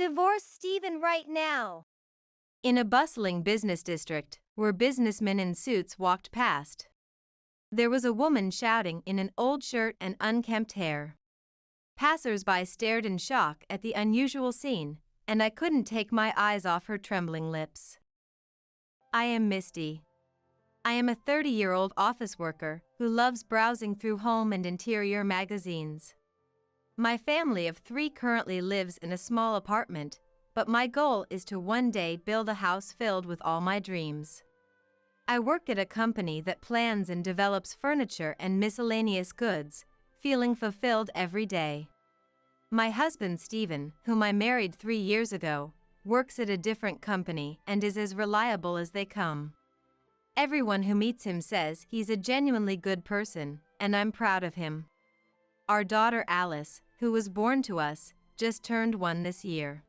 Divorce Stephen right now. In a bustling business district, where businessmen in suits walked past, there was a woman shouting in an old shirt and unkempt hair. Passers-by stared in shock at the unusual scene, and I couldn't take my eyes off her trembling lips. I am Misty. I am a 30-year-old office worker who loves browsing through home and interior magazines. My family of 3 currently lives in a small apartment, but my goal is to one day build a house filled with all my dreams. I work at a company that plans and develops furniture and miscellaneous goods, feeling fulfilled every day. My husband Stephen, whom I married 3 years ago, works at a different company and is as reliable as they come. Everyone who meets him says he's a genuinely good person, and I'm proud of him. Our daughter Alice, who was born to us, just turned 1 this year.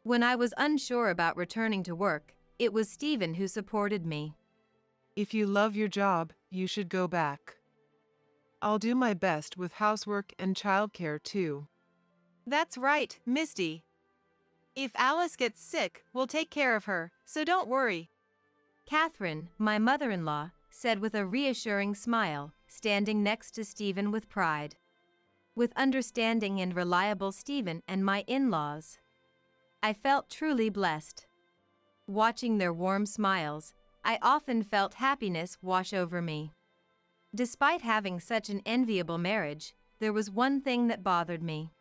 When I was unsure about returning to work, it was Stephen who supported me. If you love your job, you should go back. I'll do my best with housework and childcare too. That's right, Misty. If Alice gets sick, we'll take care of her, so don't worry. Catherine, my mother-in-law, said with a reassuring smile, standing next to Stephen with pride. With understanding and reliable Stephen and my in-laws, I felt truly blessed. Watching their warm smiles, I often felt happiness wash over me. Despite having such an enviable marriage, there was one thing that bothered me.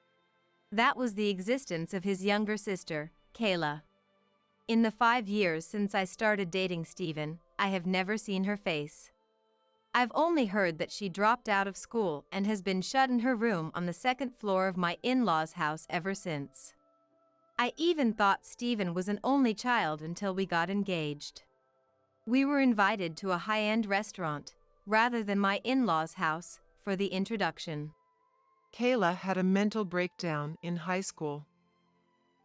That was the existence of his younger sister, Kayla. In the 5 years since I started dating Stephen, I have never seen her face. I've only heard that she dropped out of school and has been shut in her room on the 2nd floor of my in-laws' house ever since. I even thought Stephen was an only child until we got engaged. We were invited to a high-end restaurant, rather than my in-laws' house, for the introduction. Kayla had a mental breakdown in high school.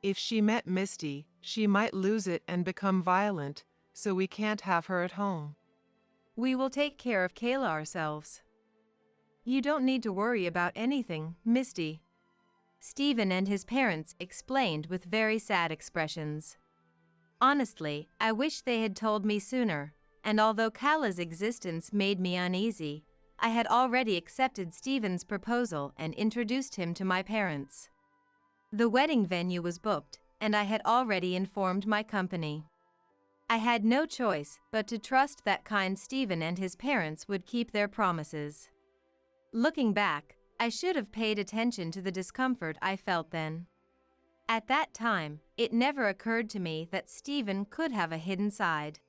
If she met Misty, she might lose it and become violent, so we can't have her at home. We will take care of Kayla ourselves. You don't need to worry about anything, Misty. Stephen and his parents explained with very sad expressions. Honestly, I wish they had told me sooner, and although Kayla's existence made me uneasy, I had already accepted Stephen's proposal and introduced him to my parents. The wedding venue was booked, and I had already informed my company. I had no choice but to trust that kind Stephen and his parents would keep their promises. Looking back, I should have paid attention to the discomfort I felt then. At that time, it never occurred to me that Stephen could have a hidden side.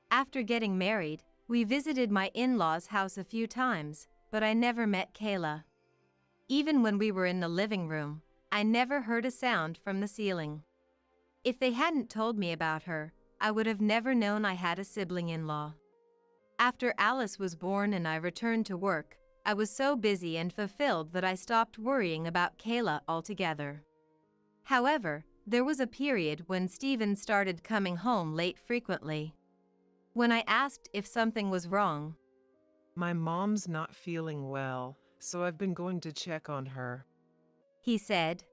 After getting married, we visited my in-laws' house a few times, but I never met Kayla. Even when we were in the living room, I never heard a sound from the ceiling. If they hadn't told me about her, I would have never known I had a sibling-in-law. After Alice was born and I returned to work, I was so busy and fulfilled that I stopped worrying about Kayla altogether. However, there was a period when Stephen started coming home late frequently. When I asked if something was wrong, My mom's not feeling well, so I've been going to check on her, he said.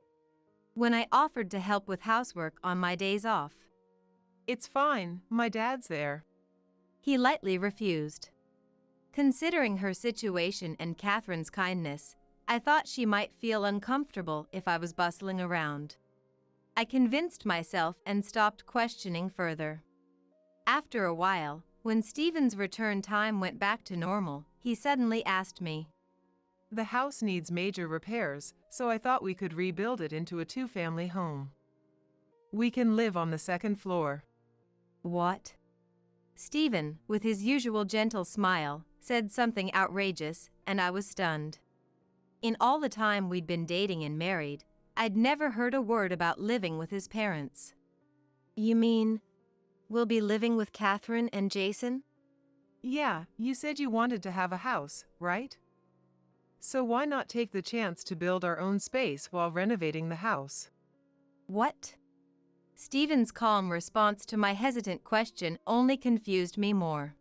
When I offered to help with housework on my days off, It's fine, my dad's there. he lightly refused. Considering her situation and Catherine's kindness, I thought she might feel uncomfortable if I was bustling around. I convinced myself and stopped questioning further. After a while, when Stephen's return time went back to normal, he suddenly asked me, The house needs major repairs, so I thought we could rebuild it into a 2-family home. We can live on the 2nd floor. "What?" Stephen, with his usual gentle smile, said something outrageous, and I was stunned. In all the time we'd been dating and married, I'd never heard a word about living with his parents. "You mean, we'll be living with Catherine and Jason?" Yeah, you said you wanted to have a house, right? So why not take the chance to build our own space while renovating the house? "What?" Stephen's calm response to my hesitant question only confused me more.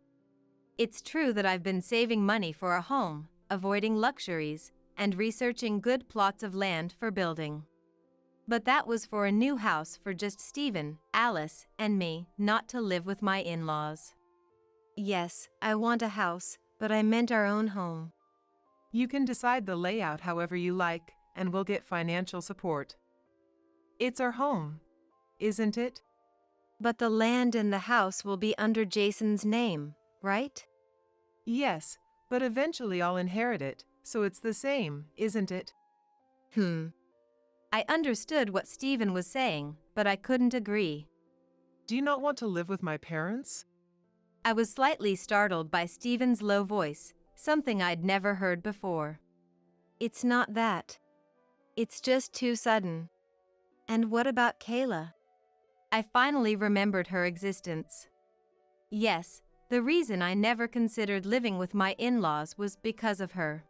It's true that I've been saving money for a home, avoiding luxuries, and researching good plots of land for building. But that was for a new house for just Stephen, Alice, and me, not to live with my in-laws. Yes, I want a house, but I meant our own home. You can decide the layout however you like, and we'll get financial support. It's our home, isn't it? But the land and the house will be under Jason's name, right? Yes, but eventually I'll inherit it, so it's the same, isn't it? I understood what Stephen was saying, but I couldn't agree. Do you not want to live with my parents? I was slightly startled by Stephen's low voice, something I'd never heard before. It's not that. It's just too sudden. And what about Kayla? I finally remembered her existence. Yes, the reason I never considered living with my in-laws was because of her.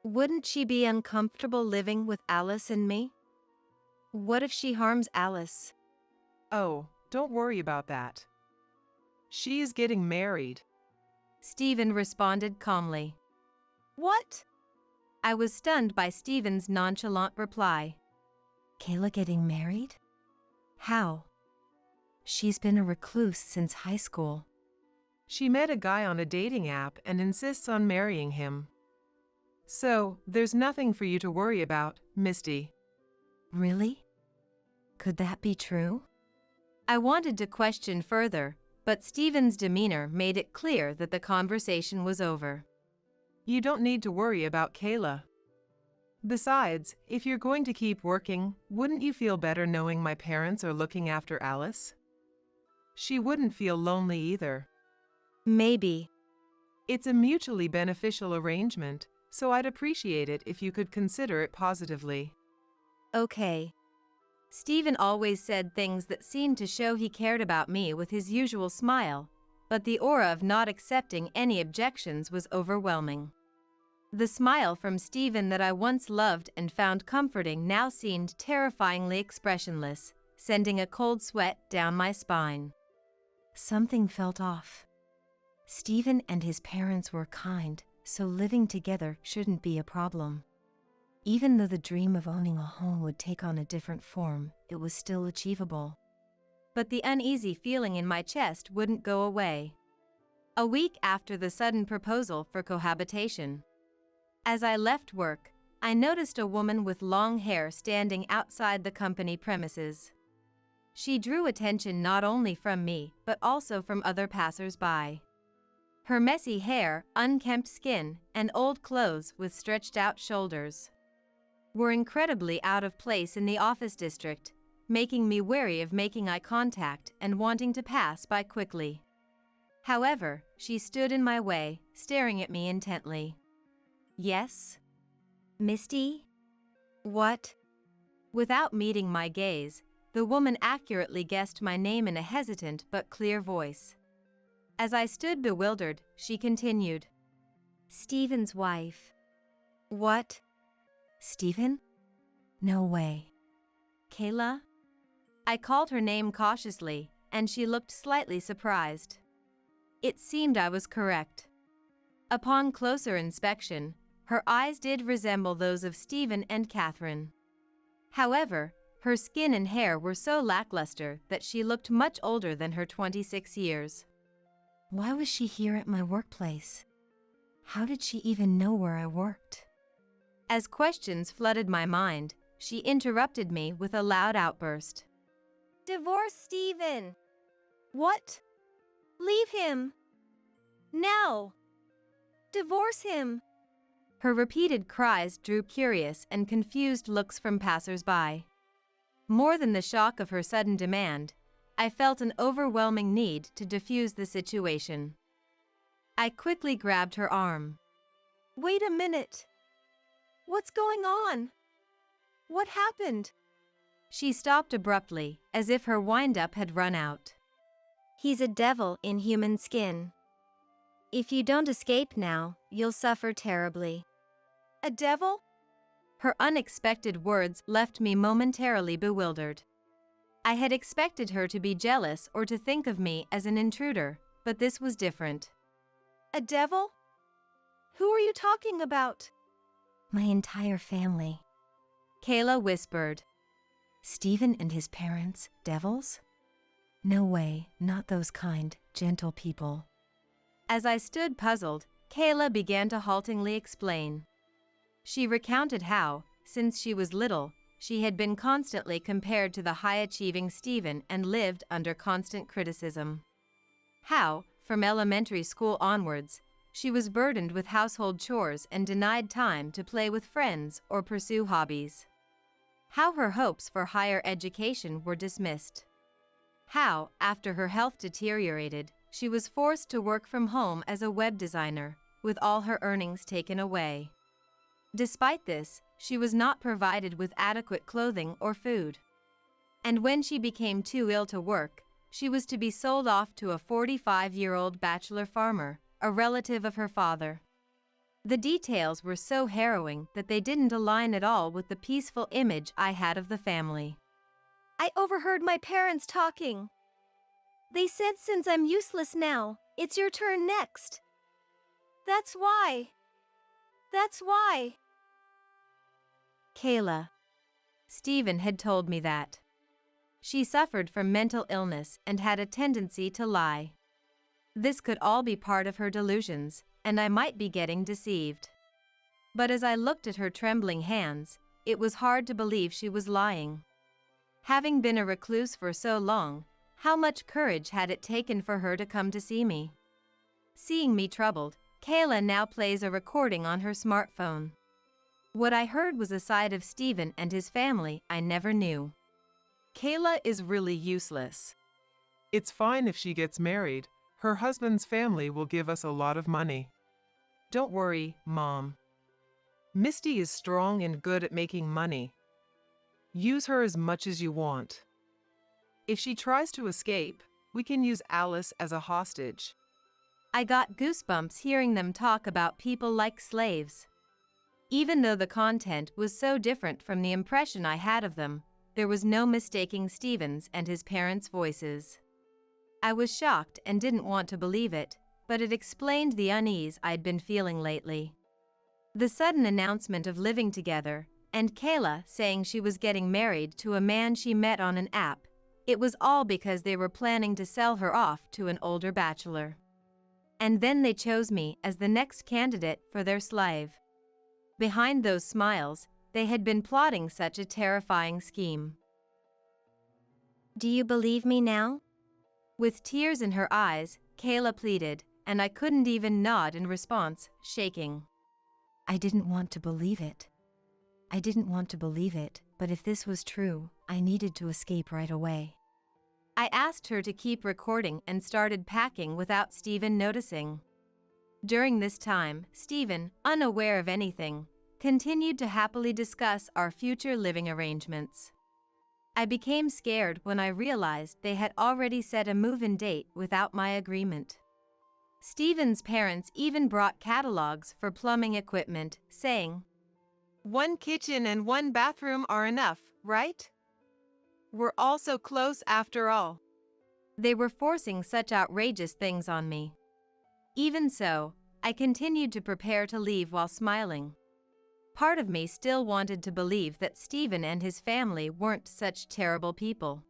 Wouldn't she be uncomfortable living with Alice and me? What if she harms Alice? Oh, don't worry about that. She is getting married. Stephen responded calmly. What? I was stunned by Stephen's nonchalant reply. Kayla getting married? How? She's been a recluse since high school. She met a guy on a dating app and insists on marrying him. So, there's nothing for you to worry about, Misty. Really? Could that be true? I wanted to question further, but Stephen's demeanor made it clear that the conversation was over. You don't need to worry about Kayla. Besides, if you're going to keep working, wouldn't you feel better knowing my parents are looking after Alice? She wouldn't feel lonely either. Maybe. It's a mutually beneficial arrangement, so I'd appreciate it if you could consider it positively. Okay. Stephen always said things that seemed to show he cared about me with his usual smile, but the aura of not accepting any objections was overwhelming. The smile from Stephen that I once loved and found comforting now seemed terrifyingly expressionless, sending a cold sweat down my spine. Something felt off. Stephen and his parents were kind, so living together shouldn't be a problem. Even though the dream of owning a home would take on a different form, it was still achievable. But the uneasy feeling in my chest wouldn't go away. A week after the sudden proposal for cohabitation. As I left work, I noticed a woman with long hair standing outside the company premises. She drew attention not only from me, but also from other passers-by. Her messy hair, unkempt skin, and old clothes with stretched-out shoulders were incredibly out of place in the office district, making me wary of making eye contact and wanting to pass by quickly. However, she stood in my way, staring at me intently. Yes? Misty? What? Without meeting my gaze, the woman accurately guessed my name in a hesitant but clear voice. As I stood bewildered, she continued. Stephen's wife. What? Stephen? No way. Kayla? I called her name cautiously, and she looked slightly surprised. It seemed I was correct. Upon closer inspection, her eyes did resemble those of Stephen and Catherine. However, her skin and hair were so lackluster that she looked much older than her 26 years. Why was she here at my workplace? How did she even know where I worked? As questions flooded my mind, she interrupted me with a loud outburst. Divorce Stephen! What? Leave him! Now! Divorce him! Her repeated cries drew curious and confused looks from passers-by. More than the shock of her sudden demand, I felt an overwhelming need to defuse the situation. I quickly grabbed her arm. Wait a minute! What's going on? What happened? She stopped abruptly, as if her wind-up had run out. He's a devil in human skin. If you don't escape now, you'll suffer terribly. A devil? Her unexpected words left me momentarily bewildered. I had expected her to be jealous or to think of me as an intruder, but this was different. A devil? Who are you talking about? My entire family. Kayla whispered. Stephen and his parents, devils? No way, not those kind, gentle people. As I stood puzzled, Kayla began to haltingly explain. She recounted how, since she was little, she had been constantly compared to the high-achieving Stephen and lived under constant criticism. How, from elementary school onwards, she was burdened with household chores and denied time to play with friends or pursue hobbies. How her hopes for higher education were dismissed. How, after her health deteriorated, she was forced to work from home as a web designer, with all her earnings taken away. Despite this, she was not provided with adequate clothing or food. And when she became too ill to work, she was to be sold off to a 45-year-old bachelor farmer, a relative of her father. The details were so harrowing that they didn't align at all with the peaceful image I had of the family. I overheard my parents talking. They said since I'm useless now, it's your turn next. That's why. That's why. Kayla. Stephen had told me that. She suffered from mental illness and had a tendency to lie. This could all be part of her delusions, and I might be getting deceived. But as I looked at her trembling hands, it was hard to believe she was lying. Having been a recluse for so long, how much courage had it taken for her to come to see me? Seeing me troubled, Kayla now plays a recording on her smartphone. What I heard was a side of Stephen and his family I never knew. Kayla is really useless. It's fine if she gets married. Her husband's family will give us a lot of money. Don't worry, Mom. Misty is strong and good at making money. Use her as much as you want. If she tries to escape, we can use Alice as a hostage. I got goosebumps hearing them talk about people like slaves. Even though the content was so different from the impression I had of them, there was no mistaking Stephen's and his parents' voices. I was shocked and didn't want to believe it, but it explained the unease I'd been feeling lately. The sudden announcement of living together, and Kayla saying she was getting married to a man she met on an app, it was all because they were planning to sell her off to an older bachelor. And then they chose me as the next candidate for their slave. Behind those smiles, they had been plotting such a terrifying scheme. Do you believe me now? With tears in her eyes, Kayla pleaded, and I couldn't even nod in response, shaking. I didn't want to believe it. I didn't want to believe it, but if this was true, I needed to escape right away. I asked her to keep recording and started packing without Stephen noticing. During this time, Stephen, unaware of anything, continued to happily discuss our future living arrangements. I became scared when I realized they had already set a move-in date without my agreement. Stephen's parents even brought catalogs for plumbing equipment, saying, "One kitchen and one bathroom are enough, right? We're all so close after all." They were forcing such outrageous things on me. Even so, I continued to prepare to leave while smiling. Part of me still wanted to believe that Stephen and his family weren't such terrible people.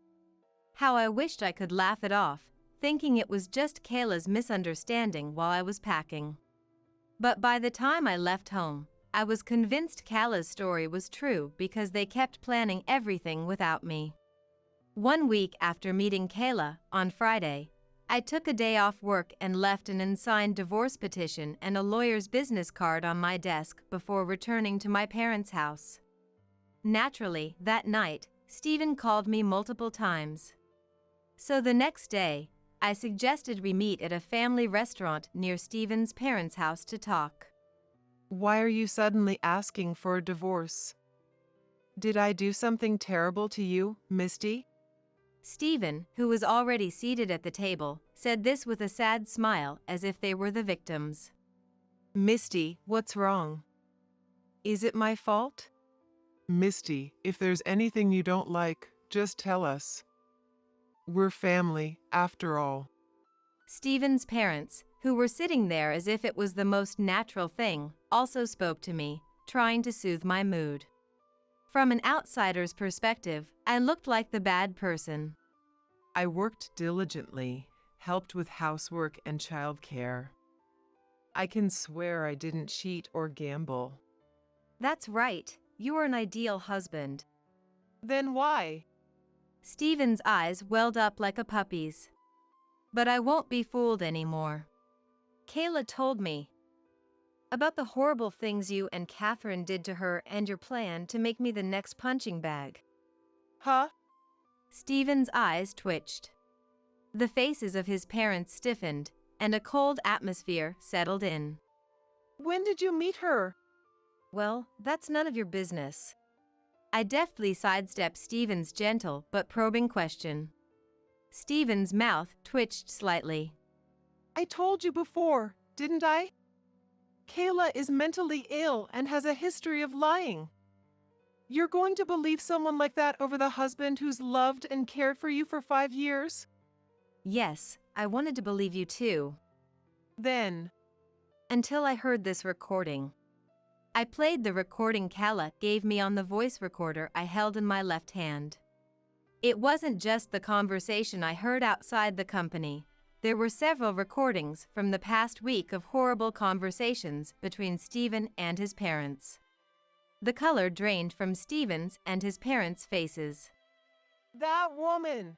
How I wished I could laugh it off, thinking it was just Kayla's misunderstanding while I was packing. But by the time I left home, I was convinced Kayla's story was true because they kept planning everything without me. 1 week after meeting Kayla, on Friday, I took a day off work and left an unsigned divorce petition and a lawyer's business card on my desk before returning to my parents' house. Naturally, that night, Stephen called me multiple times. So the next day, I suggested we meet at a family restaurant near Stephen's parents' house to talk. Why are you suddenly asking for a divorce? Did I do something terrible to you, Misty? Stephen, who was already seated at the table, said this with a sad smile as if they were the victims. Misty, what's wrong? Is it my fault? Misty, if there's anything you don't like, just tell us. We're family, after all. Stephen's parents, who were sitting there as if it was the most natural thing, also spoke to me, trying to soothe my mood. From an outsider's perspective, I looked like the bad person. I worked diligently, helped with housework and childcare. I can swear I didn't cheat or gamble. That's right, you are an ideal husband. Then why? Stephen's eyes welled up like a puppy's. But I won't be fooled anymore. Kayla told me about the horrible things you and Catherine did to her and your plan to make me the next punching bag. Huh? Stephen's eyes twitched. The faces of his parents stiffened, and a cold atmosphere settled in. When did you meet her? Well, that's none of your business. I deftly sidestepped Stephen's gentle but probing question. Stephen's mouth twitched slightly. I told you before, didn't I? Kayla is mentally ill and has a history of lying. You're going to believe someone like that over the husband who's loved and cared for you for 5 years? Yes, I wanted to believe you too. Then, Until I heard this recording. I played the recording Kayla gave me on the voice recorder I held in my left hand. It wasn't just the conversation I heard outside the company. There were several recordings from the past week of horrible conversations between Stephen and his parents. The color drained from Stephen's and his parents' faces. that woman!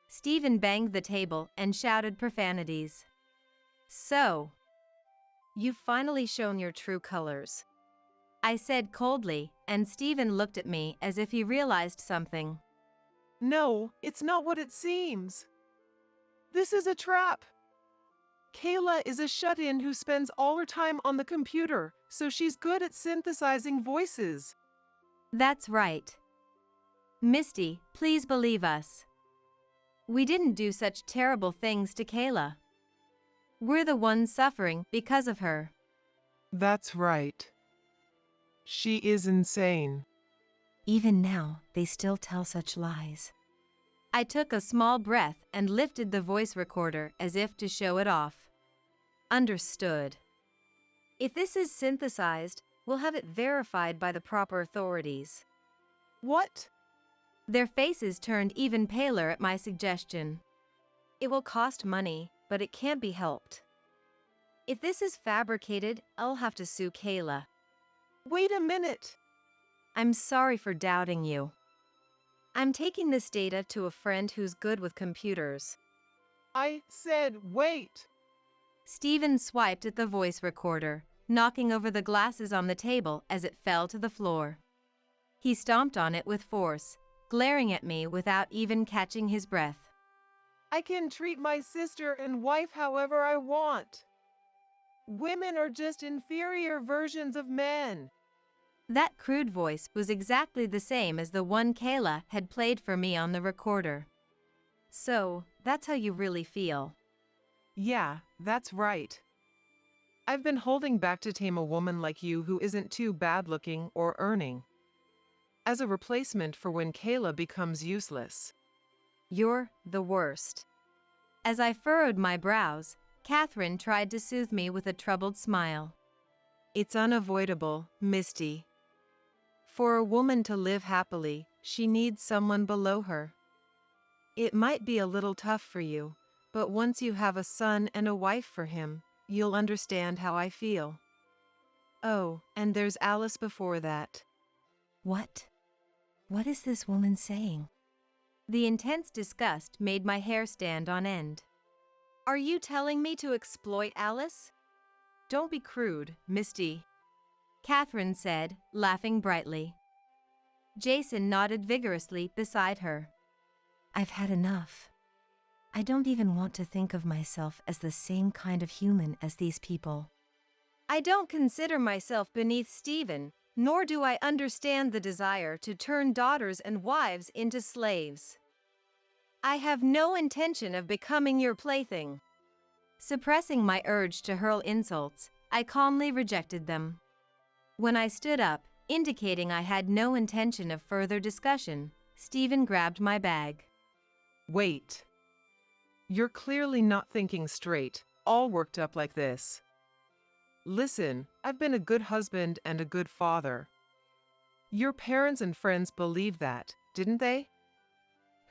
Stephen banged the table and shouted profanities. So, you've finally shown your true colors, I said coldly, and Stephen looked at me as if he realized something. No, it's not what it seems. This is a trap. Kayla is a shut-in who spends all her time on the computer, so she's good at synthesizing voices. That's right. Misty, please believe us. We didn't do such terrible things to Kayla. We're the ones suffering because of her. That's right. She is insane. Even now, they still tell such lies. I took a small breath and lifted the voice recorder as if to show it off. Understood. If this is synthesized, we'll have it verified by the proper authorities. What? Their faces turned even paler at my suggestion. It will cost money, but it can't be helped. If this is fabricated, I'll have to sue Kayla. Wait a minute. I'm sorry for doubting you. I'm taking this data to a friend who's good with computers. I said wait. Stephen swiped at the voice recorder, knocking over the glasses on the table as it fell to the floor. He stomped on it with force, glaring at me without even catching his breath. I can treat my sister and wife however I want. Women are just inferior versions of men. That crude voice was exactly the same as the one Kayla had played for me on the recorder. So, that's how you really feel. Yeah, that's right. I've been holding back to tame a woman like you who isn't too bad-looking or earning, as a replacement for when Kayla becomes useless. You're the worst. As I furrowed my brows, Catherine tried to soothe me with a troubled smile. It's unavoidable, Misty. For a woman to live happily, she needs someone below her. It might be a little tough for you, but once you have a son and a wife for him, you'll understand how I feel. Oh, and there's Alice before that. What? What is this woman saying? The intense disgust made my hair stand on end. Are you telling me to exploit Alice? Don't be crude, Misty. Catherine said, laughing brightly. Jason nodded vigorously beside her. I've had enough. I don't even want to think of myself as the same kind of human as these people. I don't consider myself beneath Stephen, nor do I understand the desire to turn daughters and wives into slaves. I have no intention of becoming your plaything. Suppressing my urge to hurl insults, I calmly rejected them. When I stood up, indicating I had no intention of further discussion, Stephen grabbed my bag. Wait. You're clearly not thinking straight, all worked up like this. Listen, I've been a good husband and a good father. Your parents and friends believe that, didn't they?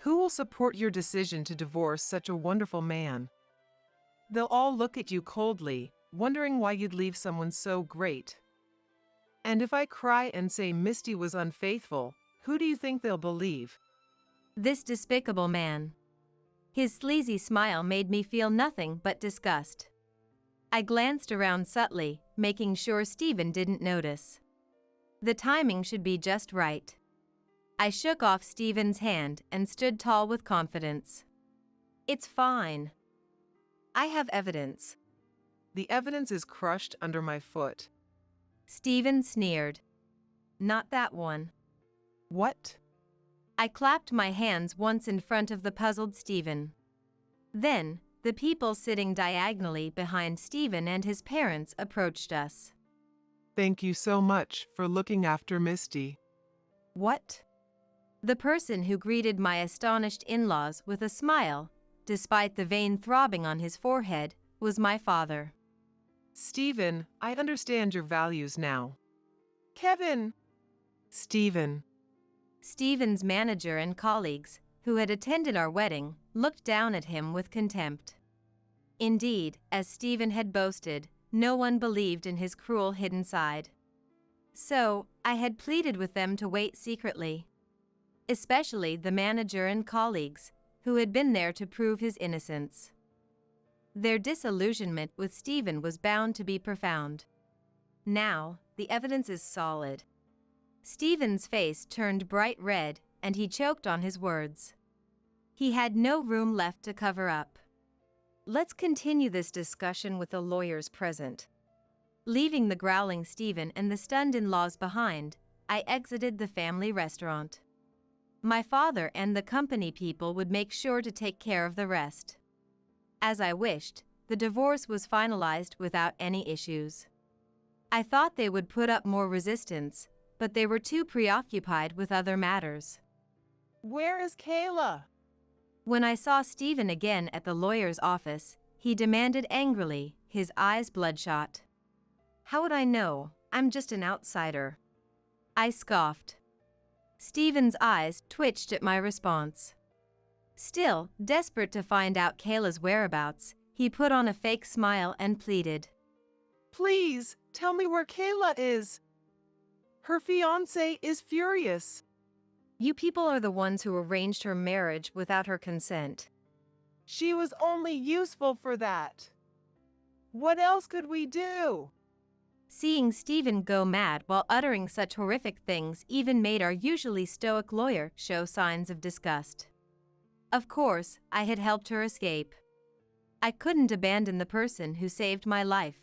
Who will support your decision to divorce such a wonderful man? They'll all look at you coldly, wondering why you'd leave someone so great. And if I cry and say Misty was unfaithful, who do you think they'll believe? This despicable man. His sleazy smile made me feel nothing but disgust. I glanced around subtly, making sure Stephen didn't notice. The timing should be just right. I shook off Stephen's hand and stood tall with confidence. It's fine. I have evidence. The evidence is crushed under my foot. Stephen sneered. Not that one. What? I clapped my hands once in front of the puzzled Stephen. Then, the people sitting diagonally behind Stephen and his parents approached us. Thank you so much for looking after Misty. What? The person who greeted my astonished in-laws with a smile, despite the vein throbbing on his forehead, was my father. Stephen, I understand your values now. Kevin! Stephen. Stephen's manager and colleagues, who had attended our wedding, looked down at him with contempt. Indeed, as Stephen had boasted, no one believed in his cruel hidden side. So, I had pleaded with them to wait secretly. Especially the manager and colleagues, who had been there to prove his innocence. Their disillusionment with Stephen was bound to be profound. Now, the evidence is solid. Stephen's face turned bright red, and he choked on his words. He had no room left to cover up. Let's continue this discussion with the lawyers present. Leaving the growling Stephen and the stunned in-laws behind, I exited the family restaurant. My father and the company people would make sure to take care of the rest. As I wished, the divorce was finalized without any issues. I thought they would put up more resistance, but they were too preoccupied with other matters. Where is Kayla? When I saw Stephen again at the lawyer's office, he demanded angrily, his eyes bloodshot. How would I know? I'm just an outsider. I scoffed. Stephen's eyes twitched at my response. Still, desperate to find out Kayla's whereabouts, he put on a fake smile and pleaded. Please, tell me where Kayla is. Her fiancé is furious. You people are the ones who arranged her marriage without her consent. She was only useful for that. What else could we do? Seeing Stephen go mad while uttering such horrific things even made our usually stoic lawyer show signs of disgust. Of course, I had helped her escape. I couldn't abandon the person who saved my life.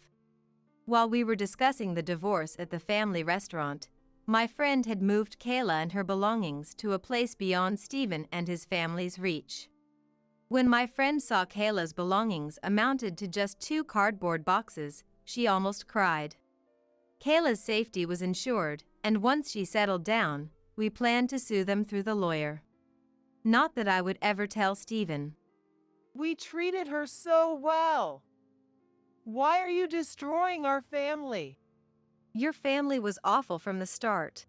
While we were discussing the divorce at the family restaurant, my friend had moved Kayla and her belongings to a place beyond Stephen and his family's reach. When my friend saw Kayla's belongings amounted to just 2 cardboard boxes, she almost cried. Kayla's safety was ensured, and once she settled down, we planned to sue them through the lawyer. Not that I would ever tell Stephen. We treated her so well. Why are you destroying our family? Your family was awful from the start.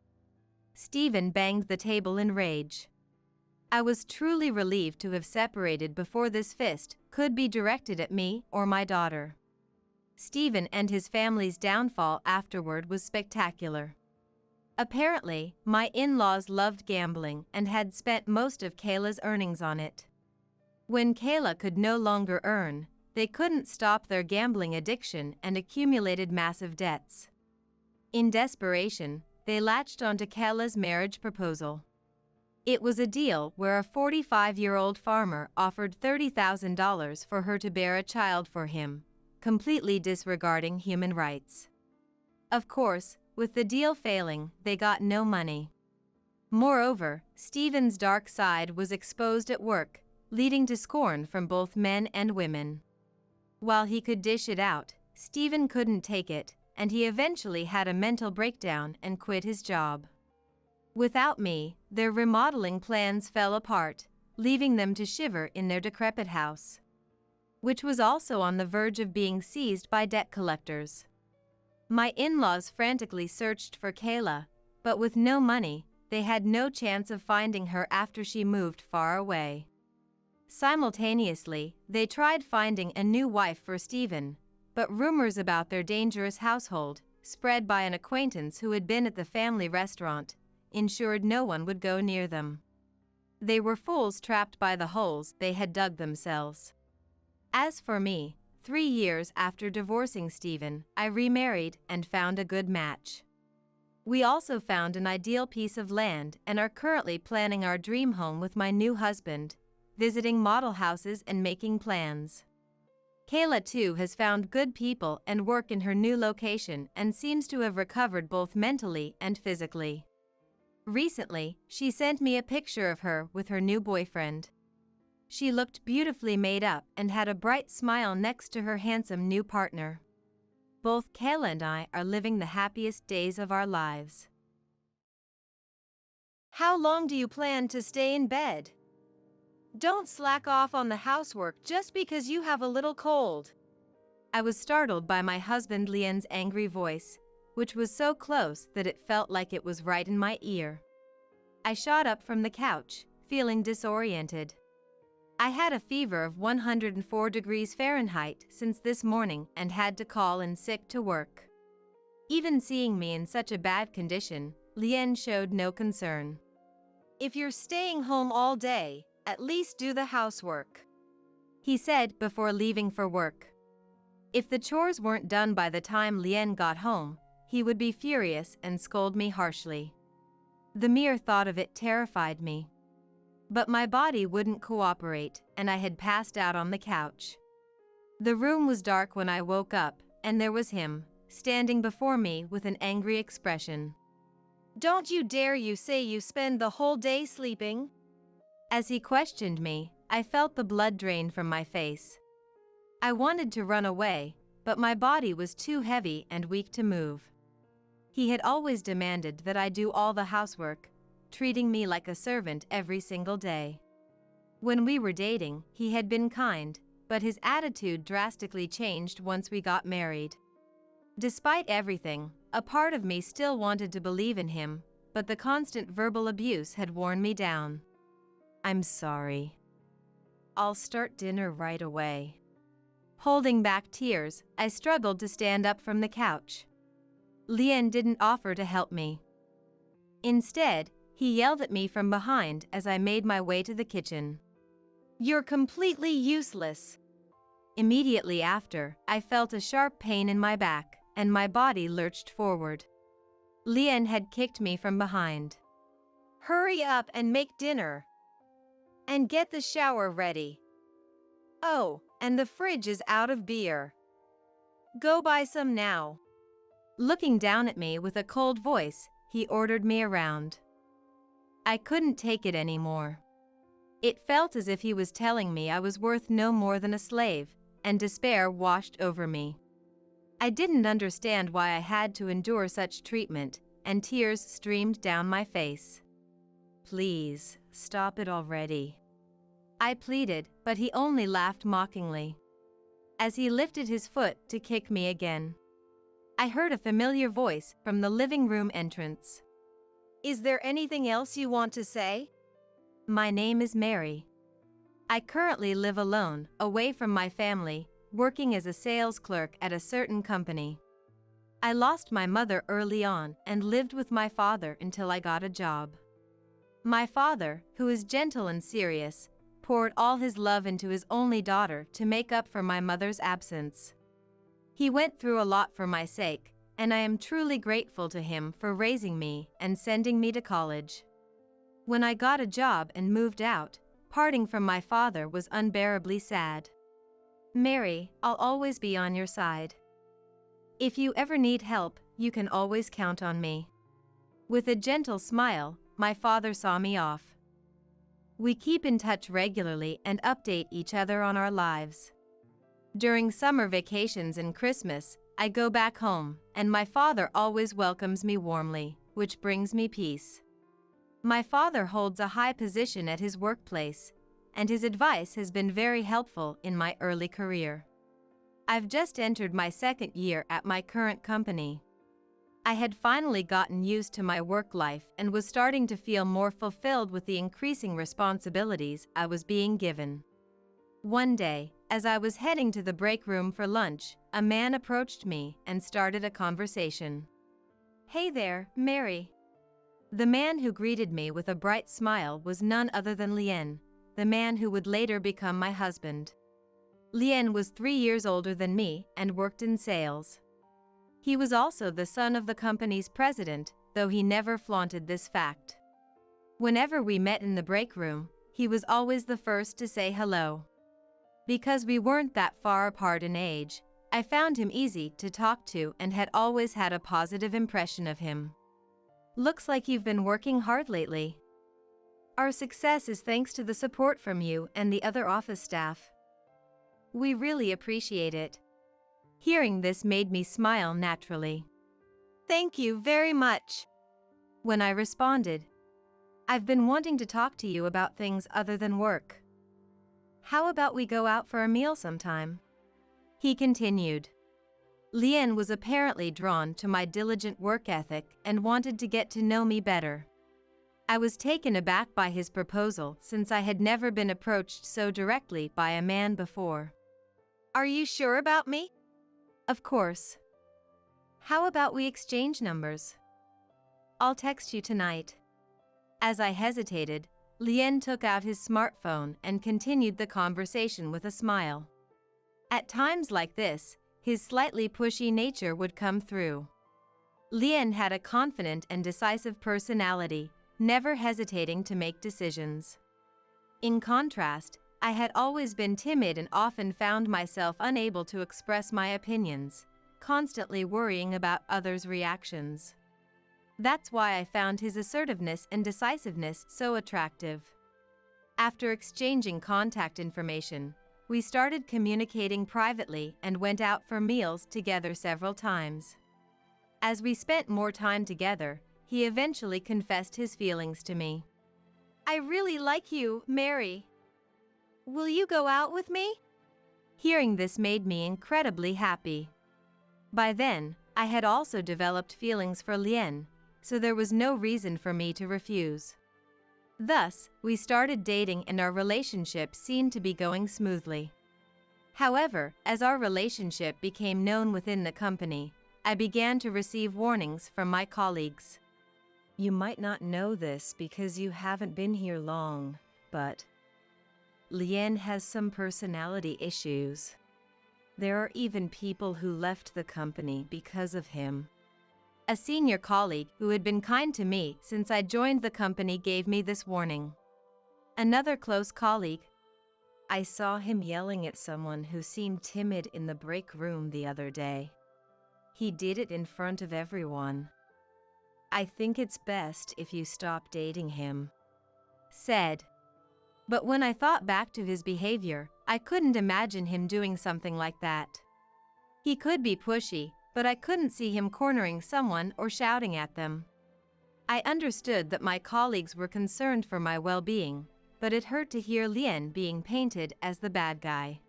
Stephen banged the table in rage. I was truly relieved to have separated before this fist could be directed at me or my daughter. Stephen and his family's downfall afterward was spectacular. Apparently, my in-laws loved gambling and had spent most of Kayla's earnings on it. When Kayla could no longer earn, they couldn't stop their gambling addiction and accumulated massive debts. In desperation, they latched onto Kayla's marriage proposal. It was a deal where a 45-year-old farmer offered $30,000 for her to bear a child for him, completely disregarding human rights. Of course, with the deal failing, they got no money. Moreover, Stephen's dark side was exposed at work, leading to scorn from both men and women. While he could dish it out, Stephen couldn't take it, and he eventually had a mental breakdown and quit his job. Without me, their remodeling plans fell apart, leaving them to shiver in their decrepit house, which was also on the verge of being seized by debt collectors. My in-laws frantically searched for Kayla, but with no money, they had no chance of finding her after she moved far away. Simultaneously, they tried finding a new wife for Stephen, but rumors about their dangerous household, spread by an acquaintance who had been at the family restaurant, ensured no one would go near them. They were fools trapped by the holes they had dug themselves. As for me, 3 years after divorcing Stephen, I remarried and found a good match. We also found an ideal piece of land and are currently planning our dream home with my new husband, visiting model houses and making plans. Kayla too has found good people and work in her new location and seems to have recovered both mentally and physically. Recently, she sent me a picture of her with her new boyfriend. She looked beautifully made up and had a bright smile next to her handsome new partner. Both Kayla and I are living the happiest days of our lives. How long do you plan to stay in bed? Don't slack off on the housework just because you have a little cold. I was startled by my husband Lian's angry voice, which was so close that it felt like it was right in my ear. I shot up from the couch, feeling disoriented. I had a fever of 104 degrees Fahrenheit since this morning and had to call in sick to work. Even seeing me in such a bad condition, Lian showed no concern. If you're staying home all day, at least do the housework, he said before leaving for work. If the chores weren't done by the time Lian got home, he would be furious and scold me harshly. The mere thought of it terrified me. But my body wouldn't cooperate, and I had passed out on the couch. The room was dark when I woke up, and there was him, standing before me with an angry expression. Don't you dare you say you spend the whole day sleeping? As he questioned me, I felt the blood drain from my face. I wanted to run away, but my body was too heavy and weak to move. He had always demanded that I do all the housework, treating me like a servant every single day. When we were dating, he had been kind, but his attitude drastically changed once we got married. Despite everything, a part of me still wanted to believe in him, but the constant verbal abuse had worn me down. I'm sorry. I'll start dinner right away. Holding back tears, I struggled to stand up from the couch. Lian didn't offer to help me. Instead, he yelled at me from behind as I made my way to the kitchen. You're completely useless. Immediately after, I felt a sharp pain in my back, and my body lurched forward. Lian had kicked me from behind. Hurry up and make dinner. And get the shower ready. Oh, and the fridge is out of beer. Go buy some now. Looking down at me with a cold voice, he ordered me around. I couldn't take it anymore. It felt as if he was telling me I was worth no more than a slave, and despair washed over me. I didn't understand why I had to endure such treatment, and tears streamed down my face. Please, stop it already. I pleaded, but he only laughed mockingly. As he lifted his foot to kick me again, I heard a familiar voice from the living room entrance. Is there anything else you want to say? My name is Mary. I currently live alone, away from my family, working as a sales clerk at a certain company. I lost my mother early on and lived with my father until I got a job. My father, who is gentle and serious, poured all his love into his only daughter to make up for my mother's absence. He went through a lot for my sake, and I am truly grateful to him for raising me and sending me to college. When I got a job and moved out, parting from my father was unbearably sad. Mary, I'll always be on your side. If you ever need help, you can always count on me. With a gentle smile, my father saw me off. We keep in touch regularly and update each other on our lives. During summer vacations and Christmas, I go back home, and my father always welcomes me warmly, which brings me peace. My father holds a high position at his workplace, and his advice has been very helpful in my early career. I've just entered my second year at my current company. I had finally gotten used to my work life and was starting to feel more fulfilled with the increasing responsibilities I was being given. One day, as I was heading to the break room for lunch, a man approached me and started a conversation. "Hey there, Mary." The man who greeted me with a bright smile was none other than Lien, the man who would later become my husband. Lien was 3 years older than me and worked in sales. He was also the son of the company's president, though he never flaunted this fact. Whenever we met in the break room, he was always the first to say hello. Because we weren't that far apart in age, I found him easy to talk to and had always had a positive impression of him. "Looks like you've been working hard lately. Our success is thanks to the support from you and the other office staff. We really appreciate it." Hearing this made me smile naturally. Thank you very much. When I responded, "I've been wanting to talk to you about things other than work. How about we go out for a meal sometime?" He continued. Lien was apparently drawn to my diligent work ethic and wanted to get to know me better. I was taken aback by his proposal since I had never been approached so directly by a man before. Are you sure about me? Of course. How about we exchange numbers? I'll text you tonight. As I hesitated, Lien took out his smartphone and continued the conversation with a smile. At times like this, his slightly pushy nature would come through. Lien had a confident and decisive personality, never hesitating to make decisions. In contrast, I had always been timid and often found myself unable to express my opinions, constantly worrying about others' reactions. That's why I found his assertiveness and decisiveness so attractive. After exchanging contact information, we started communicating privately and went out for meals together several times. As we spent more time together, he eventually confessed his feelings to me. "I really like you, Mary. Will you go out with me?" Hearing this made me incredibly happy. By then, I had also developed feelings for Lien, so there was no reason for me to refuse. Thus, we started dating and our relationship seemed to be going smoothly. However, as our relationship became known within the company, I began to receive warnings from my colleagues. You might not know this because you haven't been here long, but Lien has some personality issues. There are even people who left the company because of him. A senior colleague who had been kind to me since I joined the company gave me this warning. Another close colleague, "I saw him yelling at someone who seemed timid in the break room the other day. He did it in front of everyone. I think it's best if you stop dating him," said. But when I thought back to his behavior, I couldn't imagine him doing something like that. He could be pushy, but I couldn't see him cornering someone or shouting at them. I understood that my colleagues were concerned for my well-being, but it hurt to hear Lien being painted as the bad guy.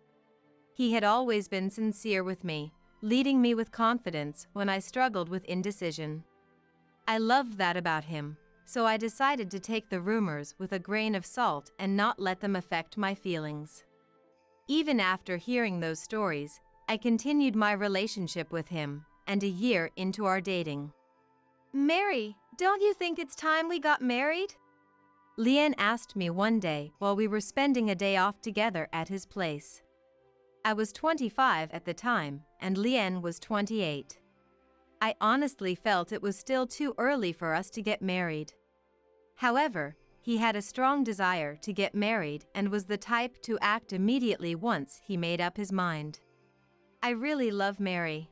He had always been sincere with me, leading me with confidence when I struggled with indecision. I loved that about him, so I decided to take the rumors with a grain of salt and not let them affect my feelings. Even after hearing those stories, I continued my relationship with him, and a year into our dating. "Mary, don't you think it's time we got married?" Lien asked me one day while we were spending a day off together at his place. I was 25 at the time, and Lien was 28. I honestly felt it was still too early for us to get married. However, he had a strong desire to get married and was the type to act immediately once he made up his mind. I really love Mary.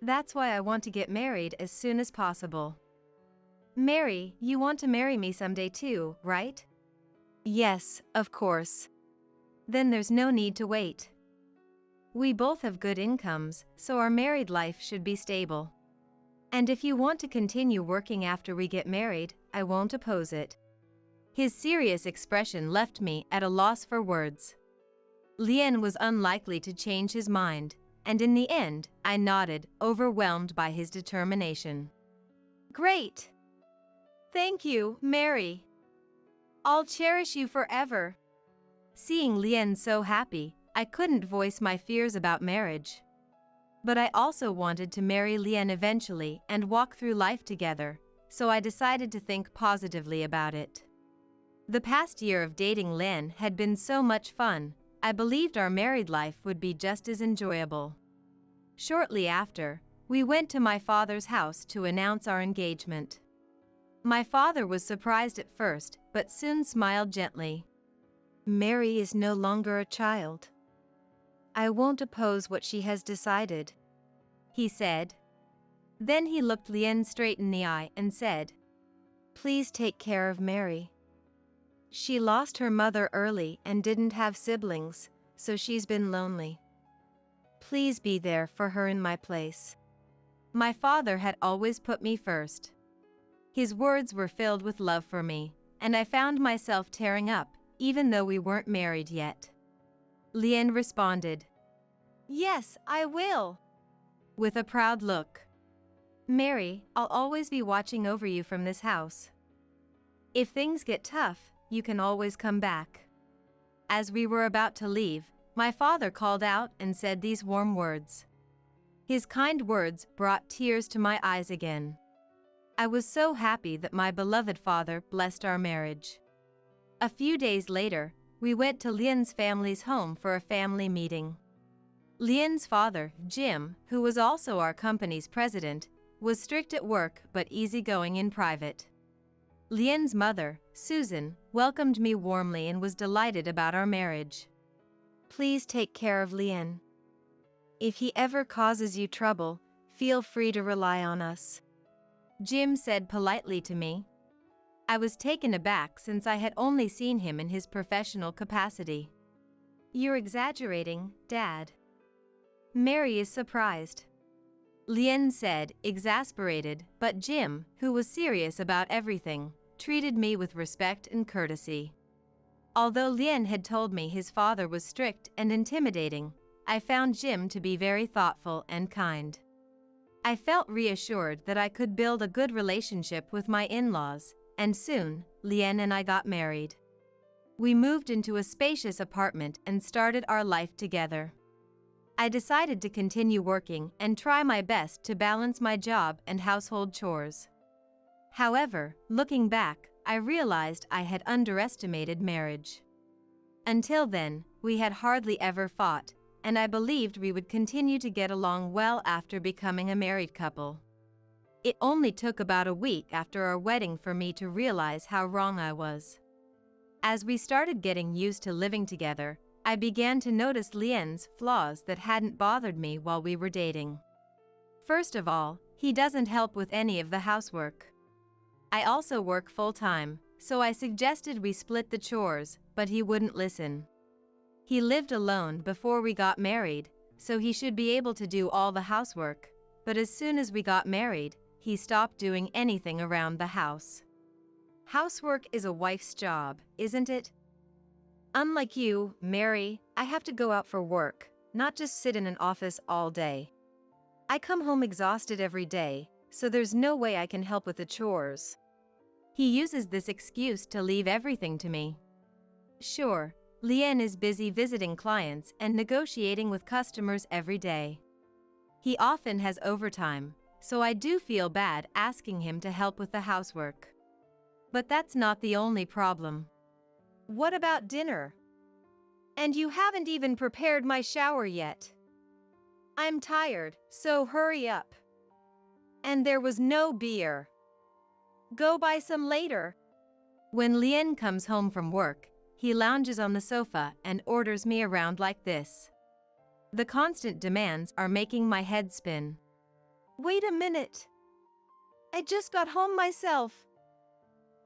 That's why I want to get married as soon as possible. Mary, you want to marry me someday too, right? Yes, of course. Then there's no need to wait. We both have good incomes, so our married life should be stable. And if you want to continue working after we get married, I won't oppose it. His serious expression left me at a loss for words. Lien was unlikely to change his mind, and in the end, I nodded, overwhelmed by his determination. Great! Thank you, Mary. I'll cherish you forever. Seeing Lien so happy, I couldn't voice my fears about marriage. But I also wanted to marry Lien eventually and walk through life together, so I decided to think positively about it. The past year of dating Lien had been so much fun, I believed our married life would be just as enjoyable. Shortly after, we went to my father's house to announce our engagement. My father was surprised at first, but soon smiled gently. Mary is no longer a child. I won't oppose what she has decided, he said. Then he looked Lien straight in the eye and said, Please take care of Mary. She lost her mother early and didn't have siblings, so she's been lonely. Please be there for her in my place. My father had always put me first. His words were filled with love for me, and I found myself tearing up, even though we weren't married yet. Lien responded, Yes, I will. With a proud look. Mary, I'll always be watching over you from this house. If things get tough, you can always come back. As we were about to leave, my father called out and said these warm words. His kind words brought tears to my eyes again. I was so happy that my beloved father blessed our marriage. A few days later, we went to Lien's family's home for a family meeting. Lien's father, Jim, who was also our company's president, was strict at work but easygoing in private. Lien's mother, Susan, welcomed me warmly and was delighted about our marriage. Please take care of Lien. If he ever causes you trouble, feel free to rely on us, Jim said politely to me. I was taken aback since I had only seen him in his professional capacity. You're exaggerating, Dad. Mary is surprised, Lien said, exasperated, but Jim, who was serious about everything, treated me with respect and courtesy. Although Lien had told me his father was strict and intimidating, I found Jim to be very thoughtful and kind. I felt reassured that I could build a good relationship with my in-laws, and soon, Lien and I got married. We moved into a spacious apartment and started our life together. I decided to continue working and try my best to balance my job and household chores. However, looking back, I realized I had underestimated marriage. Until then, we had hardly ever fought, and I believed we would continue to get along well after becoming a married couple. It only took about a week after our wedding for me to realize how wrong I was. As we started getting used to living together, I began to notice Lien's flaws that hadn't bothered me while we were dating. First of all, he doesn't help with any of the housework. I also work full-time, so I suggested we split the chores, but he wouldn't listen. He lived alone before we got married, so he should be able to do all the housework, but as soon as we got married, he stopped doing anything around the house. Housework is a wife's job, isn't it? Unlike you, Mary, I have to go out for work, not just sit in an office all day. I come home exhausted every day, so there's no way I can help with the chores. He uses this excuse to leave everything to me. Sure, Lien is busy visiting clients and negotiating with customers every day. He often has overtime, so I do feel bad asking him to help with the housework. But that's not the only problem. What about dinner? And you haven't even prepared my shower yet. I'm tired, so hurry up. And there was no beer. Go buy some later. When Lien comes home from work, he lounges on the sofa and orders me around like this. The constant demands are making my head spin. Wait a minute. I just got home myself.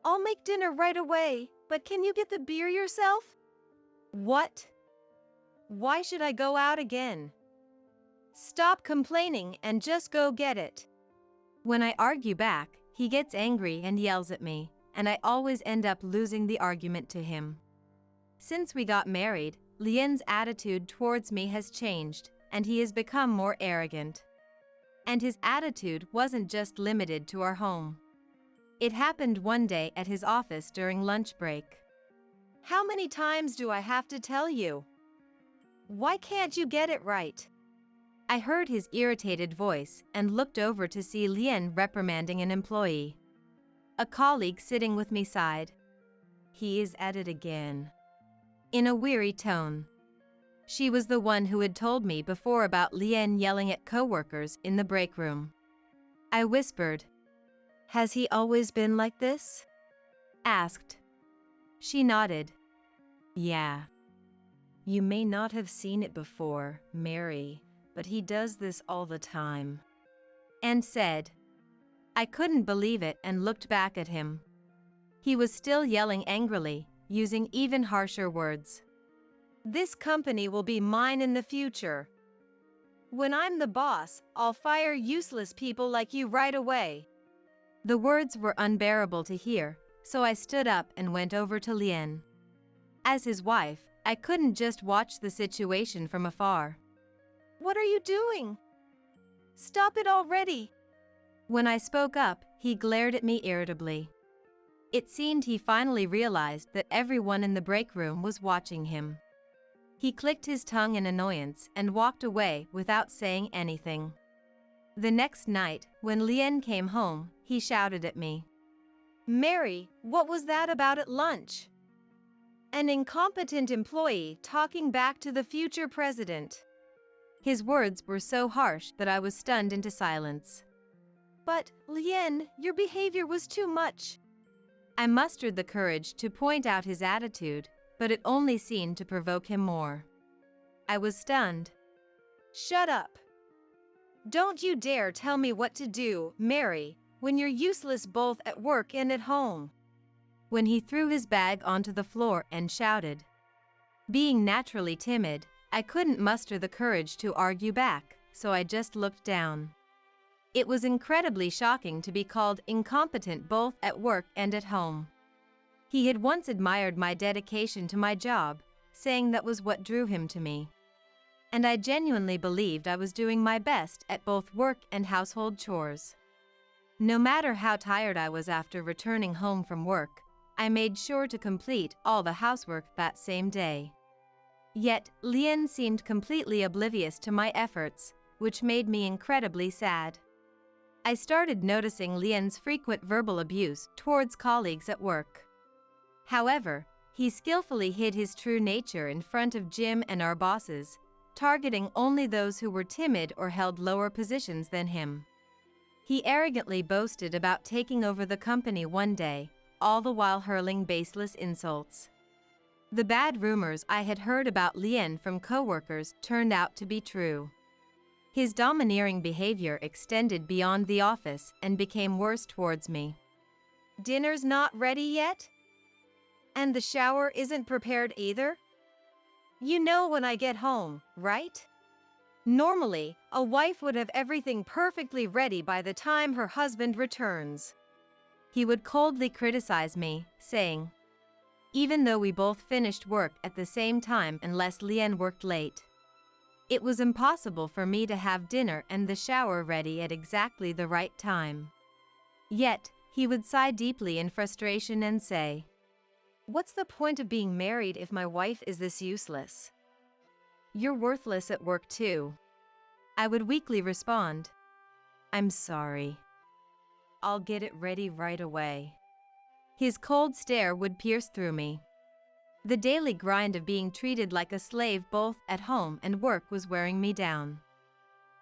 I'll make dinner right away, but can you get the beer yourself? What? Why should I go out again? Stop complaining and just go get it. When I argue back, he gets angry and yells at me, and I always end up losing the argument to him. Since we got married, Lien's attitude towards me has changed, and he has become more arrogant. And his attitude wasn't just limited to our home. It happened one day at his office during lunch break. How many times do I have to tell you? Why can't you get it right? I heard his irritated voice and looked over to see Lien reprimanding an employee. A colleague sitting with me sighed. He is at it again. In a weary tone. She was the one who had told me before about Lien yelling at coworkers in the break room. I whispered. Has he always been like this? Asked. She nodded. Yeah. You may not have seen it before, Mary, but he does this all the time. And said. I couldn't believe it and looked back at him. He was still yelling angrily, using even harsher words. This company will be mine in the future. When I'm the boss, I'll fire useless people like you right away. The words were unbearable to hear, so I stood up and went over to Lien. As his wife, I couldn't just watch the situation from afar. What are you doing? Stop it already. When I spoke up, he glared at me irritably. It seemed he finally realized that everyone in the break room was watching him. He clicked his tongue in annoyance and walked away without saying anything. The next night, when Lien came home, he shouted at me. Mary, what was that about at lunch? An incompetent employee talking back to the future president. His words were so harsh that I was stunned into silence. But, Lien, your behavior was too much. I mustered the courage to point out his attitude, but it only seemed to provoke him more. I was stunned. Shut up. Don't you dare tell me what to do, Mary, when you're useless both at work and at home. When he threw his bag onto the floor and shouted. Being naturally timid, I couldn't muster the courage to argue back, so I just looked down. It was incredibly shocking to be called incompetent both at work and at home. He had once admired my dedication to my job, saying that was what drew him to me. And I genuinely believed I was doing my best at both work and household chores. No matter how tired I was after returning home from work, I made sure to complete all the housework that same day. Yet, Lien seemed completely oblivious to my efforts, which made me incredibly sad. I started noticing Lien's frequent verbal abuse towards colleagues at work. However, he skillfully hid his true nature in front of Jim and our bosses, targeting only those who were timid or held lower positions than him. He arrogantly boasted about taking over the company one day, all the while hurling baseless insults. The bad rumors I had heard about Lien from coworkers turned out to be true. His domineering behavior extended beyond the office and became worse towards me. Dinner's not ready yet? And the shower isn't prepared either? You know when I get home, right? Normally, a wife would have everything perfectly ready by the time her husband returns. He would coldly criticize me, saying, even though we both finished work at the same time unless Lien worked late. It was impossible for me to have dinner and the shower ready at exactly the right time. Yet, he would sigh deeply in frustration and say, what's the point of being married if my wife is this useless? You're worthless at work too. I would weakly respond, I'm sorry. I'll get it ready right away. His cold stare would pierce through me. The daily grind of being treated like a slave both at home and work was wearing me down.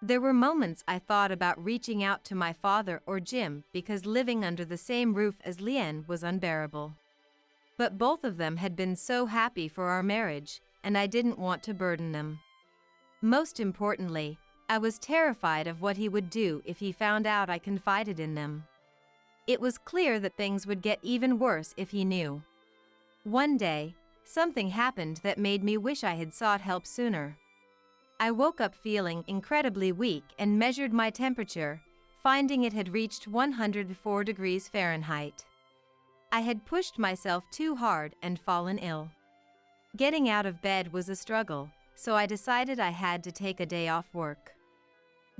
There were moments I thought about reaching out to my father or Jim because living under the same roof as Lien was unbearable. But both of them had been so happy for our marriage, and I didn't want to burden them. Most importantly, I was terrified of what he would do if he found out I confided in them. It was clear that things would get even worse if he knew. One day, something happened that made me wish I had sought help sooner. I woke up feeling incredibly weak and measured my temperature, finding it had reached 104 degrees Fahrenheit. I had pushed myself too hard and fallen ill. Getting out of bed was a struggle, so I decided I had to take a day off work.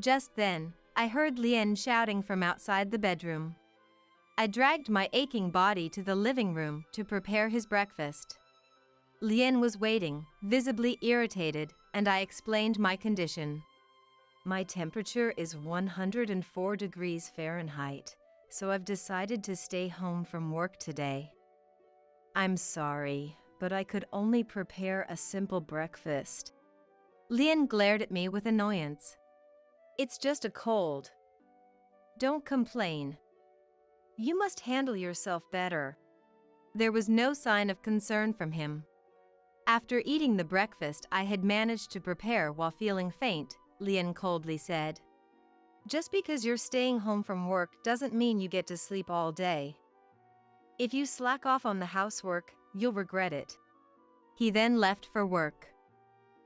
Just then, I heard Lien shouting from outside the bedroom. I dragged my aching body to the living room to prepare his breakfast. Lien was waiting, visibly irritated, and I explained my condition. My temperature is 104 degrees Fahrenheit, so I've decided to stay home from work today. I'm sorry, but I could only prepare a simple breakfast. Lien glared at me with annoyance. It's just a cold. Don't complain. You must handle yourself better. There was no sign of concern from him. After eating the breakfast I had managed to prepare while feeling faint, Lien coldly said, "Just because you're staying home from work doesn't mean you get to sleep all day. If you slack off on the housework, you'll regret it." He then left for work.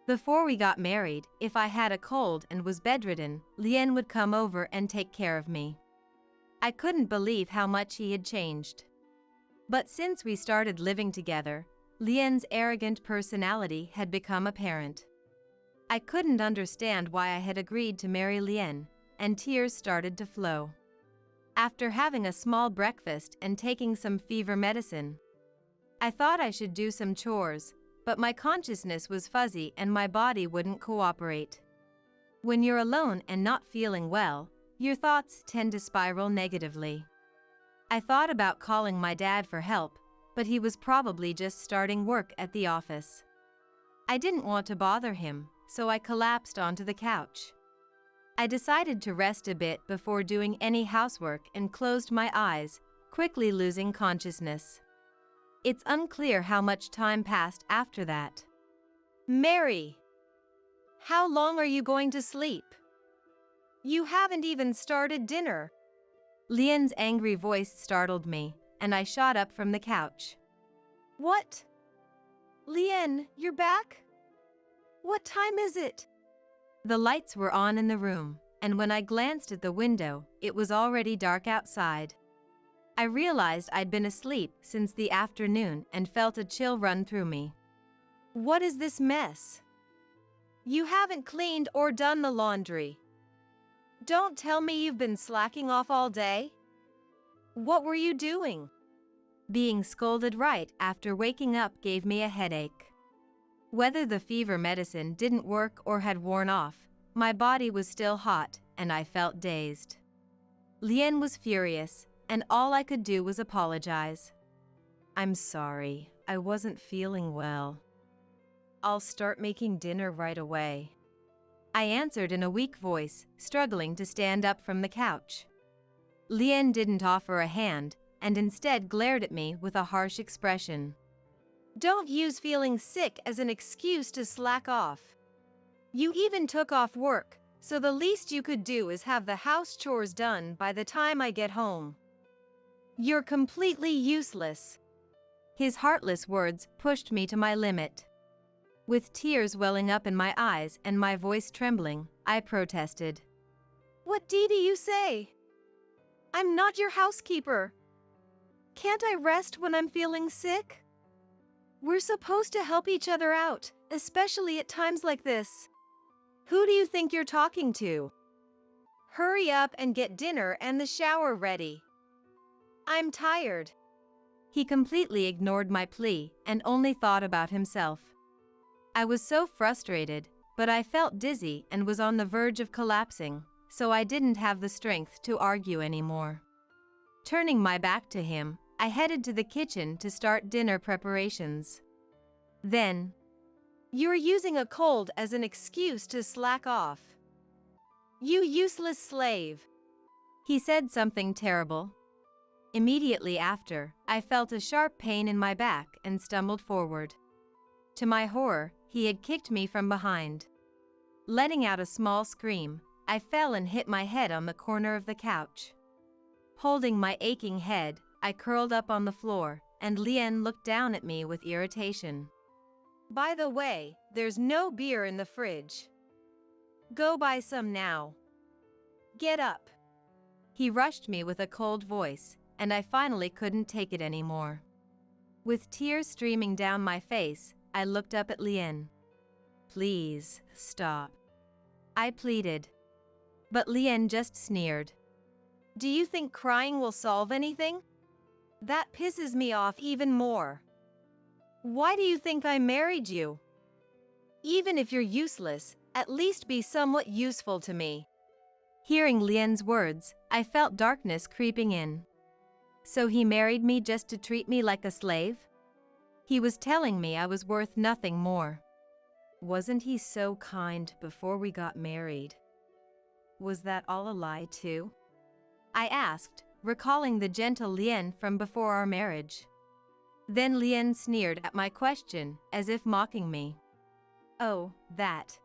Before we got married, if I had a cold and was bedridden, Lien would come over and take care of me. I couldn't believe how much he had changed. But since we started living together, Lien's arrogant personality had become apparent. I couldn't understand why I had agreed to marry Lien, and tears started to flow. After having a small breakfast and taking some fever medicine, I thought I should do some chores, but my consciousness was fuzzy and my body wouldn't cooperate. When you're alone and not feeling well, your thoughts tend to spiral negatively. I thought about calling my dad for help, but he was probably just starting work at the office. I didn't want to bother him, so I collapsed onto the couch. I decided to rest a bit before doing any housework and closed my eyes, quickly losing consciousness. It's unclear how much time passed after that. "Mary, how long are you going to sleep? You haven't even started dinner." Lien's angry voice startled me, and I shot up from the couch. "What? Lien, you're back? What time is it?" The lights were on in the room, and when I glanced at the window, it was already dark outside. I realized I'd been asleep since the afternoon and felt a chill run through me. "What is this mess? You haven't cleaned or done the laundry. Don't tell me you've been slacking off all day. What were you doing?" Being scolded right after waking up gave me a headache. Whether the fever medicine didn't work or had worn off, my body was still hot and I felt dazed. Lien was furious, and all I could do was apologize. I'm sorry, I wasn't feeling well. I'll start making dinner right away. I answered in a weak voice, struggling to stand up from the couch. Lien didn't offer a hand, and instead glared at me with a harsh expression. "Don't use feeling sick as an excuse to slack off. You even took off work, so the least you could do is have the house chores done by the time I get home. You're completely useless." His heartless words pushed me to my limit. With tears welling up in my eyes and my voice trembling, I protested. "What do you say? I'm not your housekeeper. Can't I rest when I'm feeling sick? We're supposed to help each other out, especially at times like this. Who do you think you're talking to? Hurry up and get dinner and the shower ready. I'm tired." He completely ignored my plea and only thought about himself. I was so frustrated, but I felt dizzy and was on the verge of collapsing, so I didn't have the strength to argue anymore. Turning my back to him, I headed to the kitchen to start dinner preparations. Then, "You're using a cold as an excuse to slack off. You useless slave." He said something terrible. Immediately after, I felt a sharp pain in my back and stumbled forward. To my horror, he had kicked me from behind. Letting out a small scream, I fell and hit my head on the corner of the couch. Holding my aching head, I curled up on the floor, and Lien looked down at me with irritation. "By the way, there's no beer in the fridge. Go buy some now. Get up." He rushed me with a cold voice, and I finally couldn't take it anymore. With tears streaming down my face, I looked up at Lien. Please, stop. I pleaded. But Lien just sneered. Do you think crying will solve anything? That pisses me off even more. Why do you think I married you? Even if you're useless, at least be somewhat useful to me. Hearing Lien's words, I felt darkness creeping in. So he married me just to treat me like a slave? He was telling me I was worth nothing more. Wasn't he so kind before we got married? Was that all a lie too? I asked, recalling the gentle Lien from before our marriage. Then Lien sneered at my question, as if mocking me. Oh, that.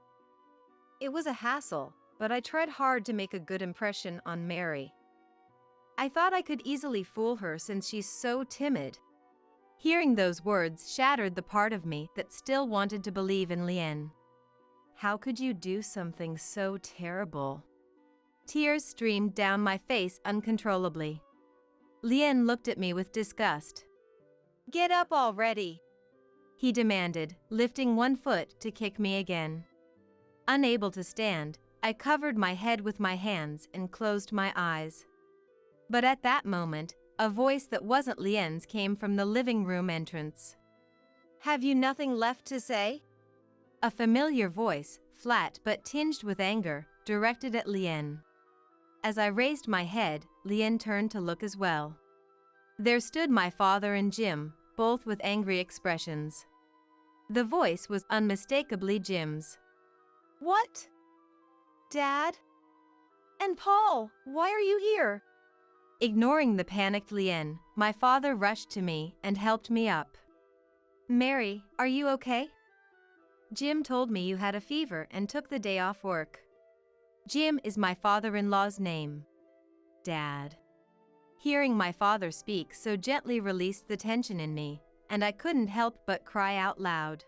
It was a hassle, but I tried hard to make a good impression on Mary. I thought I could easily fool her since she's so timid. Hearing those words shattered the part of me that still wanted to believe in Lien. How could you do something so terrible? Tears streamed down my face uncontrollably. Lien looked at me with disgust. Get up already, he demanded, lifting one foot to kick me again. Unable to stand, I covered my head with my hands and closed my eyes. But at that moment, a voice that wasn't Lien's came from the living room entrance. Have you nothing left to say? A familiar voice, flat but tinged with anger, directed at Lien. As I raised my head, Lien turned to look as well. There stood my father and Jim, both with angry expressions. The voice was unmistakably Jim's. What? Dad? And Paul, why are you here? Ignoring the panicked Lien, my father rushed to me and helped me up. Mary, are you okay? Jim told me you had a fever and took the day off work. Jim is my father-in-law's name. Dad. Hearing my father speak so gently released the tension in me, and I couldn't help but cry out loud.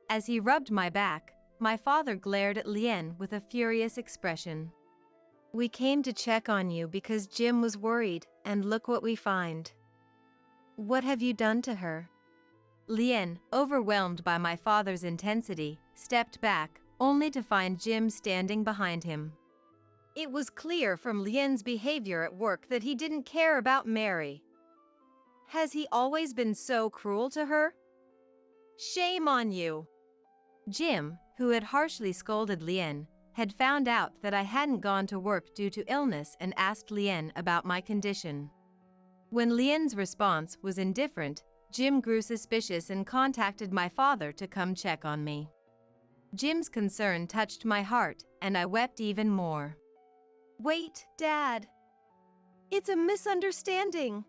As he rubbed my back, my father glared at Lien with a furious expression. We came to check on you because Jim was worried, and look what we find. What have you done to her? Lien, overwhelmed by my father's intensity, stepped back, only to find Jim standing behind him. It was clear from Lien's behavior at work that he didn't care about Mary. Has he always been so cruel to her? Shame on you! Jim, who had harshly scolded Lien, had found out that I hadn't gone to work due to illness and asked Lien about my condition. When Lien's response was indifferent, Jim grew suspicious and contacted my father to come check on me. Jim's concern touched my heart, and I wept even more. Wait, Dad. It's a misunderstanding.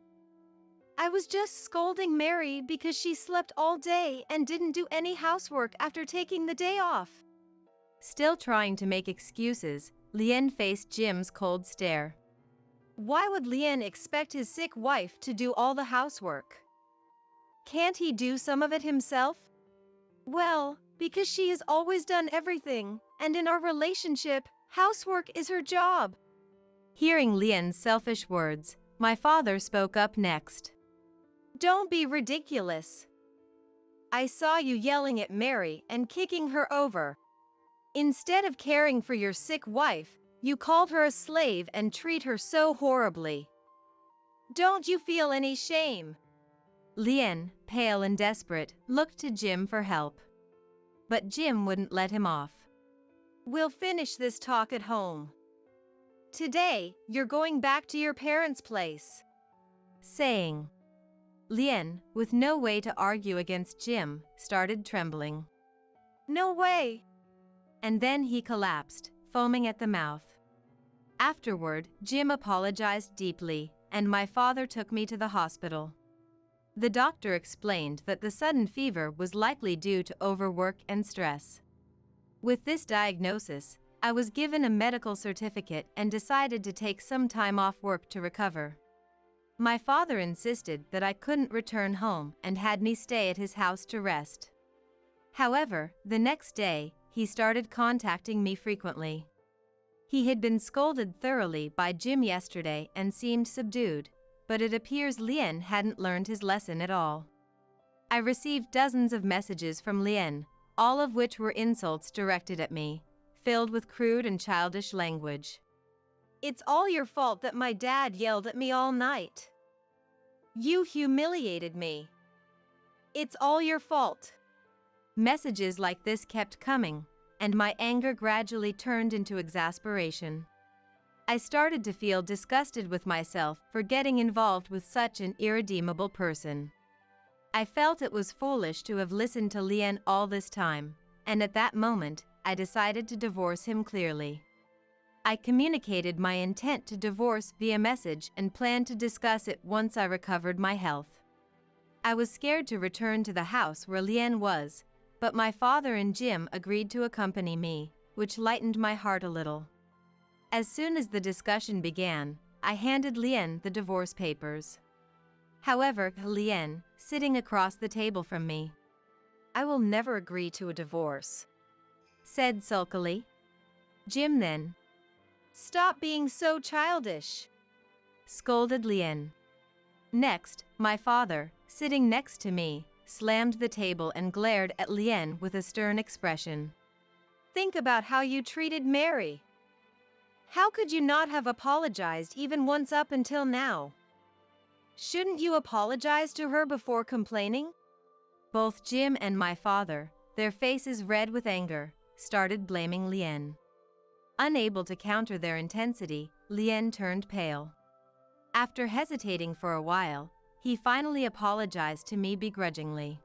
I was just scolding Mary because she slept all day and didn't do any housework after taking the day off. Still trying to make excuses, Lien faced Jim's cold stare. Why would Lien expect his sick wife to do all the housework? Can't he do some of it himself? Well, because she has always done everything, and in our relationship, housework is her job. Hearing Lien's selfish words, my father spoke up next. Don't be ridiculous. I saw you yelling at Mary and kicking her over. Instead of caring for your sick wife, you called her a slave and treat her so horribly. Don't you feel any shame? Lien, pale and desperate, looked to Jim for help. But Jim wouldn't let him off. We'll finish this talk at home. Today, you're going back to your parents' place. Saying. Lien, with no way to argue against Jim, started trembling. No way! And then he collapsed, foaming at the mouth. Afterward, Jim apologized deeply, and my father took me to the hospital. The doctor explained that the sudden fever was likely due to overwork and stress. With this diagnosis, I was given a medical certificate and decided to take some time off work to recover. My father insisted that I couldn't return home and had me stay at his house to rest. However, the next day, he started contacting me frequently. He had been scolded thoroughly by Jim yesterday and seemed subdued, but it appears Lien hadn't learned his lesson at all. I received dozens of messages from Lien, all of which were insults directed at me, filled with crude and childish language. It's all your fault that my dad yelled at me all night. You humiliated me. It's all your fault. Messages like this kept coming, and my anger gradually turned into exasperation. I started to feel disgusted with myself for getting involved with such an irredeemable person. I felt it was foolish to have listened to Lien all this time, and at that moment, I decided to divorce him clearly. I communicated my intent to divorce via message and planned to discuss it once I recovered my health. I was scared to return to the house where Lien was, but my father and Jim agreed to accompany me, which lightened my heart a little. As soon as the discussion began, I handed Lien the divorce papers. However, Lien, sitting across the table from me, I will never agree to a divorce, said sulkily. Jim then, stop being so childish, scolded Lien. Next, my father, sitting next to me, slammed the table and glared at Lien with a stern expression. Think about how you treated Mary. How could you not have apologized even once up until now? Shouldn't you apologize to her before complaining? Both Jim and my father, their faces red with anger, started blaming Lien. Unable to counter their intensity, Lien turned pale. After hesitating for a while, he finally apologized to me begrudgingly.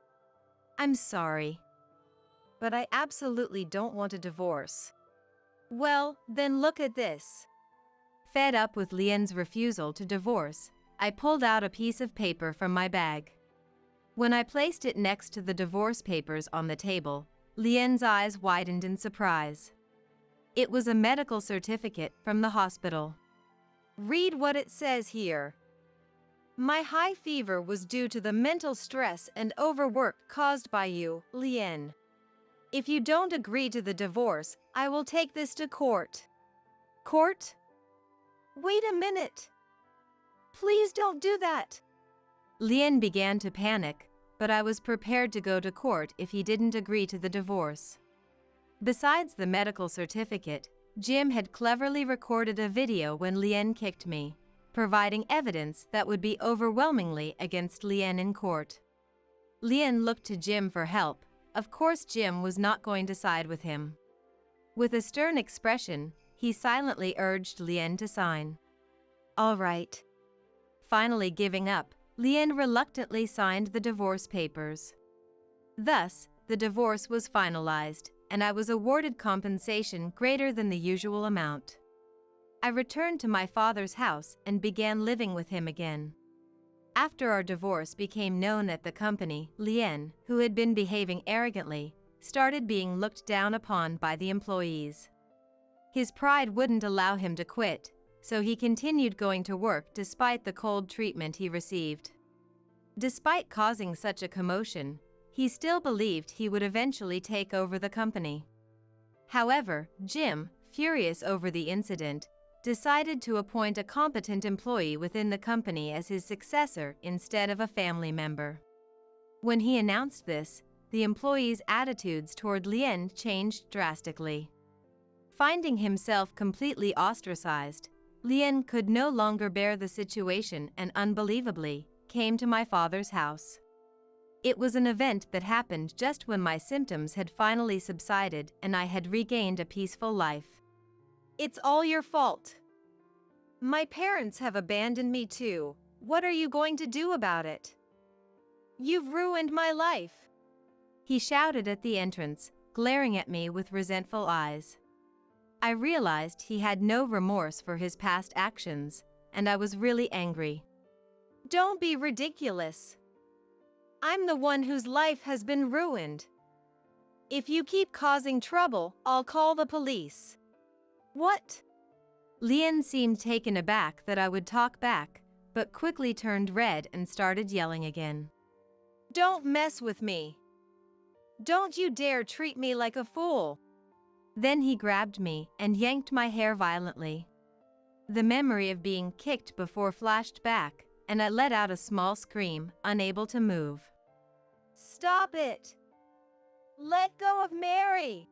I'm sorry, but I absolutely don't want a divorce. Well, then look at this. Fed up with Lien's refusal to divorce, I pulled out a piece of paper from my bag. When I placed it next to the divorce papers on the table, Lien's eyes widened in surprise. It was a medical certificate from the hospital. Read what it says here. My high fever was due to the mental stress and overwork caused by you, Lien. If you don't agree to the divorce, I will take this to court. Court? Wait a minute. Please don't do that. Lien began to panic, but I was prepared to go to court if he didn't agree to the divorce. Besides the medical certificate, Jim had cleverly recorded a video when Lien kicked me, providing evidence that would be overwhelmingly against Lien in court. Lien looked to Jim for help. Of course, Jim was not going to side with him. With a stern expression, he silently urged Lien to sign. All right. Finally giving up, Lien reluctantly signed the divorce papers. Thus, the divorce was finalized, and I was awarded compensation greater than the usual amount. I returned to my father's house and began living with him again. After our divorce became known at the company, Lien, who had been behaving arrogantly, started being looked down upon by the employees. His pride wouldn't allow him to quit, so he continued going to work despite the cold treatment he received. Despite causing such a commotion, he still believed he would eventually take over the company. However, Jim, furious over the incident, decided to appoint a competent employee within the company as his successor instead of a family member. When he announced this, the employee's attitudes toward Lien changed drastically. Finding himself completely ostracized, Lien could no longer bear the situation and unbelievably came to my father's house. It was an event that happened just when my symptoms had finally subsided and I had regained a peaceful life. It's all your fault. My parents have abandoned me too. What are you going to do about it? You've ruined my life. He shouted at the entrance, glaring at me with resentful eyes. I realized he had no remorse for his past actions, and I was really angry. Don't be ridiculous. I'm the one whose life has been ruined. If you keep causing trouble, I'll call the police. What? Lien seemed taken aback that I would talk back, but quickly turned red and started yelling again. Don't mess with me. Don't you dare treat me like a fool. Then he grabbed me and yanked my hair violently. The memory of being kicked before flashed back, and I let out a small scream, unable to move. Stop it! Let go of Mary!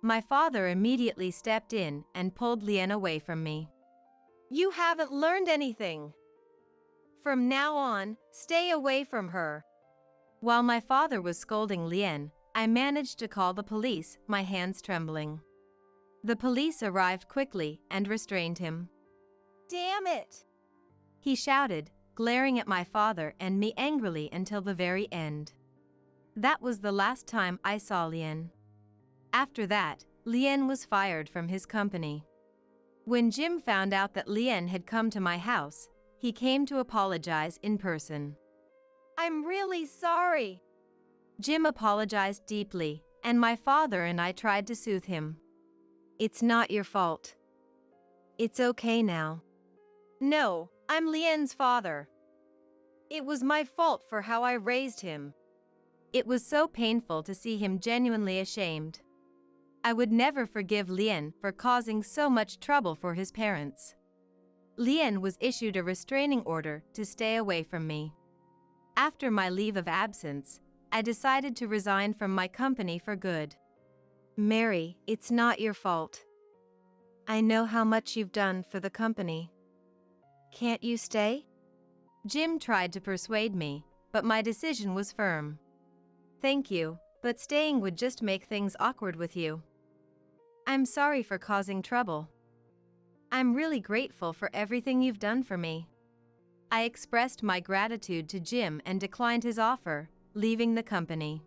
My father immediately stepped in and pulled Lien away from me. You haven't learned anything. From now on, stay away from her. While my father was scolding Lien, I managed to call the police, my hands trembling. The police arrived quickly and restrained him. Damn it! He shouted, glaring at my father and me angrily until the very end. That was the last time I saw Lien. After that, Lien was fired from his company. When Jim found out that Lien had come to my house, he came to apologize in person. I'm really sorry. Jim apologized deeply, and my father and I tried to soothe him. It's not your fault. It's okay now. No, I'm Lien's father. It was my fault for how I raised him. It was so painful to see him genuinely ashamed. I would never forgive Lien for causing so much trouble for his parents. Lien was issued a restraining order to stay away from me. After my leave of absence, I decided to resign from my company for good. Mary, it's not your fault. I know how much you've done for the company. Can't you stay? Jim tried to persuade me, but my decision was firm. Thank you, but staying would just make things awkward with you. I'm sorry for causing trouble. I'm really grateful for everything you've done for me. I expressed my gratitude to Jim and declined his offer, leaving the company.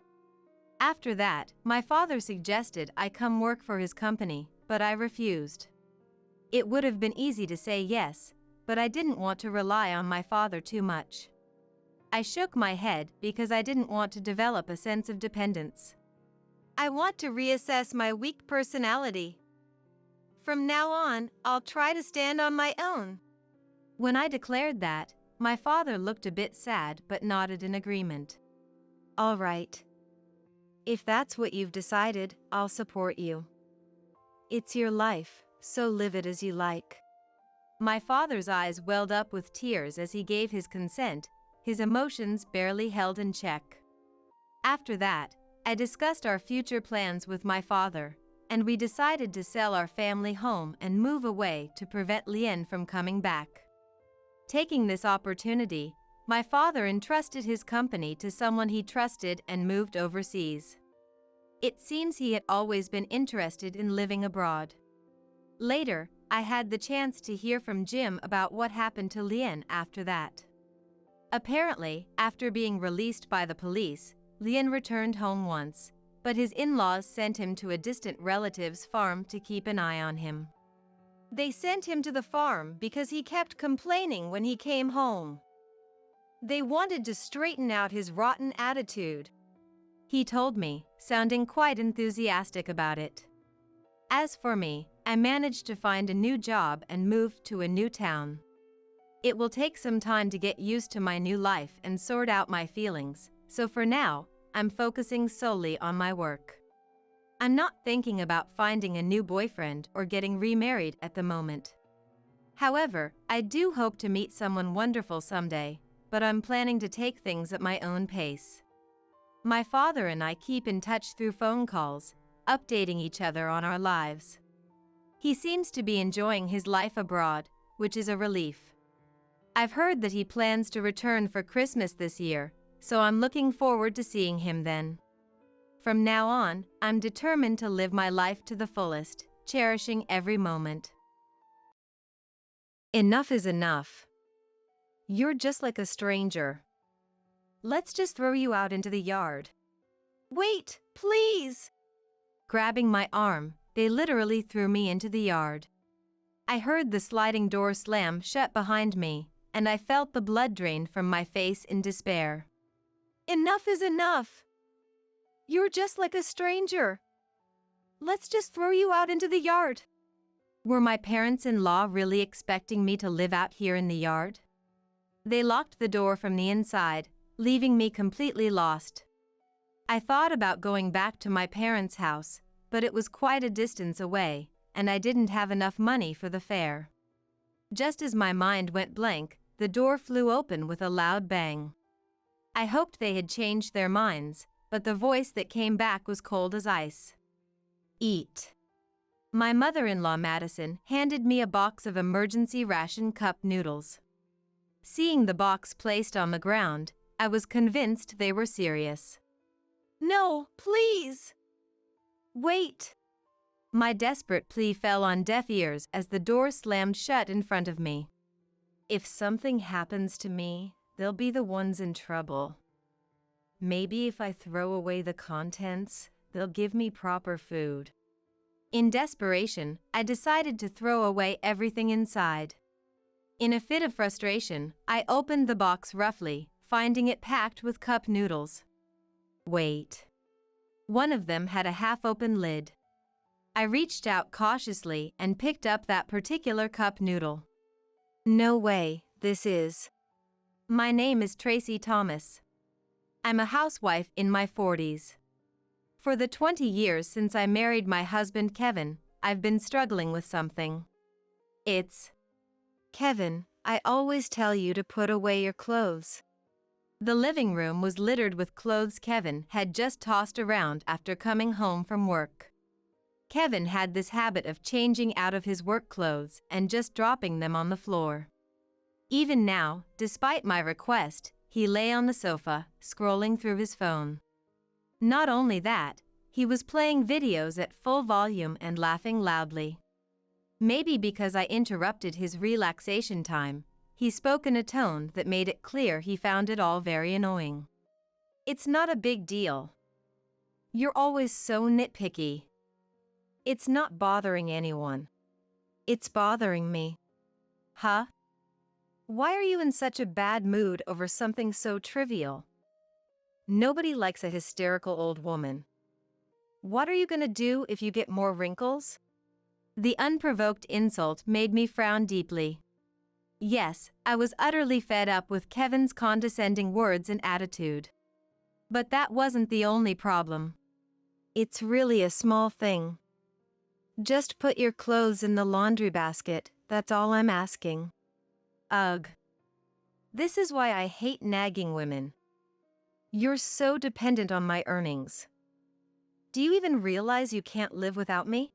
After that, my father suggested I come work for his company, but I refused. It would have been easy to say yes, but I didn't want to rely on my father too much. I shook my head because I didn't want to develop a sense of dependence. I want to reassess my weak personality. From now on, I'll try to stand on my own. When I declared that, my father looked a bit sad but nodded in agreement. All right. If that's what you've decided, I'll support you. It's your life, so live it as you like. My father's eyes welled up with tears as he gave his consent, his emotions barely held in check. After that, I discussed our future plans with my father, and we decided to sell our family home and move away to prevent Lien from coming back. Taking this opportunity, my father entrusted his company to someone he trusted and moved overseas. It seems he had always been interested in living abroad. Later, I had the chance to hear from Jim about what happened to Lien after that. Apparently, after being released by the police, Lien returned home once, but his in-laws sent him to a distant relative's farm to keep an eye on him. They sent him to the farm because he kept complaining when he came home. They wanted to straighten out his rotten attitude. He told me, sounding quite enthusiastic about it. As for me, I managed to find a new job and moved to a new town. It will take some time to get used to my new life and sort out my feelings, so for now, I'm focusing solely on my work. I'm not thinking about finding a new boyfriend or getting remarried at the moment. However, I do hope to meet someone wonderful someday, but I'm planning to take things at my own pace. My father and I keep in touch through phone calls, updating each other on our lives. He seems to be enjoying his life abroad, which is a relief. I've heard that he plans to return for Christmas this year, so I'm looking forward to seeing him then. From now on, I'm determined to live my life to the fullest, cherishing every moment. Enough is enough. You're just like a stranger. Let's just throw you out into the yard. Wait, please! Grabbing my arm, they literally threw me into the yard. I heard the sliding door slam shut behind me, and I felt the blood drain from my face in despair. Enough is enough! You're just like a stranger. Let's just throw you out into the yard. Were my parents-in-law really expecting me to live out here in the yard? They locked the door from the inside, leaving me completely lost. I thought about going back to my parents' house, but it was quite a distance away, and I didn't have enough money for the fare. Just as my mind went blank, the door flew open with a loud bang. I hoped they had changed their minds, but the voice that came back was cold as ice. Eat. My mother-in-law Madison handed me a box of emergency ration cup noodles. Seeing the box placed on the ground, I was convinced they were serious. No, please! Wait! My desperate plea fell on deaf ears as the door slammed shut in front of me. If something happens to me, they'll be the ones in trouble. Maybe if I throw away the contents, they'll give me proper food. In desperation, I decided to throw away everything inside. In a fit of frustration, I opened the box roughly, finding it packed with cup noodles. Wait. One of them had a half-open lid. I reached out cautiously and picked up that particular cup noodle. No way, this is. My name is Tracy Thomas. I'm a housewife in my 40s. For the 20 years since I married my husband Kevin, I've been struggling with something. It's... Kevin, I always tell you to put away your clothes. The living room was littered with clothes Kevin had just tossed around after coming home from work. Kevin had this habit of changing out of his work clothes and just dropping them on the floor. Even now, despite my request, he lay on the sofa, scrolling through his phone. Not only that, he was playing videos at full volume and laughing loudly. Maybe because I interrupted his relaxation time, he spoke in a tone that made it clear he found it all very annoying. It's not a big deal. You're always so nitpicky. It's not bothering anyone. It's bothering me. Huh? Why are you in such a bad mood over something so trivial? Nobody likes a hysterical old woman. What are you gonna do if you get more wrinkles? The unprovoked insult made me frown deeply. Yes, I was utterly fed up with Kevin's condescending words and attitude. But that wasn't the only problem. It's really a small thing. Just put your clothes in the laundry basket, that's all I'm asking. Ugh. This is why I hate nagging women. You're so dependent on my earnings. Do you even realize you can't live without me?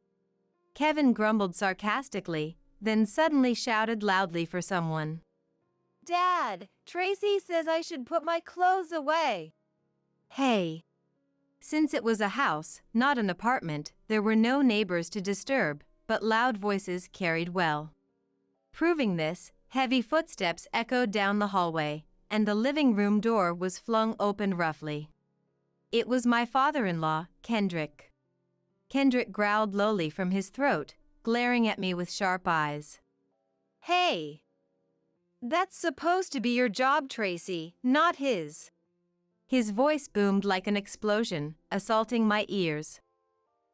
Kevin grumbled sarcastically, then suddenly shouted loudly for someone. Dad, Tracy says I should put my clothes away. Hey. Since it was a house, not an apartment, there were no neighbors to disturb, but loud voices carried well. Proving this, heavy footsteps echoed down the hallway, and the living room door was flung open roughly. It was my father-in-law, Kendrick. Kendrick growled lowly from his throat, glaring at me with sharp eyes. Hey! That's supposed to be your job, Tracy, not his. His voice boomed like an explosion, assaulting my ears.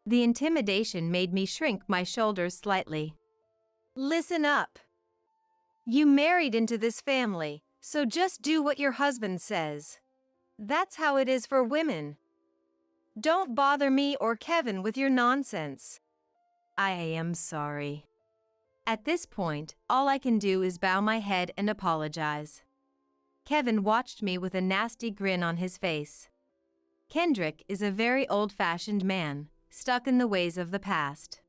The intimidation made me shrink my shoulders slightly. Listen up. You married into this family, so just do what your husband says. That's how it is for women. Don't bother me or Kevin with your nonsense. I am sorry. At this point, all I can do is bow my head and apologize. Kevin watched me with a nasty grin on his face. Kendrick is a very old-fashioned man, stuck in the ways of the past.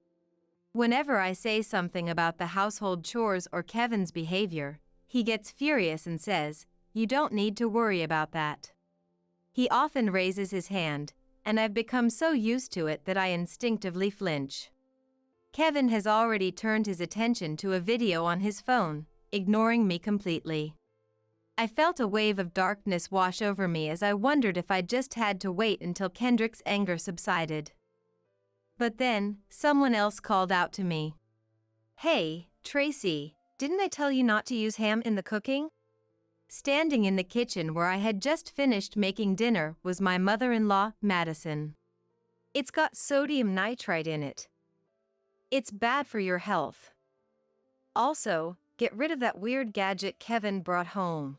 Whenever I say something about the household chores or Kevin's behavior, he gets furious and says, "You don't need to worry about that." He often raises his hand, and I've become so used to it that I instinctively flinch. Kevin has already turned his attention to a video on his phone, ignoring me completely. I felt a wave of darkness wash over me as I wondered if I just had to wait until Kendrick's anger subsided. But then, someone else called out to me. "Hey, Tracy, didn't I tell you not to use ham in the cooking?" Standing in the kitchen where I had just finished making dinner was my mother-in-law, Madison. "It's got sodium nitrite in it. It's bad for your health. Also, get rid of that weird gadget Kevin brought home.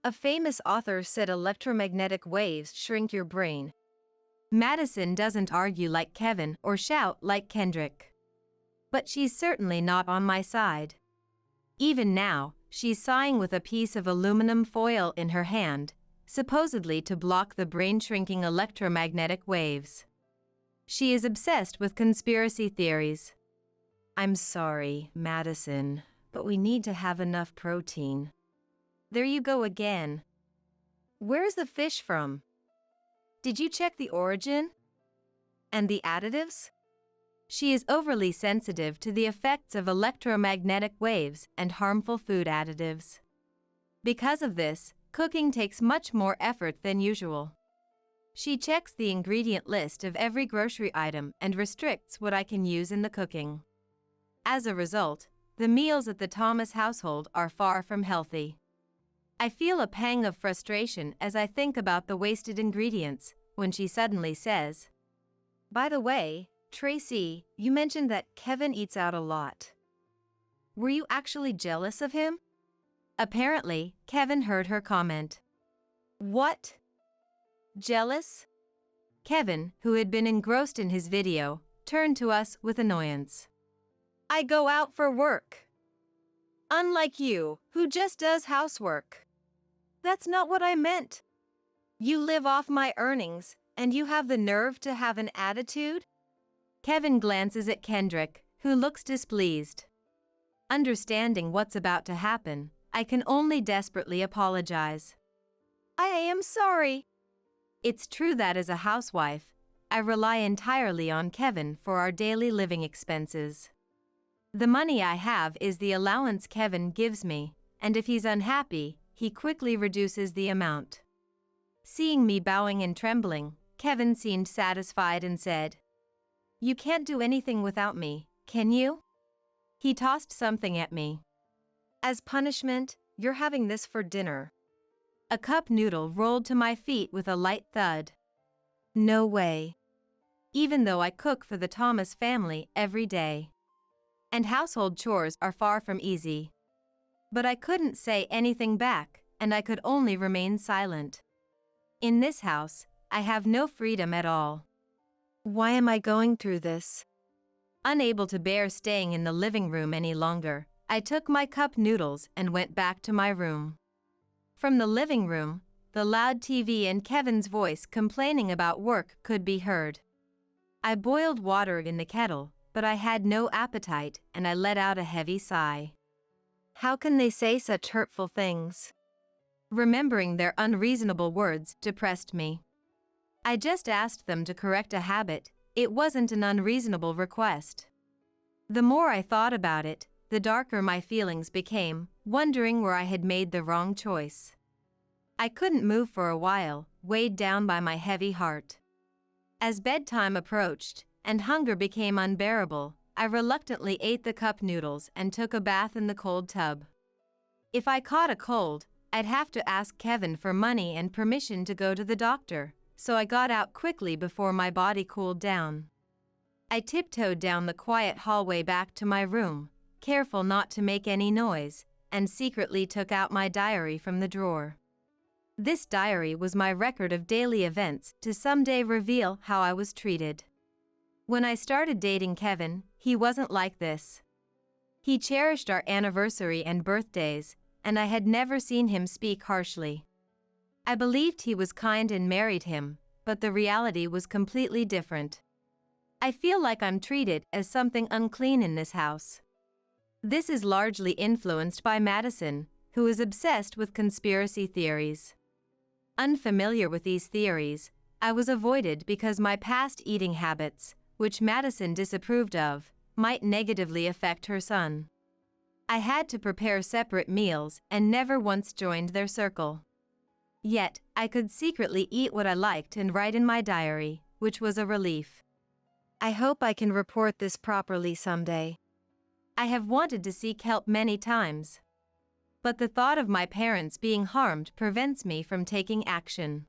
A famous author said electromagnetic waves shrink your brain." Madison doesn't argue like Kevin or shout like Kendrick. But she's certainly not on my side. Even now, she's sighing with a piece of aluminum foil in her hand, supposedly to block the brain-shrinking electromagnetic waves. She is obsessed with conspiracy theories. I'm sorry, Madison, but we need to have enough protein. There you go again. Where's the fish from? Did you check the origin? And the additives? She is overly sensitive to the effects of electromagnetic waves and harmful food additives. Because of this, cooking takes much more effort than usual. She checks the ingredient list of every grocery item and restricts what I can use in the cooking. As a result, the meals at the Thomas household are far from healthy. I feel a pang of frustration as I think about the wasted ingredients when she suddenly says, "By the way, Tracy, you mentioned that Kevin eats out a lot. Were you actually jealous of him?" Apparently, Kevin heard her comment. What? Jealous? Kevin, who had been engrossed in his video, turned to us with annoyance. I go out for work. Unlike you, who just does housework. That's not what I meant. You live off my earnings, and you have the nerve to have an attitude? Kevin glances at Kendrick, who looks displeased. Understanding what's about to happen, I can only desperately apologize. I am sorry. It's true that as a housewife, I rely entirely on Kevin for our daily living expenses. The money I have is the allowance Kevin gives me, and if he's unhappy, he quickly reduces the amount. Seeing me bowing and trembling, Kevin seemed satisfied and said, "You can't do anything without me, can you?" He tossed something at me. As punishment, you're having this for dinner. A cup noodle rolled to my feet with a light thud. No way. Even though I cook for the Thomas family every day. And household chores are far from easy. But I couldn't say anything back, and I could only remain silent. In this house, I have no freedom at all. Why am I going through this? Unable to bear staying in the living room any longer, I took my cup noodles and went back to my room. From the living room, the loud TV and Kevin's voice complaining about work could be heard. I boiled water in the kettle, but I had no appetite and I let out a heavy sigh. How can they say such hurtful things? Remembering their unreasonable words depressed me. I just asked them to correct a habit. It wasn't an unreasonable request. The more I thought about it, the darker my feelings became, wondering where I had made the wrong choice. I couldn't move for a while, weighed down by my heavy heart. As bedtime approached, and hunger became unbearable, I reluctantly ate the cup noodles and took a bath in the cold tub. If I caught a cold, I'd have to ask Kevin for money and permission to go to the doctor, so I got out quickly before my body cooled down. I tiptoed down the quiet hallway back to my room, careful not to make any noise, and secretly took out my diary from the drawer. This diary was my record of daily events to someday reveal how I was treated. When I started dating Kevin, he wasn't like this. He cherished our anniversary and birthdays, and I had never seen him speak harshly. I believed he was kind and married him, but the reality was completely different. I feel like I'm treated as something unclean in this house. This is largely influenced by Madison, who is obsessed with conspiracy theories. Unfamiliar with these theories, I was avoided because my past eating habits, which Madison disapproved of, might negatively affect her son. I had to prepare separate meals and never once joined their circle. Yet, I could secretly eat what I liked and write in my diary, which was a relief. I hope I can report this properly someday. I have wanted to seek help many times. But the thought of my parents being harmed prevents me from taking action.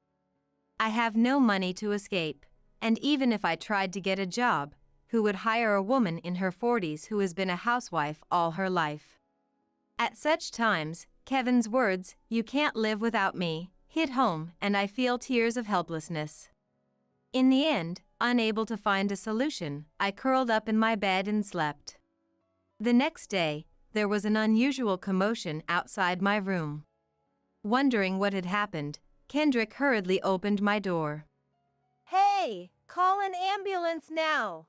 I have no money to escape, and even if I tried to get a job, who would hire a woman in her 40s who has been a housewife all her life? At such times, Kevin's words, "You can't live without me," hit home, and I feel tears of helplessness. In the end, unable to find a solution, I curled up in my bed and slept. The next day, there was an unusual commotion outside my room. Wondering what had happened, Kendrick hurriedly opened my door. Hey, call an ambulance now.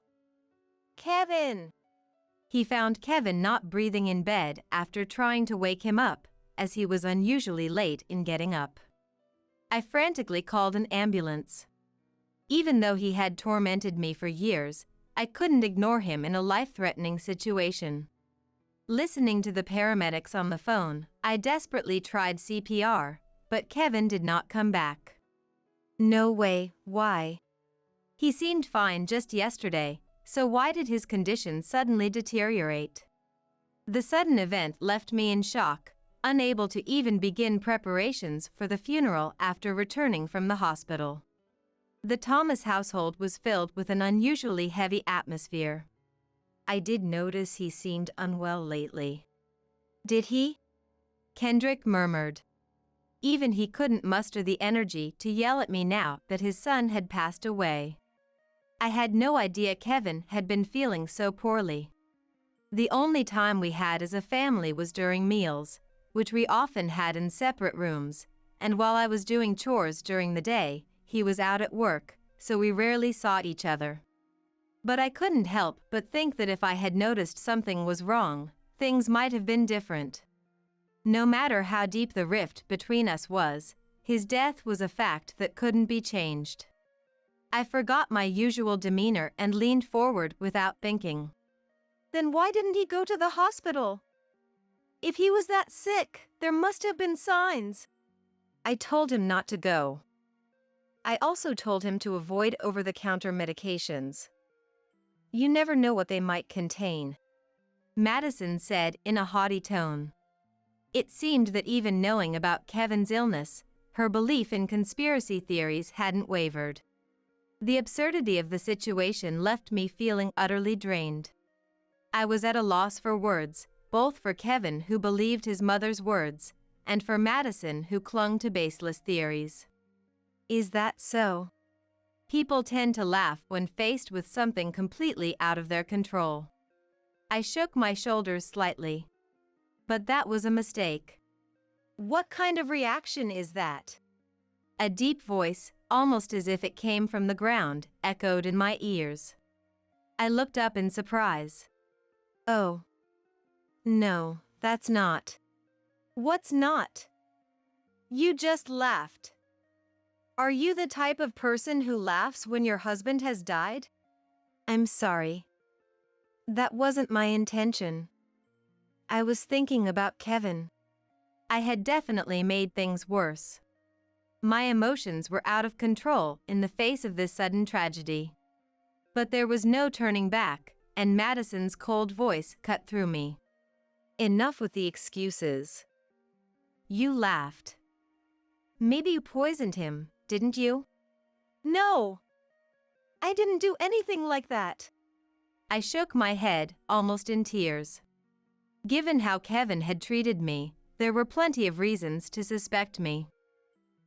Kevin. He found Kevin not breathing in bed after trying to wake him up, as he was unusually late in getting up. I frantically called an ambulance. Even though he had tormented me for years, I couldn't ignore him in a life-threatening situation. Listening to the paramedics on the phone, I desperately tried CPR, but Kevin did not come back. No way, why? He seemed fine just yesterday, so why did his condition suddenly deteriorate? The sudden event left me in shock, unable to even begin preparations for the funeral after returning from the hospital. The Thomas household was filled with an unusually heavy atmosphere. I did notice he seemed unwell lately. Did he? Kendrick murmured. Even he couldn't muster the energy to yell at me now that his son had passed away. I had no idea Kevin had been feeling so poorly. The only time we had as a family was during meals, which we often had in separate rooms, and while I was doing chores during the day, he was out at work, so we rarely saw each other. But I couldn't help but think that if I had noticed something was wrong, things might have been different. No matter how deep the rift between us was, his death was a fact that couldn't be changed. I forgot my usual demeanor and leaned forward without thinking. Then why didn't he go to the hospital? If he was that sick, there must have been signs. I told him not to go. I also told him to avoid over-the-counter medications. You never know what they might contain, Madison said in a haughty tone. It seemed that even knowing about Kevin's illness, her belief in conspiracy theories hadn't wavered. The absurdity of the situation left me feeling utterly drained. I was at a loss for words, both for Kevin, who believed his mother's words, and for Madison, who clung to baseless theories. Is that so? People tend to laugh when faced with something completely out of their control. I shook my shoulders slightly. But that was a mistake. What kind of reaction is that? A deep voice, almost as if it came from the ground, echoed in my ears. I looked up in surprise. Oh. No, that's not. What's not? You just laughed. Are you the type of person who laughs when your husband has died? I'm sorry. That wasn't my intention. I was thinking about Kevin. I had definitely made things worse. My emotions were out of control in the face of this sudden tragedy. But there was no turning back, and Madison's cold voice cut through me. Enough with the excuses. You laughed. Maybe you poisoned him, didn't you? No. I didn't do anything like that. I shook my head, almost in tears. Given how Kevin had treated me, there were plenty of reasons to suspect me.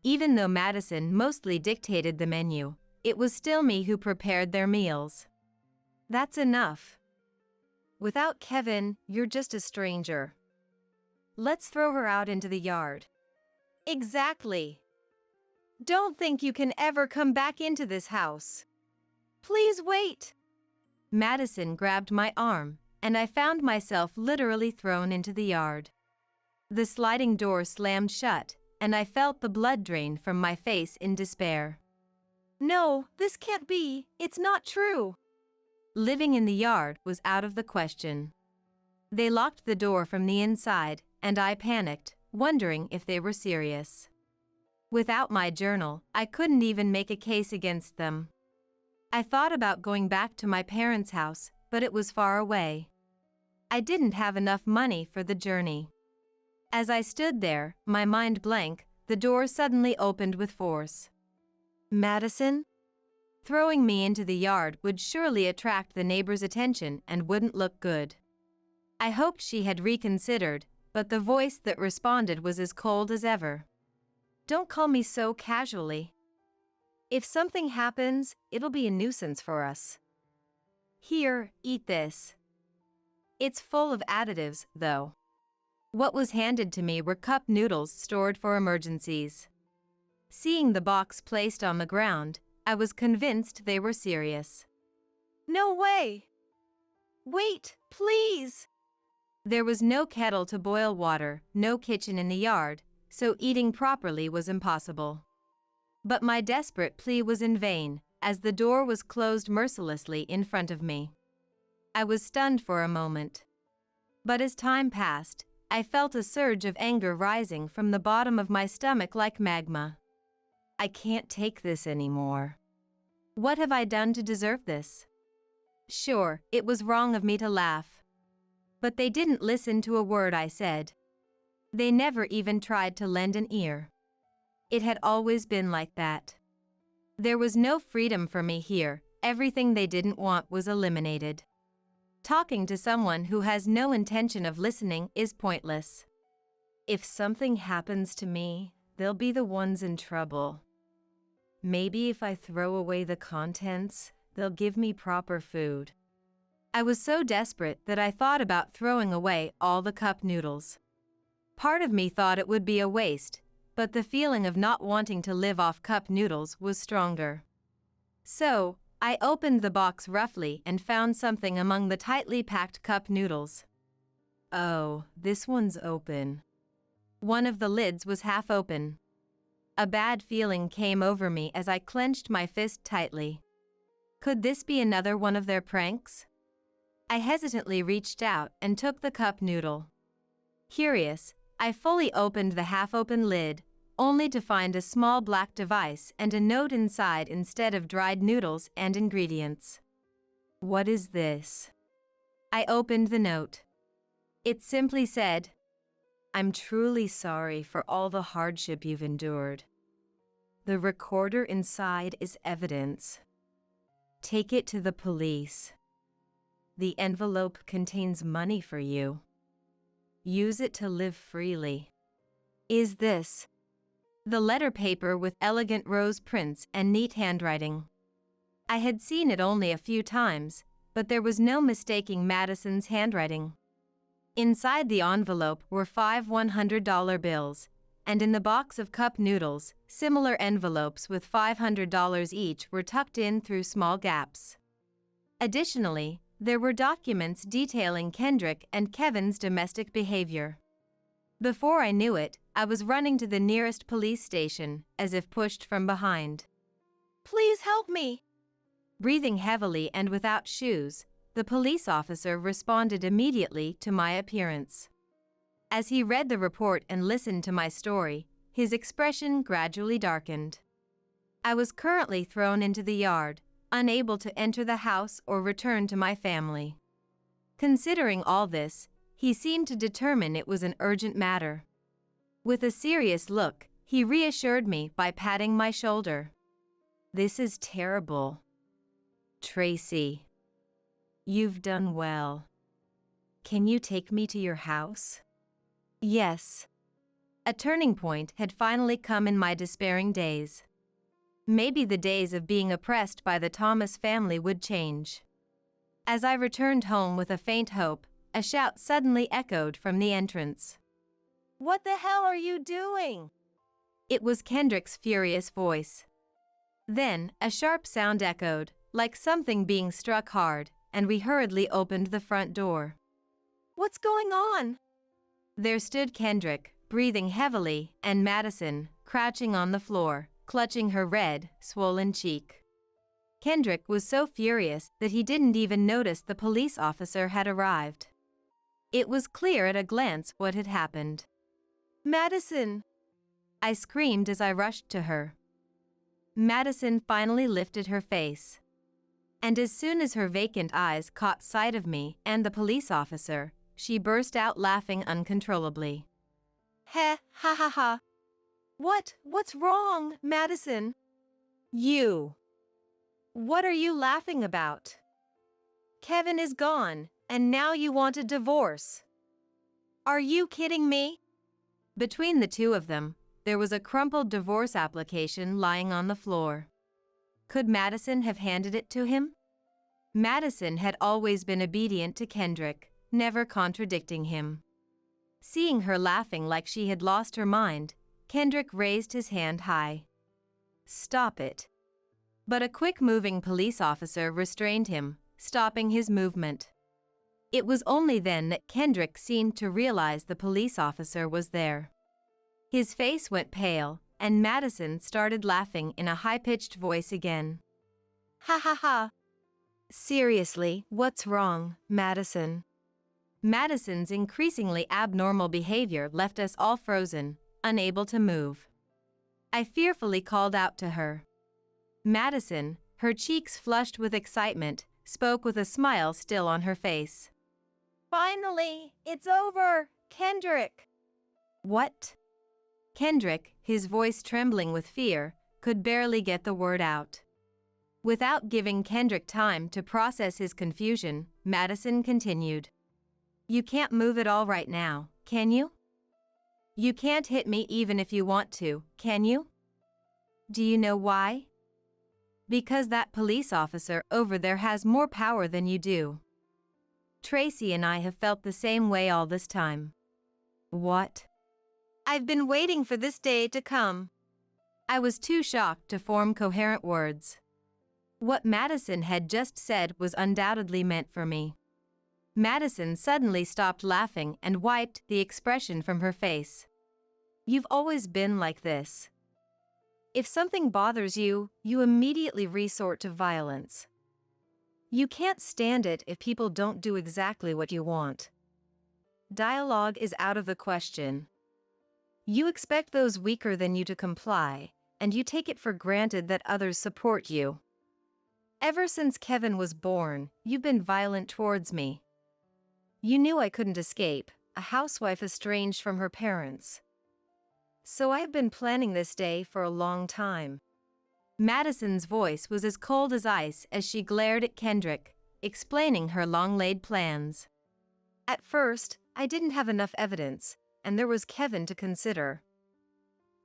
Even though Madison mostly dictated the menu, it was still me who prepared their meals. That's enough. Without Kevin, you're just a stranger. Let's throw her out into the yard. Exactly. Don't think you can ever come back into this house. Please wait. Madison grabbed my arm, and I found myself literally thrown into the yard. The sliding door slammed shut, and I felt the blood drain from my face in despair. No, this can't be. It's not true. Living in the yard was out of the question. They locked the door from the inside, and I panicked, wondering if they were serious. Without my journal, I couldn't even make a case against them. I thought about going back to my parents' house, but it was far away. I didn't have enough money for the journey. As I stood there, my mind blank, the door suddenly opened with force. Madison? Throwing me into the yard would surely attract the neighbors' attention and wouldn't look good. I hoped she had reconsidered, but the voice that responded was as cold as ever. Don't call me so casually. If something happens, it'll be a nuisance for us. Here, eat this. It's full of additives, though. What was handed to me were cup noodles stored for emergencies. Seeing the box placed on the ground, I was convinced they were serious. No way! Wait, please! There was no kettle to boil water, no kitchen in the yard, so eating properly was impossible. But my desperate plea was in vain, as the door was closed mercilessly in front of me. I was stunned for a moment. But as time passed, I felt a surge of anger rising from the bottom of my stomach like magma. I can't take this anymore. What have I done to deserve this? Sure, it was wrong of me to laugh. But they didn't listen to a word I said. They never even tried to lend an ear. It had always been like that. There was no freedom for me here, everything they didn't want was eliminated. Talking to someone who has no intention of listening is pointless. If something happens to me, they'll be the ones in trouble. Maybe if I throw away the contents, they'll give me proper food. I was so desperate that I thought about throwing away all the cup noodles. Part of me thought it would be a waste, but the feeling of not wanting to live off cup noodles was stronger. So, I opened the box roughly and found something among the tightly packed cup noodles. Oh, this one's open. One of the lids was half open. A bad feeling came over me as I clenched my fist tightly. Could this be another one of their pranks? I hesitantly reached out and took the cup noodle. Curious, I fully opened the half-open lid, only to find a small black device and a note inside instead of dried noodles and ingredients. What is this? I opened the note. It simply said, "I'm truly sorry for all the hardship you've endured. The recorder inside is evidence. Take it to the police. The envelope contains money for you. Use it to live freely." Is this? The letter paper with elegant rose prints and neat handwriting. I had seen it only a few times, but there was no mistaking Madison's handwriting. Inside the envelope were 5 $100 bills, and in the box of cup noodles, similar envelopes with $500 each were tucked in through small gaps. Additionally, there were documents detailing Kendrick and Kevin's domestic behavior. Before I knew it, I was running to the nearest police station, as if pushed from behind. Please help me! Breathing heavily and without shoes, the police officer responded immediately to my appearance. As he read the report and listened to my story, his expression gradually darkened. I was currently thrown into the yard, unable to enter the house or return to my family. Considering all this, he seemed to determine it was an urgent matter. With a serious look, he reassured me by patting my shoulder. "This is terrible. Tracy, you've done well. Can you take me to your house?" Yes. A turning point had finally come in my despairing days. Maybe the days of being oppressed by the Thomas family would change. As I returned home with a faint hope, a shout suddenly echoed from the entrance. What the hell are you doing? It was Kendrick's furious voice. Then, a sharp sound echoed, like something being struck hard, and we hurriedly opened the front door. What's going on? There stood Kendrick, breathing heavily, and Madison, crouching on the floor, clutching her red, swollen cheek. Kendrick was so furious that he didn't even notice the police officer had arrived. It was clear at a glance what had happened. Madison! I screamed as I rushed to her. Madison finally lifted her face. And as soon as her vacant eyes caught sight of me and the police officer, she burst out laughing uncontrollably. Ha ha ha. What's wrong, Madison? You. What are you laughing about? Kevin is gone, and now you want a divorce. Are you kidding me? Between the two of them, there was a crumpled divorce application lying on the floor. Could Madison have handed it to him? Madison had always been obedient to Kendrick, never contradicting him. Seeing her laughing like she had lost her mind, Kendrick raised his hand high. "Stop it." But a quick-moving police officer restrained him, stopping his movement. It was only then that Kendrick seemed to realize the police officer was there. His face went pale, and Madison started laughing in a high-pitched voice again. Ha ha ha. Seriously, what's wrong, Madison? Madison's increasingly abnormal behavior left us all frozen, unable to move. I fearfully called out to her. Madison, her cheeks flushed with excitement, spoke with a smile still on her face. Finally, it's over, Kendrick. What? Kendrick, his voice trembling with fear, could barely get the word out. Without giving Kendrick time to process his confusion, Madison continued. "You can't move at all right now, can you? You can't hit me even if you want to, can you? Do you know why? Because that police officer over there has more power than you do. Tracy and I have felt the same way all this time." What? I've been waiting for this day to come. I was too shocked to form coherent words. What Madison had just said was undoubtedly meant for me. Madison suddenly stopped laughing and wiped the expression from her face. "You've always been like this. If something bothers you, you immediately resort to violence. You can't stand it if people don't do exactly what you want. Dialogue is out of the question. You expect those weaker than you to comply, and you take it for granted that others support you. Ever since Kevin was born, you've been violent towards me. You knew I couldn't escape, a housewife estranged from her parents. So I've been planning this day for a long time." Madison's voice was as cold as ice as she glared at Kendrick, explaining her long-laid plans. "At first, I didn't have enough evidence, and there was Kevin to consider.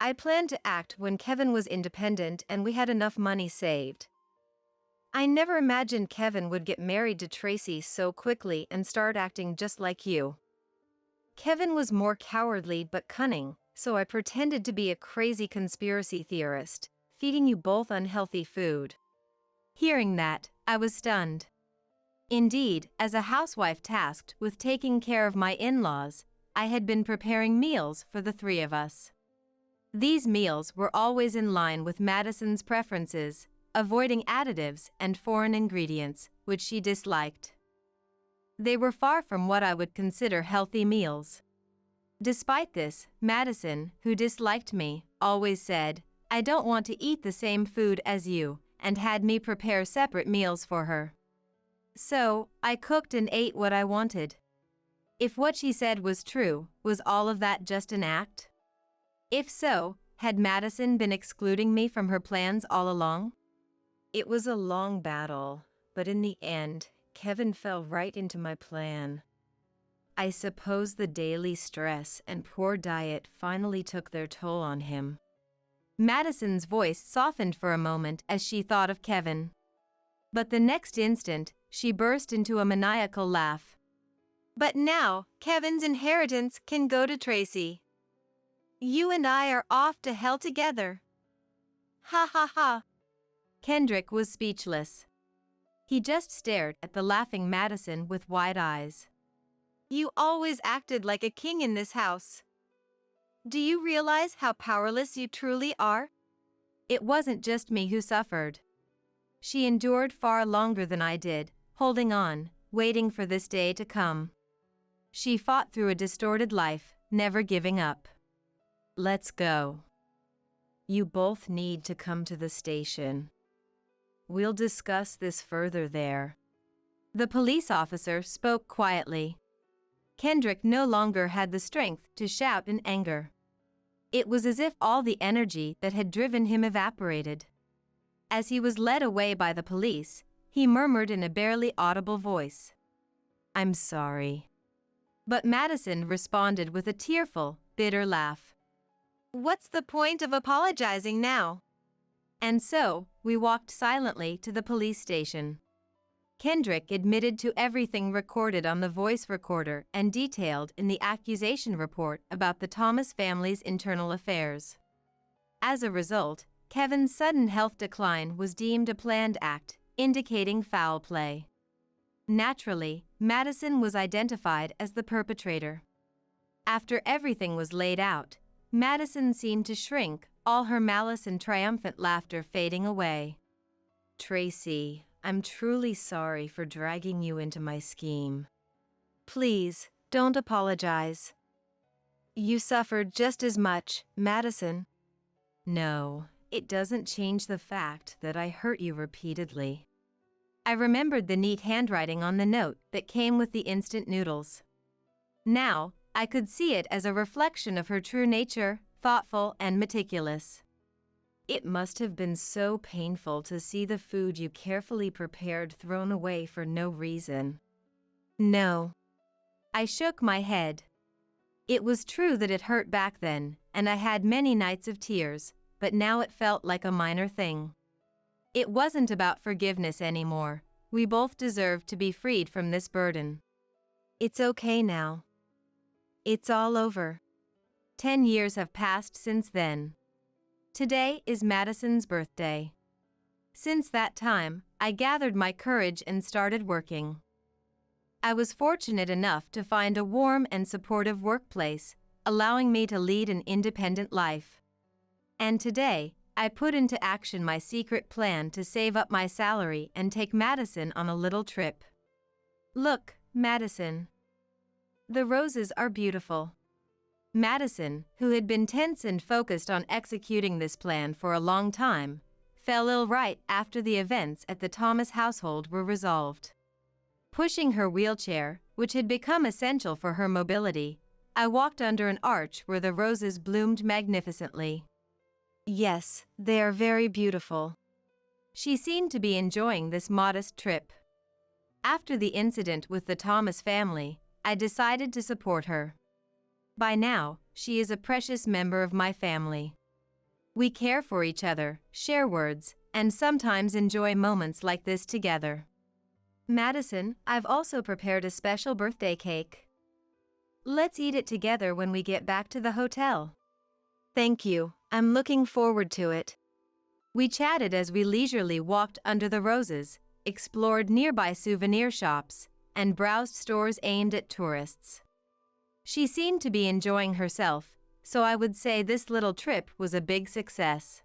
I planned to act when Kevin was independent and we had enough money saved. I never imagined Kevin would get married to Tracy so quickly and start acting just like you. Kevin was more cowardly but cunning, so I pretended to be a crazy conspiracy theorist, feeding you both unhealthy food." Hearing that, I was stunned. Indeed, as a housewife tasked with taking care of my in-laws, I had been preparing meals for the three of us. These meals were always in line with Madison's preferences, avoiding additives and foreign ingredients, which she disliked. They were far from what I would consider healthy meals. Despite this, Madison, who disliked me, always said, "I don't want to eat the same food as you," and had me prepare separate meals for her. So, I cooked and ate what I wanted. If what she said was true, was all of that just an act? If so, had Madison been excluding me from her plans all along? It was a long battle, but in the end, Kevin fell right into my plan. I suppose the daily stress and poor diet finally took their toll on him. Madison's voice softened for a moment as she thought of Kevin. But the next instant, she burst into a maniacal laugh. But now, Kevin's inheritance can go to Tracy. You and I are off to hell together. Ha ha ha. Kendrick was speechless. He just stared at the laughing Madison with wide eyes. You always acted like a king in this house. Do you realize how powerless you truly are? It wasn't just me who suffered. She endured far longer than I did, holding on, waiting for this day to come. She fought through a distorted life, never giving up. Let's go. You both need to come to the station. We'll discuss this further there. The police officer spoke quietly. Kendrick no longer had the strength to shout in anger. It was as if all the energy that had driven him evaporated. As he was led away by the police, he murmured in a barely audible voice, "I'm sorry." But Madison responded with a tearful, bitter laugh. What's the point of apologizing now? And so, we walked silently to the police station. Kendrick admitted to everything recorded on the voice recorder and detailed in the accusation report about the Thomas family's internal affairs. As a result, Kevin's sudden health decline was deemed a planned act, indicating foul play. Naturally, Madison was identified as the perpetrator. After everything was laid out, Madison seemed to shrink, all her malice and triumphant laughter fading away. "Tracy, I'm truly sorry for dragging you into my scheme. Please, don't apologize. You suffered just as much, Madison." No, it doesn't change the fact that I hurt you repeatedly. I remembered the neat handwriting on the note that came with the instant noodles. Now, I could see it as a reflection of her true nature, thoughtful and meticulous. "It must have been so painful to see the food you carefully prepared thrown away for no reason." No. I shook my head. It was true that it hurt back then, and I had many nights of tears, but now it felt like a minor thing. It wasn't about forgiveness anymore. We both deserved to be freed from this burden. It's okay now. It's all over. 10 years have passed since then. Today is Madison's birthday. Since that time, I gathered my courage and started working. I was fortunate enough to find a warm and supportive workplace, allowing me to lead an independent life. And today, I put into action my secret plan to save up my salary and take Madison on a little trip. "Look, Madison. The roses are beautiful." Madison, who had been tense and focused on executing this plan for a long time, fell ill right after the events at the Thomas household were resolved. Pushing her wheelchair, which had become essential for her mobility, I walked under an arch where the roses bloomed magnificently. Yes, they are very beautiful. She seemed to be enjoying this modest trip. After the incident with the Thomas family, I decided to support her. By now, she is a precious member of my family. We care for each other, share words, and sometimes enjoy moments like this together. "Madison, I've also prepared a special birthday cake. Let's eat it together when we get back to the hotel." Thank you. I'm looking forward to it. We chatted as we leisurely walked under the roses, explored nearby souvenir shops, and browsed stores aimed at tourists. She seemed to be enjoying herself, so I would say this little trip was a big success.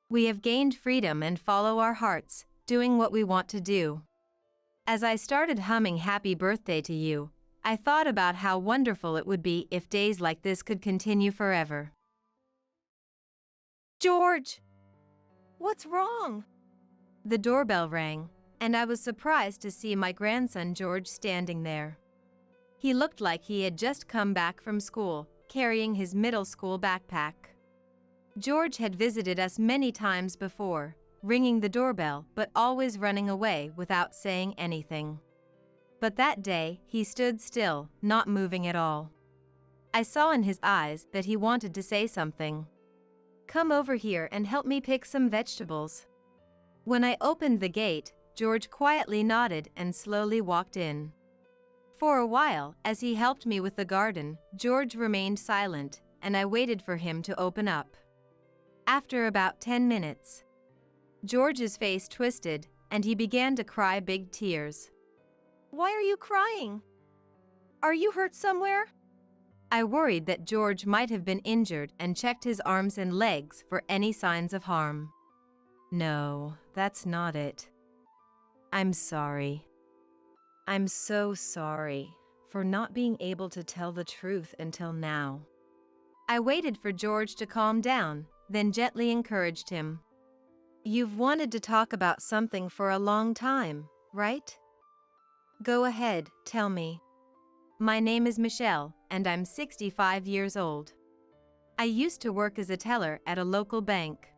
We have gained freedom and follow our hearts, doing what we want to do. As I started humming "Happy Birthday to You," I thought about how wonderful it would be if days like this could continue forever. George! What's wrong? The doorbell rang, and I was surprised to see my grandson George standing there. He looked like he had just come back from school, carrying his middle school backpack. George had visited us many times before, ringing the doorbell but always running away without saying anything. But that day, he stood still, not moving at all. I saw in his eyes that he wanted to say something. "Come over here and help me pick some vegetables." When I opened the gate, George quietly nodded and slowly walked in. For a while, as he helped me with the garden, George remained silent, and I waited for him to open up. After about 10 minutes, George's face twisted, and he began to cry big tears. Why are you crying? Are you hurt somewhere? I worried that George might have been injured and checked his arms and legs for any signs of harm. "No, that's not it. I'm sorry. I'm so sorry for not being able to tell the truth until now." I waited for George to calm down, then gently encouraged him. You've wanted to talk about something for a long time, right? Go ahead, tell me. My name is Michelle, and I'm 65 years old. I used to work as a teller at a local bank.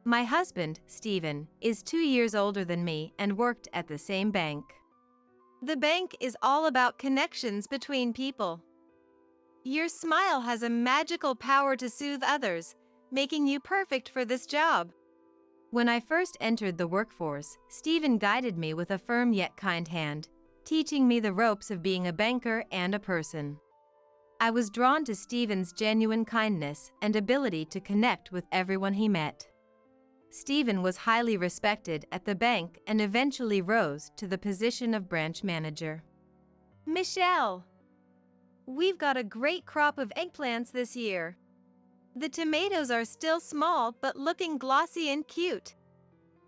My husband, Stephen, is 2 years older than me and worked at the same bank. The bank is all about connections between people. Your smile has a magical power to soothe others, making you perfect for this job. When I first entered the workforce, Stephen guided me with a firm yet kind hand, teaching me the ropes of being a banker and a person. I was drawn to Stephen's genuine kindness and ability to connect with everyone he met. Stephen was highly respected at the bank and eventually rose to the position of branch manager. Michelle, we've got a great crop of eggplants this year. The tomatoes are still small but looking glossy and cute.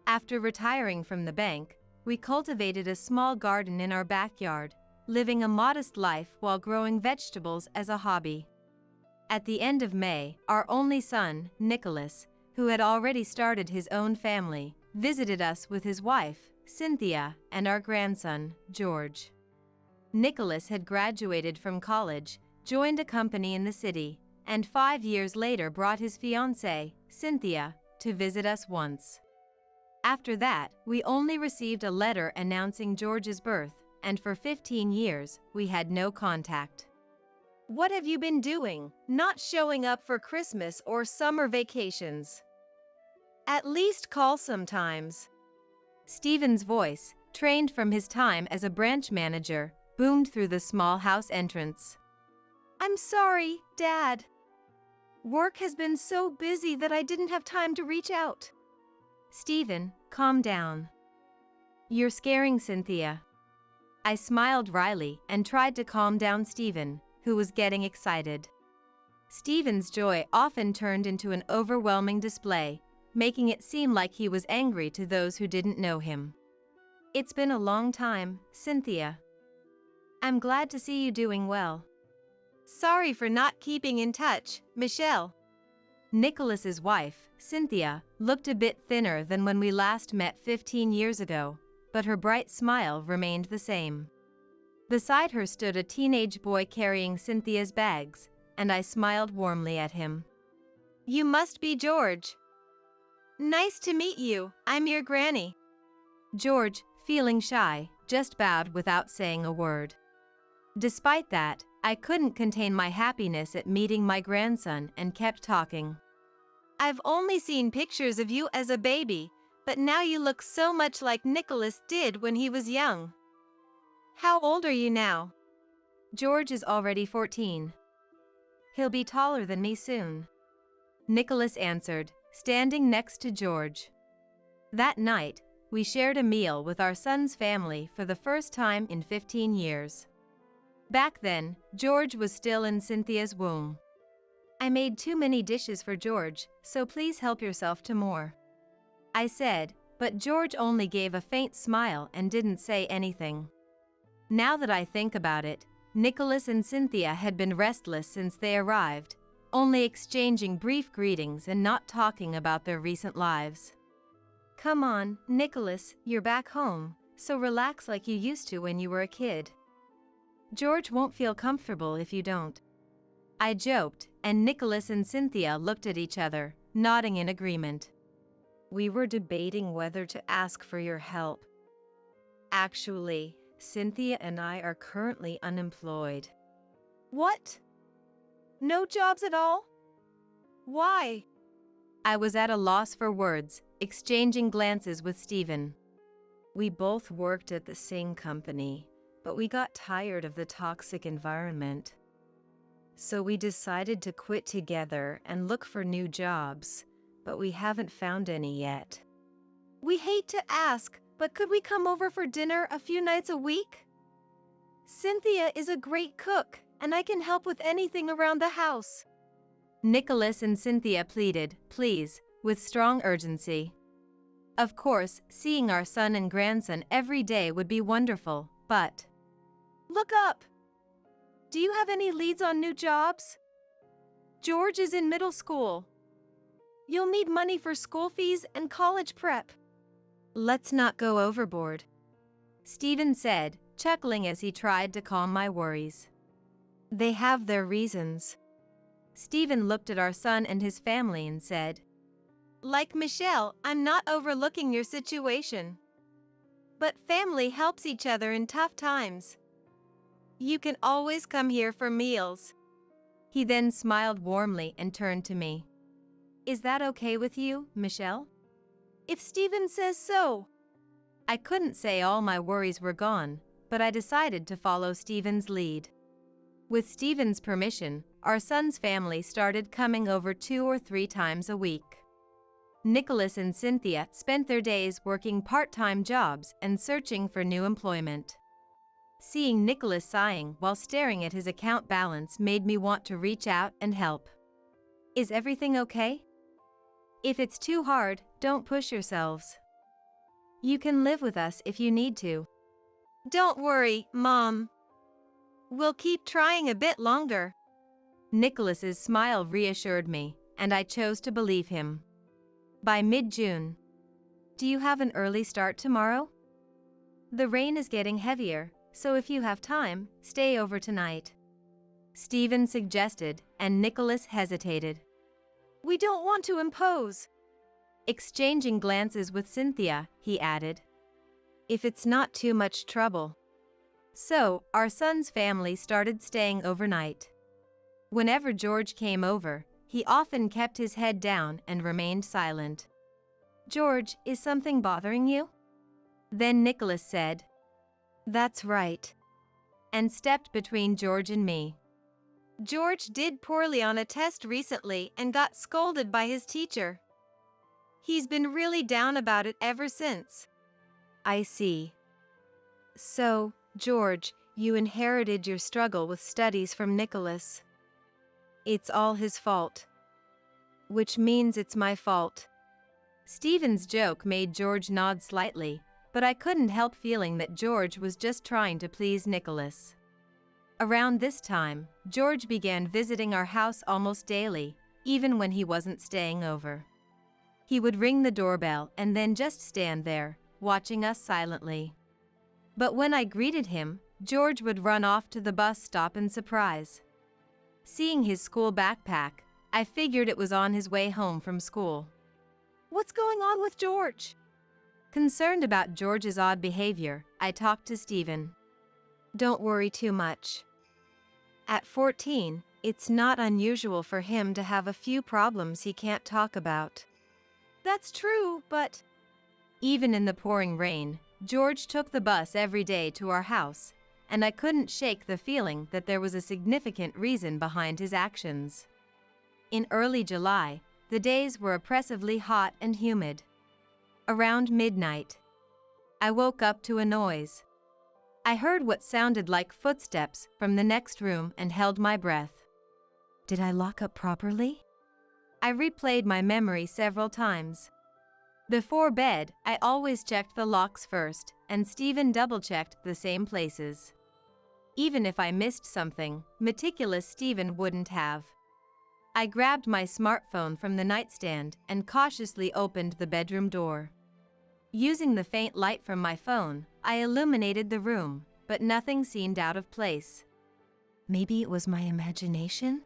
After retiring from the bank, we cultivated a small garden in our backyard, living a modest life while growing vegetables as a hobby. At the end of May, our only son, Nicholas, who had already started his own family, visited us with his wife, Cynthia, and our grandson, George. Nicholas had graduated from college, joined a company in the city, and 5 years later brought his fiancée, Cynthia, to visit us once. After that, we only received a letter announcing George's birth, and for 15 years, we had no contact. What have you been doing? Not showing up for Christmas or summer vacations. At least call sometimes. Stephen's voice, trained from his time as a branch manager, boomed through the small house entrance. I'm sorry, Dad. Work has been so busy that I didn't have time to reach out. Stephen, calm down. You're scaring Cynthia. I smiled wryly and tried to calm down Stephen, who was getting excited. Stephen's joy often turned into an overwhelming display, making it seem like he was angry to those who didn't know him. It's been a long time, Cynthia. I'm glad to see you doing well. Sorry for not keeping in touch, Michelle. Nicholas's wife, Cynthia, looked a bit thinner than when we last met 15 years ago, but her bright smile remained the same. Beside her stood a teenage boy carrying Cynthia's bags, and I smiled warmly at him. You must be George. Nice to meet you. I'm your granny. George, feeling shy, just bowed without saying a word. Despite that, I couldn't contain my happiness at meeting my grandson and kept talking. I've only seen pictures of you as a baby, but now you look so much like Nicholas did when he was young. How old are you now? George is already 14. He'll be taller than me soon. Nicholas answered, standing next to George. That night, we shared a meal with our son's family for the first time in 15 years. Back then, George was still in Cynthia's womb. I made too many dishes for George, so please help yourself to more. I said, but George only gave a faint smile and didn't say anything. Now that I think about it, Nicholas and Cynthia had been restless since they arrived, only exchanging brief greetings and not talking about their recent lives. Come on, Nicholas, you're back home, so relax like you used to when you were a kid. George won't feel comfortable if you don't. I joked, and Nicholas and Cynthia looked at each other, nodding in agreement. We were debating whether to ask for your help. Actually, Cynthia and I are currently unemployed. What? No jobs at all? Why? I was at a loss for words, exchanging glances with Stephen. We both worked at the same company, but we got tired of the toxic environment. So we decided to quit together and look for new jobs, but we haven't found any yet. We hate to ask, but could we come over for dinner a few nights a week? Cynthia is a great cook, and I can help with anything around the house. Nicholas and Cynthia pleaded, please, with strong urgency. Of course, seeing our son and grandson every day would be wonderful, but... Look up! Do you have any leads on new jobs? George is in middle school. You'll need money for school fees and college prep. Let's not go overboard, Stephen said, chuckling as he tried to calm my worries. They have their reasons. Stephen looked at our son and his family and said, Like Michelle, I'm not overlooking your situation. But family helps each other in tough times. You can always come here for meals. He then smiled warmly and turned to me. Is that okay with you, Michelle? If Stephen says so. I couldn't say all my worries were gone, but I decided to follow Stephen's lead. With Stephen's permission, our son's family started coming over 2 or 3 times a week. Nicholas and Cynthia spent their days working part-time jobs and searching for new employment. Seeing Nicholas sighing while staring at his account balance made me want to reach out and help. Is everything okay? If it's too hard, don't push yourselves. You can live with us if you need to. Don't worry, Mom. We'll keep trying a bit longer. Nicholas's smile reassured me, and I chose to believe him. By mid-June. Do you have an early start tomorrow? The rain is getting heavier, so if you have time, stay over tonight. Stephen suggested, and Nicholas hesitated. We don't want to impose. Exchanging glances with Cynthia, he added. If it's not too much trouble. So, our son's family started staying overnight. Whenever George came over, he often kept his head down and remained silent. George, is something bothering you? Then Nicholas said, That's right, and stepped between George and me. George did poorly on a test recently and got scolded by his teacher. He's been really down about it ever since. I see. So, George, you inherited your struggle with studies from Nicholas. It's all his fault. Which means it's my fault. Stephen's joke made George nod slightly, but I couldn't help feeling that George was just trying to please Nicholas. Around this time, George began visiting our house almost daily, even when he wasn't staying over. He would ring the doorbell and then just stand there, watching us silently. But when I greeted him, George would run off to the bus stop in surprise. Seeing his school backpack, I figured it was on his way home from school. What's going on with George? Concerned about George's odd behavior, I talked to Stephen. Don't worry too much. At 14, it's not unusual for him to have a few problems he can't talk about. That's true, but... Even in the pouring rain, George took the bus every day to our house, and I couldn't shake the feeling that there was a significant reason behind his actions. In early July, the days were oppressively hot and humid. Around midnight, I woke up to a noise. I heard what sounded like footsteps from the next room and held my breath. Did I lock up properly? I replayed my memory several times. Before bed, I always checked the locks first, and Stephen double-checked the same places. Even if I missed something, meticulous Stephen wouldn't have. I grabbed my smartphone from the nightstand and cautiously opened the bedroom door. Using the faint light from my phone, I illuminated the room, but nothing seemed out of place. Maybe it was my imagination?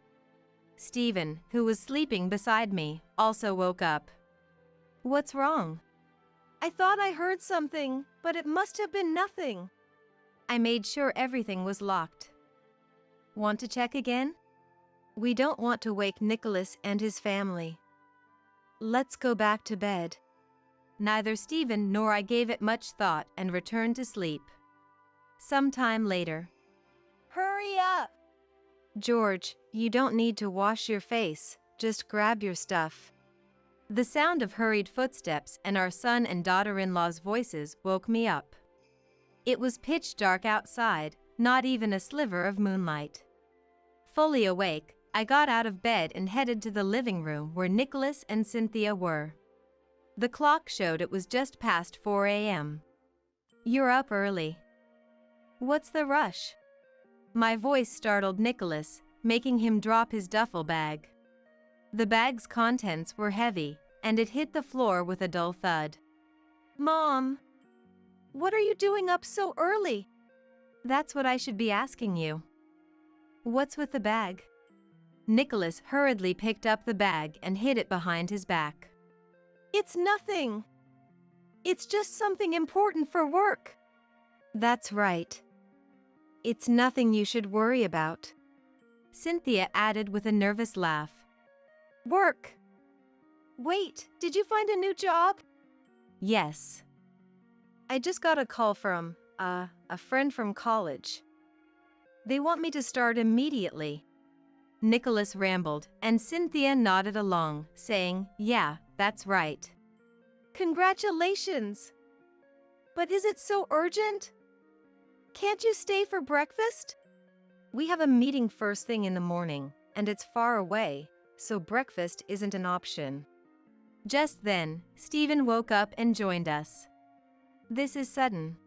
Stephen, who was sleeping beside me, also woke up. What's wrong? I thought I heard something, but it must have been nothing. I made sure everything was locked. Want to check again? We don't want to wake Nicholas and his family. Let's go back to bed. Neither Stephen nor I gave it much thought and returned to sleep. Sometime later. Hurry up! George, you don't need to wash your face, just grab your stuff. The sound of hurried footsteps and our son and daughter-in-law's voices woke me up. It was pitch dark outside, not even a sliver of moonlight. Fully awake, I got out of bed and headed to the living room where Nicholas and Cynthia were. The clock showed it was just past 4 a.m. You're up early. What's the rush? My voice startled Nicholas, making him drop his duffel bag. The bag's contents were heavy, and it hit the floor with a dull thud. Mom, what are you doing up so early? That's what I should be asking you. What's with the bag? Nicholas hurriedly picked up the bag and hid it behind his back. It's nothing. It's just something important for work. That's right. It's nothing you should worry about. Cynthia added with a nervous laugh. Work. Wait, did you find a new job? Yes. I just got a call from, a friend from college. They want me to start immediately. Nicholas rambled, and Cynthia nodded along, saying, "Yeah, that's right." Congratulations! But is it so urgent? Can't you stay for breakfast? We have a meeting first thing in the morning, and it's far away, so breakfast isn't an option. Just then, Stephen woke up and joined us. "This is sudden.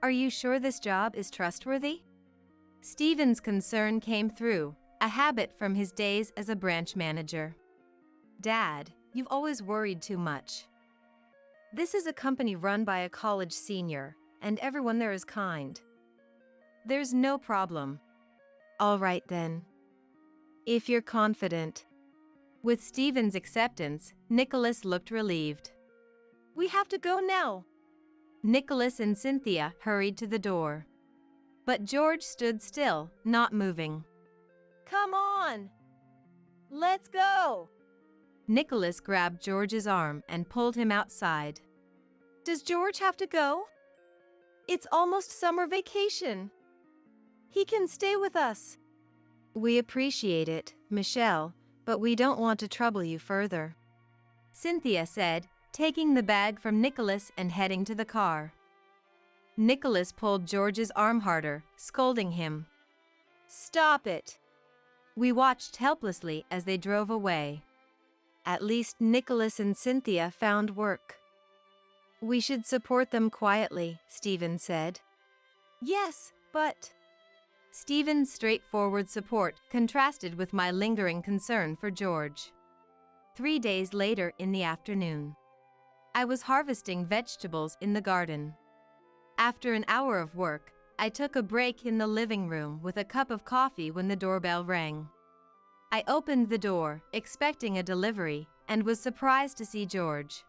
Are you sure this job is trustworthy?" Stephen's concern came through, a habit from his days as a branch manager. "Dad, you've always worried too much." This is a company run by a college senior, and everyone there is kind. "There's no problem." All right then. If you're confident. With Stephen's acceptance, Nicholas looked relieved. We have to go now. Nicholas and Cynthia hurried to the door. But George stood still, not moving. Come on! Let's go! Nicholas grabbed George's arm and pulled him outside. Does George have to go? It's almost summer vacation. He can stay with us. We appreciate it, Michelle, but we don't want to trouble you further, Cynthia said, taking the bag from Nicholas and heading to the car. Nicholas pulled George's arm harder, scolding him. Stop it! We watched helplessly as they drove away. At least Nicholas and Cynthia found work. We should support them quietly, Stephen said. Yes, but... Stephen's straightforward support contrasted with my lingering concern for George. 3 days later in the afternoon, I was harvesting vegetables in the garden. After an hour of work, I took a break in the living room with a cup of coffee when the doorbell rang. I opened the door, expecting a delivery, and was surprised to see George.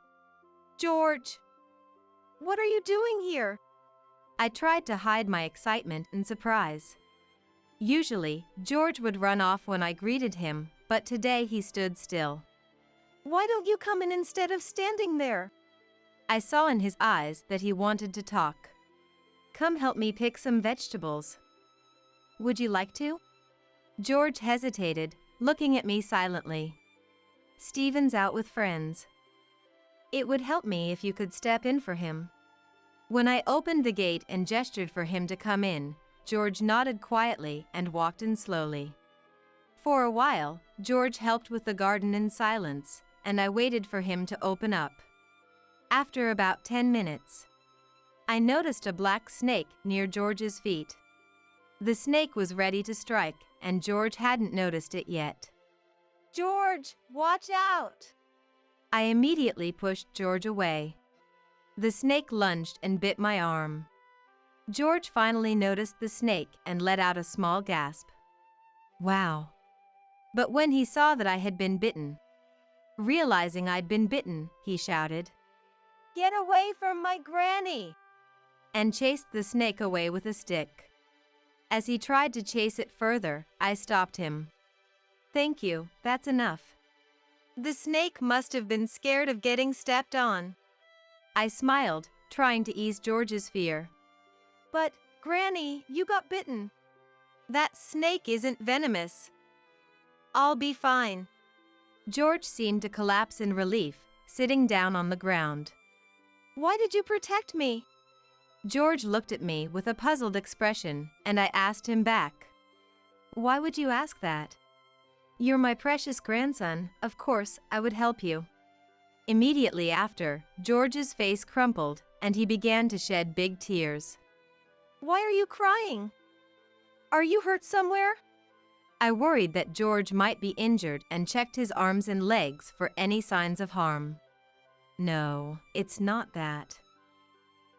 George! What are you doing here? I tried to hide my excitement and surprise. Usually, George would run off when I greeted him, but today he stood still. Why don't you come in instead of standing there? I saw in his eyes that he wanted to talk. Come help me pick some vegetables. Would you like to? George hesitated, looking at me silently. Stephen's out with friends. It would help me if you could step in for him. When I opened the gate and gestured for him to come in, George nodded quietly and walked in slowly. For a while, George helped with the garden in silence, and I waited for him to open up. After about 10 minutes, I noticed a black snake near George's feet. The snake was ready to strike, and George hadn't noticed it yet. George, watch out! I immediately pushed George away. The snake lunged and bit my arm. George finally noticed the snake and let out a small gasp. Wow. But when he saw that I had been bitten, realizing I'd been bitten, he shouted, Get away from my granny! And chased the snake away with a stick. As he tried to chase it further, I stopped him. Thank you, that's enough. The snake must have been scared of getting stepped on. I smiled, trying to ease George's fear. But, Granny, you got bitten. That snake isn't venomous. I'll be fine. George seemed to collapse in relief, sitting down on the ground. Why did you protect me? George looked at me with a puzzled expression, and I asked him back. Why would you ask that? You're my precious grandson, of course I would help you. Immediately after, George's face crumpled, and he began to shed big tears. Why are you crying? Are you hurt somewhere? I worried that George might be injured and checked his arms and legs for any signs of harm. No, it's not that.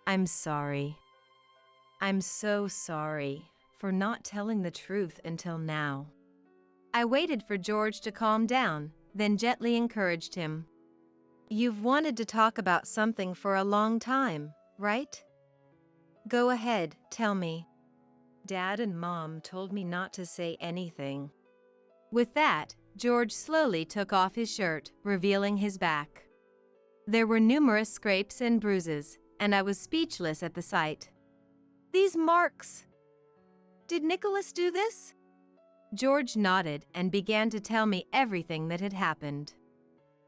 I'm sorry. I'm so sorry for not telling the truth until now. I waited for George to calm down, then gently encouraged him. You've wanted to talk about something for a long time, right? Go ahead, tell me. Dad and Mom told me not to say anything. With that, George slowly took off his shirt, revealing his back. There were numerous scrapes and bruises, and I was speechless at the sight. These marks. Did Nicholas do this? George nodded and began to tell me everything that had happened.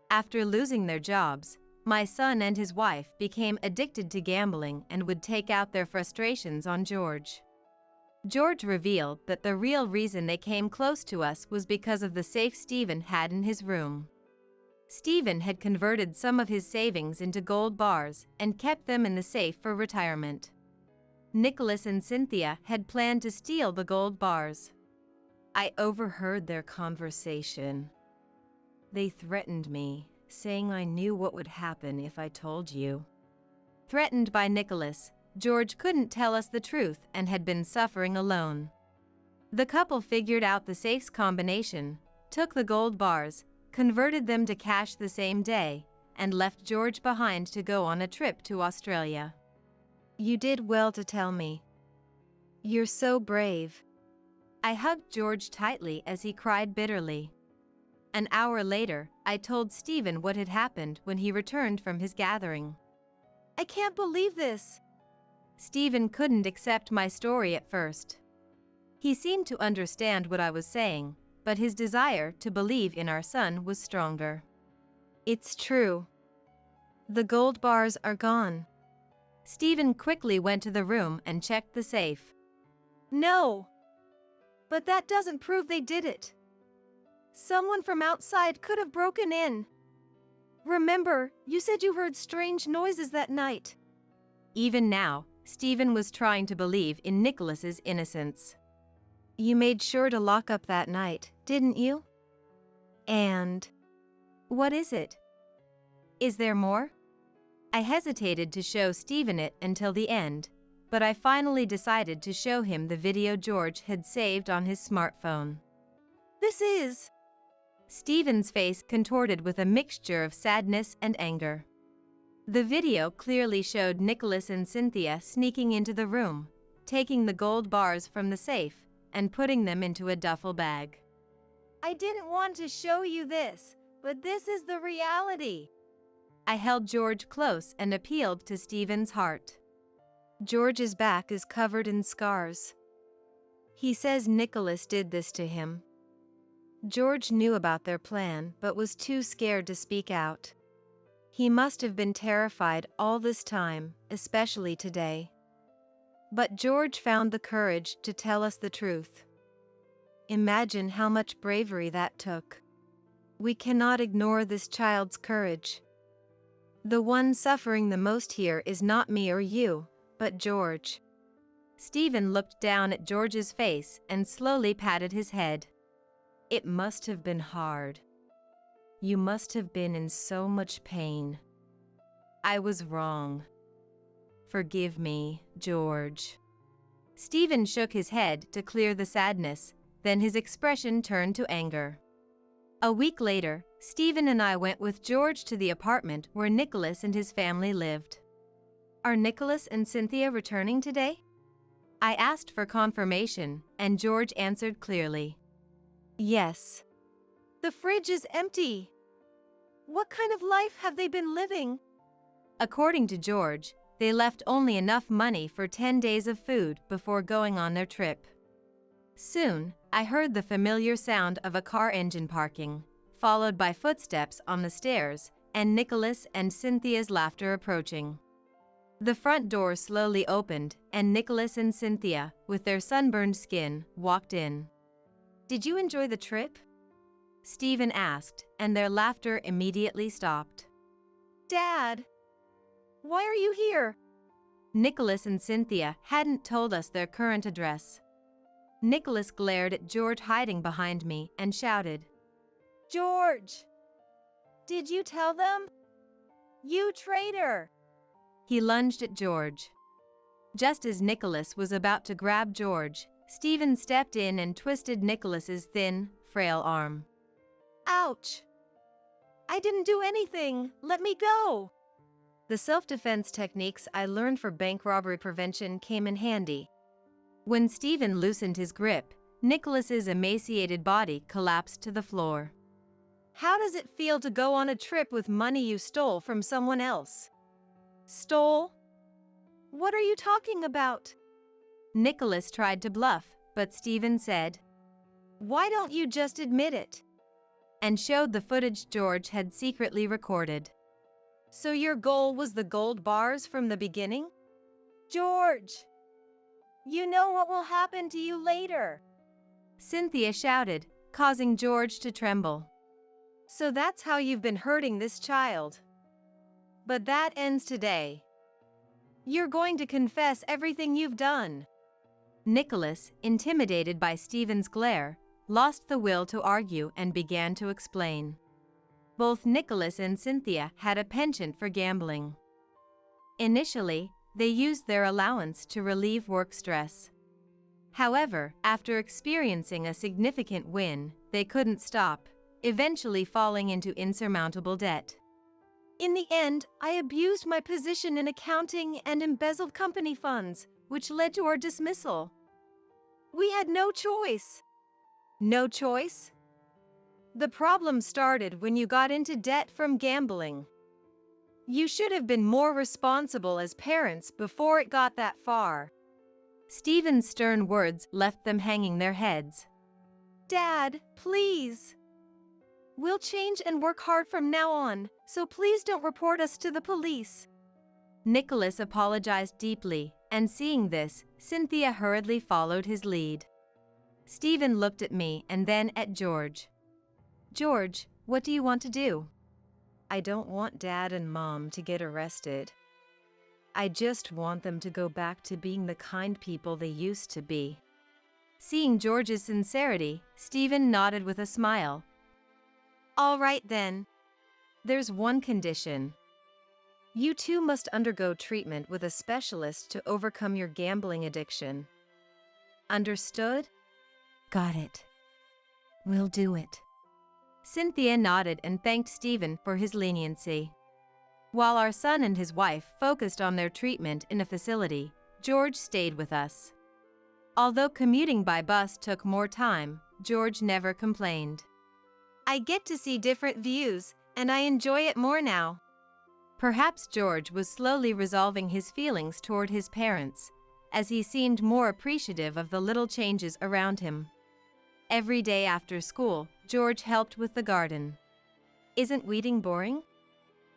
After losing their jobs, my son and his wife became addicted to gambling and would take out their frustrations on George. George revealed that the real reason they came close to us was because of the safe Stephen had in his room. Stephen had converted some of his savings into gold bars and kept them in the safe for retirement. Nicholas and Cynthia had planned to steal the gold bars. I overheard their conversation. They threatened me, saying I knew what would happen if I told you. Threatened by Nicholas, George couldn't tell us the truth and had been suffering alone. The couple figured out the safe's combination, took the gold bars, converted them to cash the same day, and left George behind to go on a trip to Australia. You did well to tell me. You're so brave. I hugged George tightly as he cried bitterly. An hour later, I told Stephen what had happened when he returned from his gathering. I can't believe this. Stephen couldn't accept my story at first. He seemed to understand what I was saying, but his desire to believe in our son was stronger. It's true. The gold bars are gone. Stephen quickly went to the room and checked the safe. No. But that doesn't prove they did it. Someone from outside could have broken in. Remember, you said you heard strange noises that night. Even now, Stephen was trying to believe in Nicholas's innocence. You made sure to lock up that night, didn't you? And what is it? Is there more? I hesitated to show Stephen it until the end, but I finally decided to show him the video George had saved on his smartphone. This is... Stephen's face contorted with a mixture of sadness and anger. The video clearly showed Nicholas and Cynthia sneaking into the room, taking the gold bars from the safe, and putting them into a duffel bag. I didn't want to show you this, but this is the reality. I held George close and appealed to Stephen's heart. George's back is covered in scars. He says Nicholas did this to him. George knew about their plan but was too scared to speak out. He must have been terrified all this time, especially today. But George found the courage to tell us the truth. Imagine how much bravery that took. We cannot ignore this child's courage. The one suffering the most here is not me or you, but George. Stephen looked down at George's face and slowly patted his head. It must have been hard. You must have been in so much pain. I was wrong. Forgive me, George. Stephen shook his head to clear the sadness, then his expression turned to anger. A week later, Stephen and I went with George to the apartment where Nicholas and his family lived. Are Nicholas and Cynthia returning today? I asked for confirmation, and George answered clearly. Yes. The fridge is empty. What kind of life have they been living? According to George, they left only enough money for 10 days of food before going on their trip. Soon, I heard the familiar sound of a car engine parking, followed by footsteps on the stairs, and Nicholas and Cynthia's laughter approaching. The front door slowly opened, and Nicholas and Cynthia, with their sunburned skin, walked in. Did you enjoy the trip? Stephen asked, and their laughter immediately stopped. Dad, why are you here? Nicholas and Cynthia hadn't told us their current address. Nicholas glared at George hiding behind me and shouted, George! Did you tell them? You traitor! He lunged at George. Just as Nicholas was about to grab George, Stephen stepped in and twisted Nicholas's thin, frail arm. Ouch! I didn't do anything. Let me go. The self-defense techniques I learned for bank robbery prevention came in handy. When Stephen loosened his grip, Nicholas's emaciated body collapsed to the floor. How does it feel to go on a trip with money you stole from someone else? Stole? What are you talking about? Nicholas tried to bluff, but Stephen said, Why don't you just admit it? And showed the footage George had secretly recorded. So your goal was the gold bars from the beginning? George! You know what will happen to you later. Cynthia shouted, causing George to tremble. So that's how you've been hurting this child. But that ends today. You're going to confess everything you've done. Nicholas, intimidated by Stephen's glare, lost the will to argue and began to explain. Both Nicholas and Cynthia had a penchant for gambling. Initially, they used their allowance to relieve work stress. However, after experiencing a significant win, they couldn't stop, eventually falling into insurmountable debt. In the end, I abused my position in accounting and embezzled company funds, which led to our dismissal. We had no choice. No choice? The problem started when you got into debt from gambling. You should have been more responsible as parents before it got that far. Stephen's stern words left them hanging their heads. Dad, please. We'll change and work hard from now on, so please don't report us to the police. Nicholas apologized deeply, and seeing this, Cynthia hurriedly followed his lead. Stephen looked at me and then at George. George, what do you want to do? I don't want Dad and Mom to get arrested. I just want them to go back to being the kind people they used to be. Seeing George's sincerity, Stephen nodded with a smile. All right then. There's one condition. You two must undergo treatment with a specialist to overcome your gambling addiction. Understood? Got it. We'll do it. Cynthia nodded and thanked Stephen for his leniency. While our son and his wife focused on their treatment in a facility, George stayed with us. Although commuting by bus took more time, George never complained. I get to see different views, and I enjoy it more now. Perhaps George was slowly resolving his feelings toward his parents, as he seemed more appreciative of the little changes around him. Every day after school, George helped with the garden. Isn't weeding boring?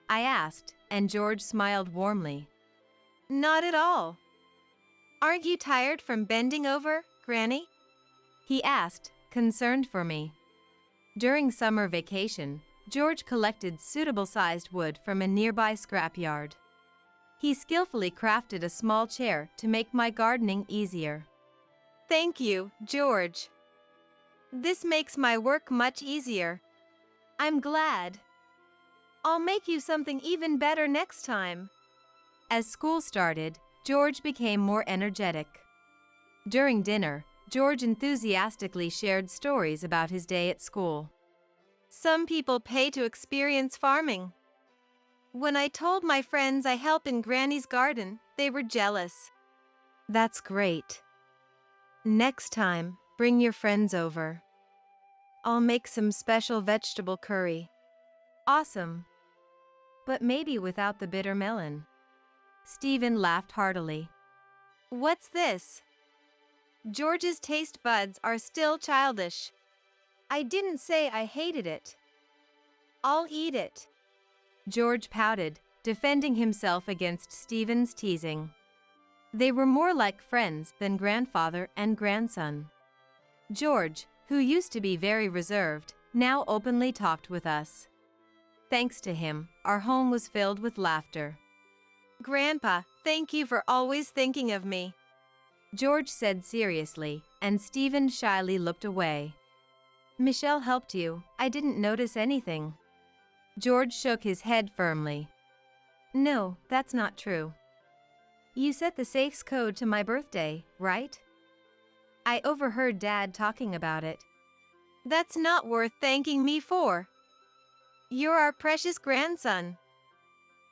I asked, and George smiled warmly. Not at all. Aren't you tired from bending over, Granny? He asked, concerned for me. During summer vacation, George collected suitable-sized wood from a nearby scrapyard. He skillfully crafted a small chair to make my gardening easier. Thank you, George. This makes my work much easier. I'm glad. I'll make you something even better next time. As school started, George became more energetic. During dinner, George enthusiastically shared stories about his day at school. Some people pay to experience farming. When I told my friends I help in Granny's garden, they were jealous. That's great. Next time, bring your friends over. I'll make some special vegetable curry. Awesome. But maybe without the bitter melon. Stephen laughed heartily. What's this? George's taste buds are still childish. I didn't say I hated it. I'll eat it. George pouted, defending himself against Stephen's teasing. They were more like friends than grandfather and grandson. George, who used to be very reserved, now openly talked with us. Thanks to him, our home was filled with laughter. Grandpa, thank you for always thinking of me. George said seriously, and Stephen shyly looked away. Michelle helped you. I didn't notice anything. George shook his head firmly. No, that's not true. You set the safe's code to my birthday, right? I overheard Dad talking about it. That's not worth thanking me for. You're our precious grandson.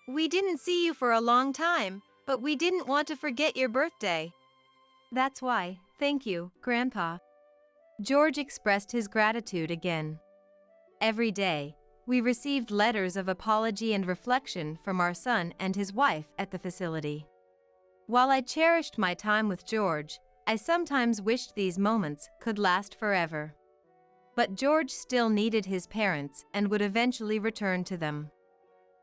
We didn't see you for a long time, but we didn't want to forget your birthday. That's why, thank you, Grandpa. George expressed his gratitude again. Every day, we received letters of apology and reflection from our son and his wife at the facility. While I cherished my time with George, I sometimes wished these moments could last forever. But George still needed his parents and would eventually return to them.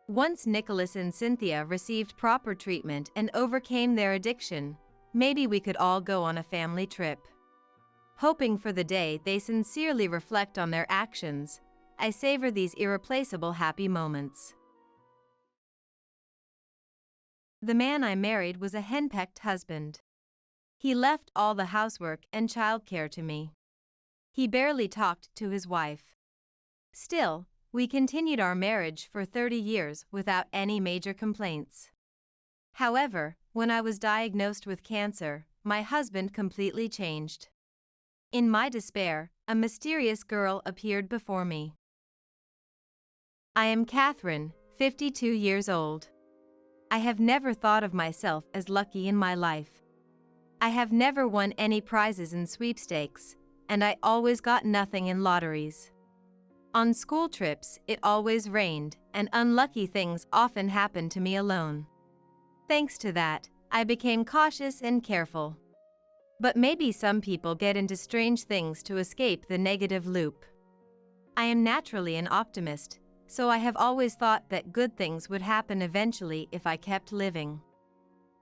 Once Nicholas and Cynthia received proper treatment and overcame their addiction, maybe we could all go on a family trip. Hoping for the day they sincerely reflect on their actions, I savor these irreplaceable happy moments. The man I married was a henpecked husband. He left all the housework and childcare to me. He barely talked to his wife. Still, we continued our marriage for 30 years without any major complaints. However, when I was diagnosed with cancer, my husband completely changed. In my despair, a mysterious girl appeared before me. I am Catherine, 52 years old. I have never thought of myself as lucky in my life. I have never won any prizes in sweepstakes, and I always got nothing in lotteries. On school trips, it always rained, and unlucky things often happened to me alone. Thanks to that, I became cautious and careful. But maybe some people get into strange things to escape the negative loop. I am naturally an optimist, so I have always thought that good things would happen eventually if I kept living.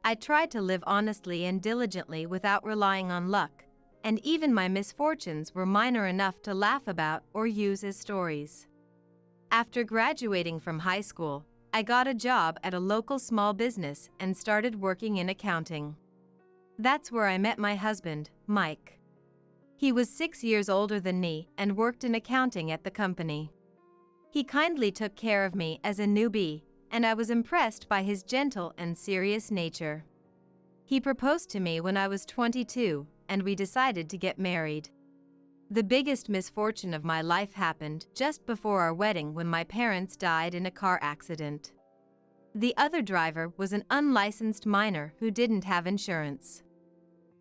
I tried to live honestly and diligently without relying on luck, and even my misfortunes were minor enough to laugh about or use as stories. After graduating from high school, I got a job at a local small business and started working in accounting. That's where I met my husband, Mike. He was 6 years older than me and worked in accounting at the company. He kindly took care of me as a newbie, and I was impressed by his gentle and serious nature. He proposed to me when I was 22, and we decided to get married. The biggest misfortune of my life happened just before our wedding when my parents died in a car accident. The other driver was an unlicensed minor who didn't have insurance.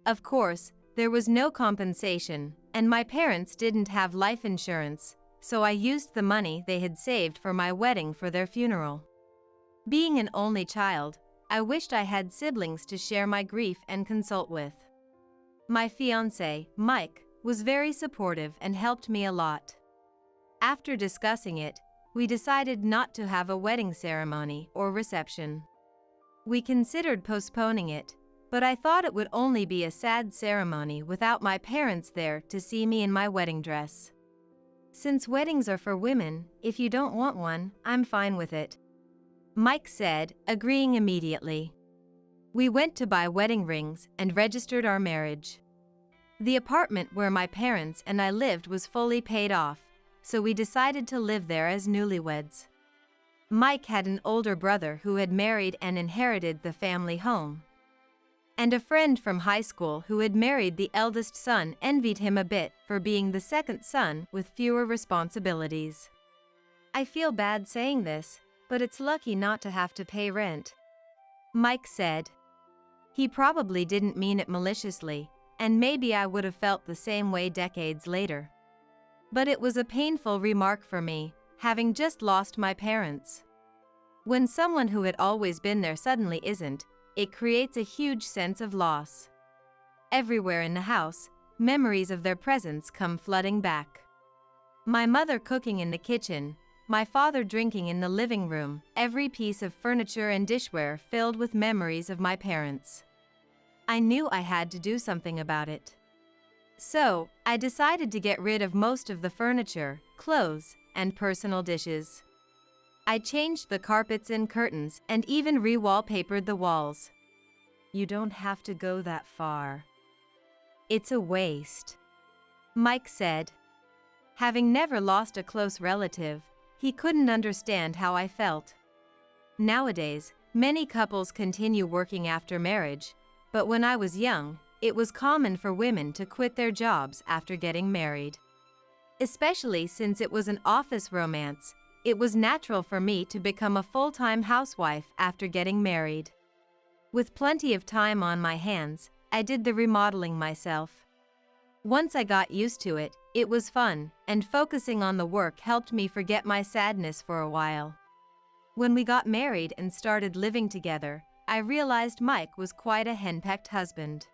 Of course, there was no compensation, and my parents didn't have life insurance, so I used the money they had saved for my wedding for their funeral. Being an only child, I wished I had siblings to share my grief and consult with. My fiancé, Mike, was very supportive and helped me a lot. After discussing it, we decided not to have a wedding ceremony or reception. We considered postponing it, but I thought it would only be a sad ceremony without my parents there to see me in my wedding dress. Since weddings are for women, if you don't want one, I'm fine with it, Mike said, agreeing immediately. We went to buy wedding rings and registered our marriage. The apartment where my parents and I lived was fully paid off, so we decided to live there as newlyweds. Mike had an older brother who had married and inherited the family home. And a friend from high school who had married the eldest son envied him a bit for being the second son with fewer responsibilities. I feel bad saying this, but it's lucky not to have to pay rent, Mike said. He probably didn't mean it maliciously, and maybe I would have felt the same way decades later. But it was a painful remark for me, having just lost my parents. When someone who had always been there suddenly isn't, it creates a huge sense of loss. Everywhere in the house, memories of their presence come flooding back. My mother cooking in the kitchen, my father drinking in the living room, every piece of furniture and dishware filled with memories of my parents. I knew I had to do something about it. So, I decided to get rid of most of the furniture, clothes, and personal dishes. I changed the carpets and curtains and even re-wallpapered the walls. You don't have to go that far. It's a waste, Mike said. Having never lost a close relative, he couldn't understand how I felt. Nowadays, many couples continue working after marriage, but when I was young, it was common for women to quit their jobs after getting married. Especially since it was an office romance, it was natural for me to become a full-time housewife after getting married. With plenty of time on my hands, I did the remodeling myself. Once I got used to it, it was fun, and focusing on the work helped me forget my sadness for a while. When we got married and started living together, I realized Mike was quite a henpecked husband.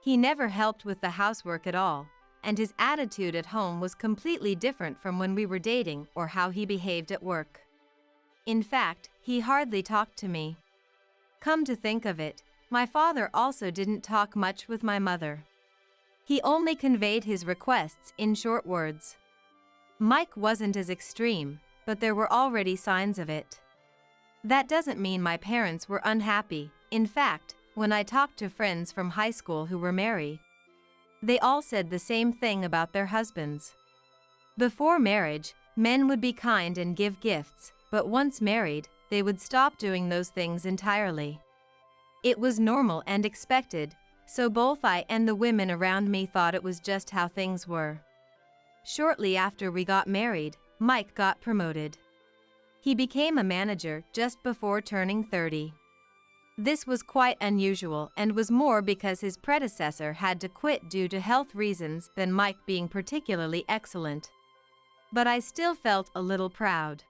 He never helped with the housework at all, and his attitude at home was completely different from when we were dating or how he behaved at work. In fact, he hardly talked to me. Come to think of it, my father also didn't talk much with my mother. He only conveyed his requests in short words. Mike wasn't as extreme, but there were already signs of it. That doesn't mean my parents were unhappy. In fact, when I talked to friends from high school who were married, they all said the same thing about their husbands. Before marriage, men would be kind and give gifts, but once married, they would stop doing those things entirely. It was normal and expected, so both I and the women around me thought it was just how things were. Shortly after we got married, Mike got promoted. He became a manager just before turning 30. This was quite unusual and was more because his predecessor had to quit due to health reasons than Mike being particularly excellent. But I still felt a little proud.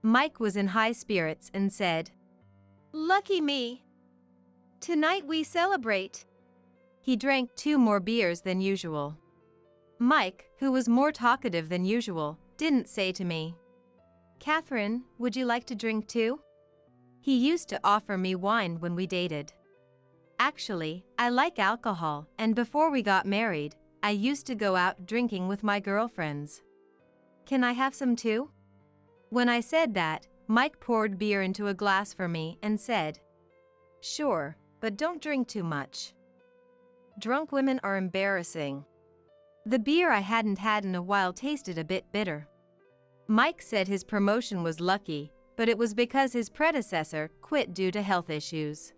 Mike was in high spirits and said, "Lucky me. Tonight we celebrate." He drank 2 more beers than usual. Mike, who was more talkative than usual, didn't say to me, "Catherine, would you like to drink too?" He used to offer me wine when we dated. Actually, I like alcohol, and before we got married, I used to go out drinking with my girlfriends. "Can I have some too?" When I said that, Mike poured beer into a glass for me and said, "Sure, but don't drink too much. Drunk women are embarrassing." The beer I hadn't had in a while tasted a bit bitter. Mike said his promotion was lucky, but it was because his predecessor quit due to health issues.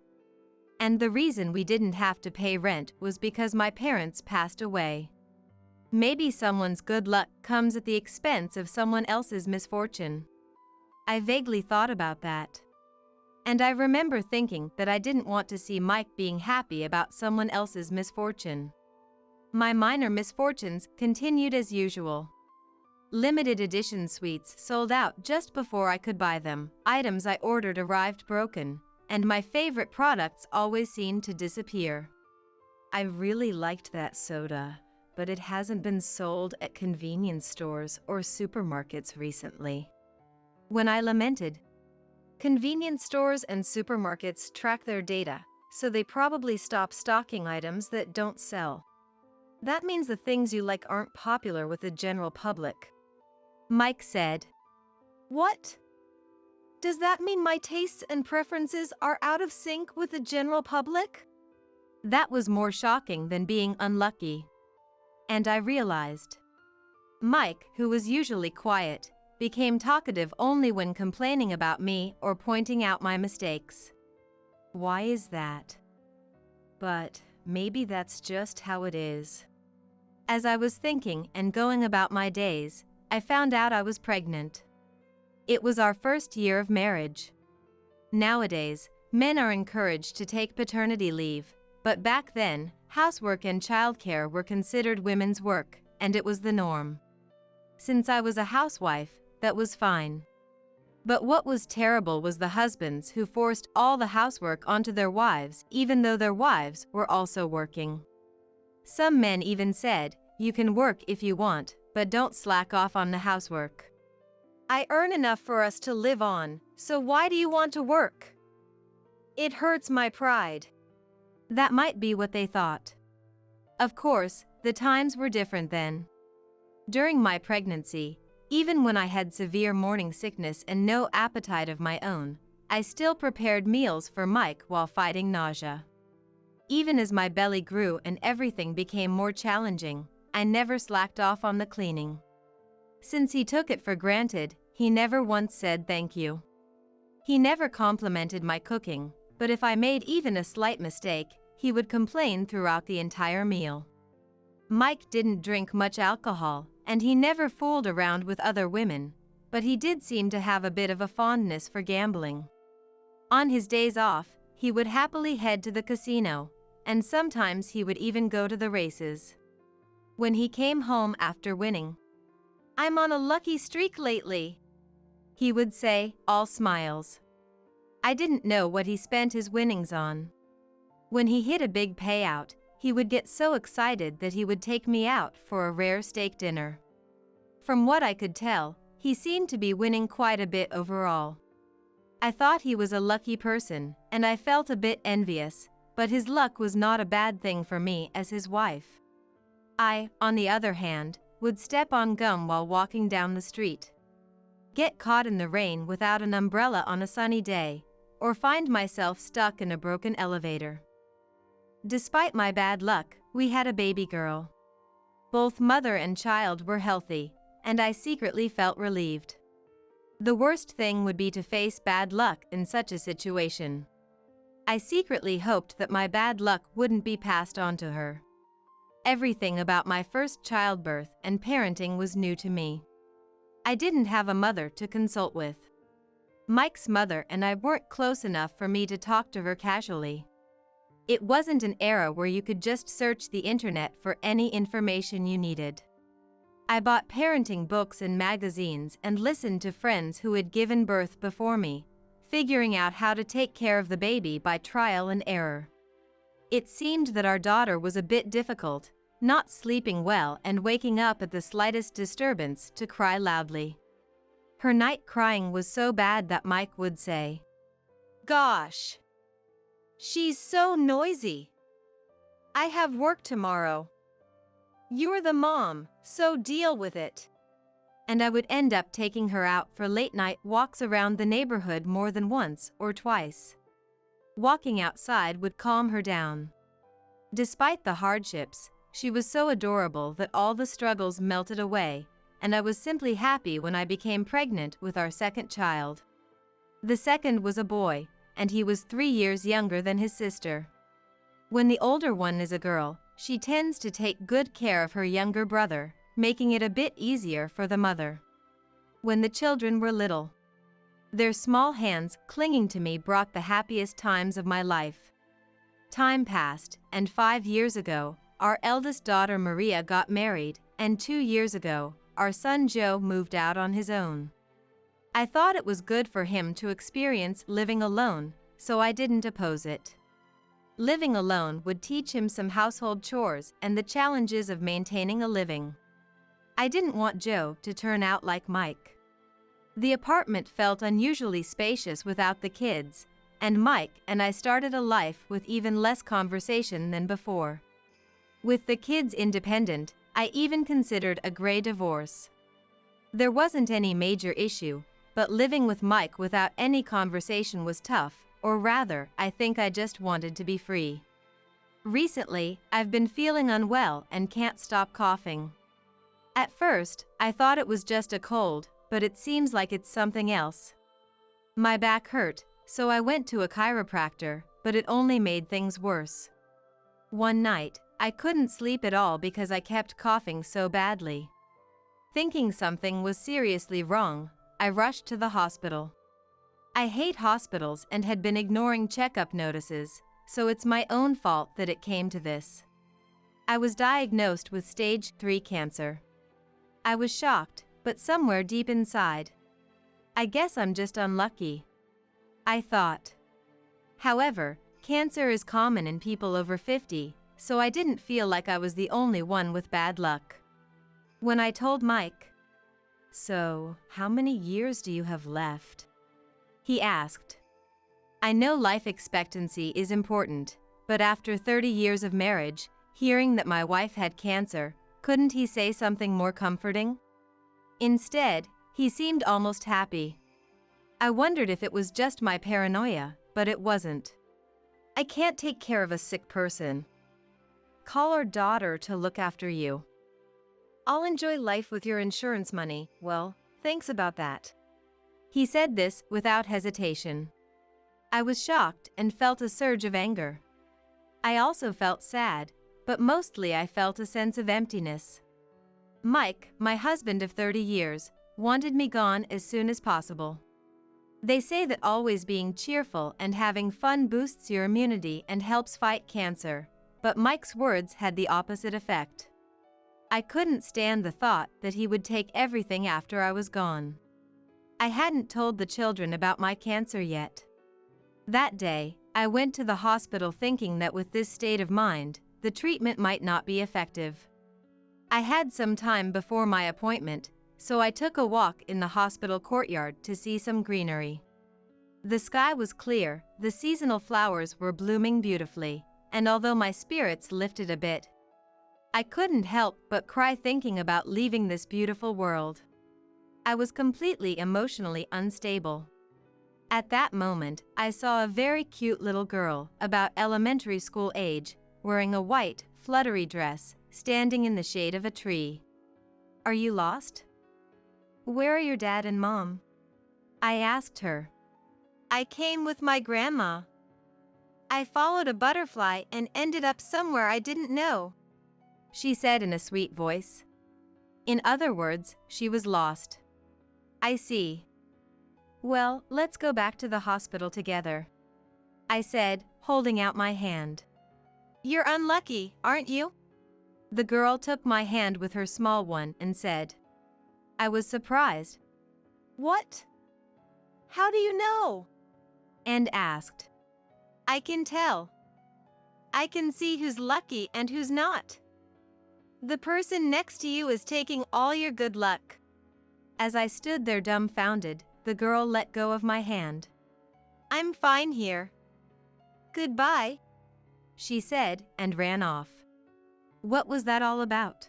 And the reason we didn't have to pay rent was because my parents passed away. Maybe someone's good luck comes at the expense of someone else's misfortune. I vaguely thought about that. And I remember thinking that I didn't want to see Mike being happy about someone else's misfortune. My minor misfortunes continued as usual. Limited edition sweets sold out just before I could buy them, items I ordered arrived broken, and my favorite products always seemed to disappear. I really liked that soda, but it hasn't been sold at convenience stores or supermarkets recently. When I lamented, "Convenience stores and supermarkets track their data, so they probably stop stocking items that don't sell. That means the things you like aren't popular with the general public." Mike said, "What? Does that mean my tastes and preferences are out of sync with the general public?" That was more shocking than being unlucky. And I realized. Mike, who was usually quiet, became talkative only when complaining about me or pointing out my mistakes. Why is that? But maybe that's just how it is. As I was thinking and going about my days, I found out I was pregnant. It was our first year of marriage. Nowadays, men are encouraged to take paternity leave, but back then, housework and childcare were considered women's work, and it was the norm. Since I was a housewife, that was fine. But what was terrible was the husbands who forced all the housework onto their wives, even though their wives were also working. Some men even said, "You can work if you want, but don't slack off on the housework. I earn enough for us to live on, so why do you want to work? It hurts my pride." That might be what they thought. Of course, the times were different then. During my pregnancy, even when I had severe morning sickness and no appetite of my own, I still prepared meals for Mike while fighting nausea. Even as my belly grew and everything became more challenging, I never slacked off on the cleaning. Since he took it for granted, he never once said thank you. He never complimented my cooking, but if I made even a slight mistake, he would complain throughout the entire meal. Mike didn't drink much alcohol, and he never fooled around with other women, but he did seem to have a bit of a fondness for gambling. On his days off, he would happily head to the casino, and sometimes he would even go to the races. When he came home after winning, "I'm on a lucky streak lately," he would say, all smiles. I didn't know what he spent his winnings on. When he hit a big payout, he would get so excited that he would take me out for a rare steak dinner. From what I could tell, he seemed to be winning quite a bit overall. I thought he was a lucky person, and I felt a bit envious, but his luck was not a bad thing for me as his wife. I, on the other hand, would step on gum while walking down the street, get caught in the rain without an umbrella on a sunny day, or find myself stuck in a broken elevator. Despite my bad luck, we had a baby girl. Both mother and child were healthy, and I secretly felt relieved. The worst thing would be to face bad luck in such a situation. I secretly hoped that my bad luck wouldn't be passed on to her. Everything about my first childbirth and parenting was new to me. I didn't have a mother to consult with. Mike's mother and I weren't close enough for me to talk to her casually. It wasn't an era where you could just search the internet for any information you needed. I bought parenting books and magazines and listened to friends who had given birth before me, figuring out how to take care of the baby by trial and error. It seemed that our daughter was a bit difficult, not sleeping well and waking up at the slightest disturbance to cry loudly. Her night crying was so bad that Mike would say, Gosh, she's so noisy. I have work tomorrow. You're the mom, so deal with it. And I would end up taking her out for late-night walks around the neighborhood more than once or twice. Walking outside would calm her down. Despite the hardships, she was so adorable that all the struggles melted away, and I was simply happy when I became pregnant with our second child. The second was a boy, and he was 3 years younger than his sister. When the older one is a girl, she tends to take good care of her younger brother, making it a bit easier for the mother. When the children were little, their small hands clinging to me brought the happiest times of my life. Time passed, and 5 years ago, our eldest daughter Maria got married, and 2 years ago, our son Joe moved out on his own. I thought it was good for him to experience living alone, so I didn't oppose it. Living alone would teach him some household chores and the challenges of maintaining a living. I didn't want Joe to turn out like Mike. The apartment felt unusually spacious without the kids, and Mike and I started a life with even less conversation than before. With the kids independent, I even considered a gray divorce. There wasn't any major issue, but living with Mike without any conversation was tough, or rather, I think I just wanted to be free. Recently, I've been feeling unwell and can't stop coughing. At first, I thought it was just a cold, but it seems like it's something else. My back hurt, so I went to a chiropractor, but it only made things worse. One night, I couldn't sleep at all because I kept coughing so badly. Thinking something was seriously wrong, I rushed to the hospital. I hate hospitals and had been ignoring checkup notices, so it's my own fault that it came to this. I was diagnosed with stage 3 cancer. I was shocked, but somewhere deep inside, I guess I'm just unlucky, I thought. However, cancer is common in people over 50, so I didn't feel like I was the only one with bad luck. When I told Mike, "So, how many years do you have left?" he asked. I know life expectancy is important, but after 30 years of marriage, hearing that my wife had cancer, couldn't he say something more comforting? Instead, he seemed almost happy. I wondered if it was just my paranoia, but it wasn't. I can't take care of a sick person. Call our daughter to look after you. I'll enjoy life with your insurance money. Well, thanks about that. He said this without hesitation. I was shocked and felt a surge of anger. I also felt sad, but mostly I felt a sense of emptiness. Mike, my husband of 30 years, wanted me gone as soon as possible. They say that always being cheerful and having fun boosts your immunity and helps fight cancer, but Mike's words had the opposite effect. I couldn't stand the thought that he would take everything after I was gone. I hadn't told the children about my cancer yet. That day, I went to the hospital thinking that with this state of mind, the treatment might not be effective. I had some time before my appointment, so I took a walk in the hospital courtyard to see some greenery. The sky was clear, the seasonal flowers were blooming beautifully, and although my spirits lifted a bit, I couldn't help but cry thinking about leaving this beautiful world. I was completely emotionally unstable. At that moment, I saw a very cute little girl, about elementary school age, wearing a white, fluttery dress, standing in the shade of a tree. "Are you lost? Where are your dad and mom?" I asked her. I came with my grandma. I followed a butterfly and ended up somewhere I didn't know, she said in a sweet voice. In other words, she was lost. I see. Well, let's go back to the hospital together, I said, holding out my hand. You're unlucky, aren't you? The girl took my hand with her small one and said. I was surprised. What? How do you know? And asked. I can tell. I can see who's lucky and who's not. The person next to you is taking all your good luck. As I stood there dumbfounded, the girl let go of my hand. I'm fine here. Goodbye, she said and ran off. What was that all about?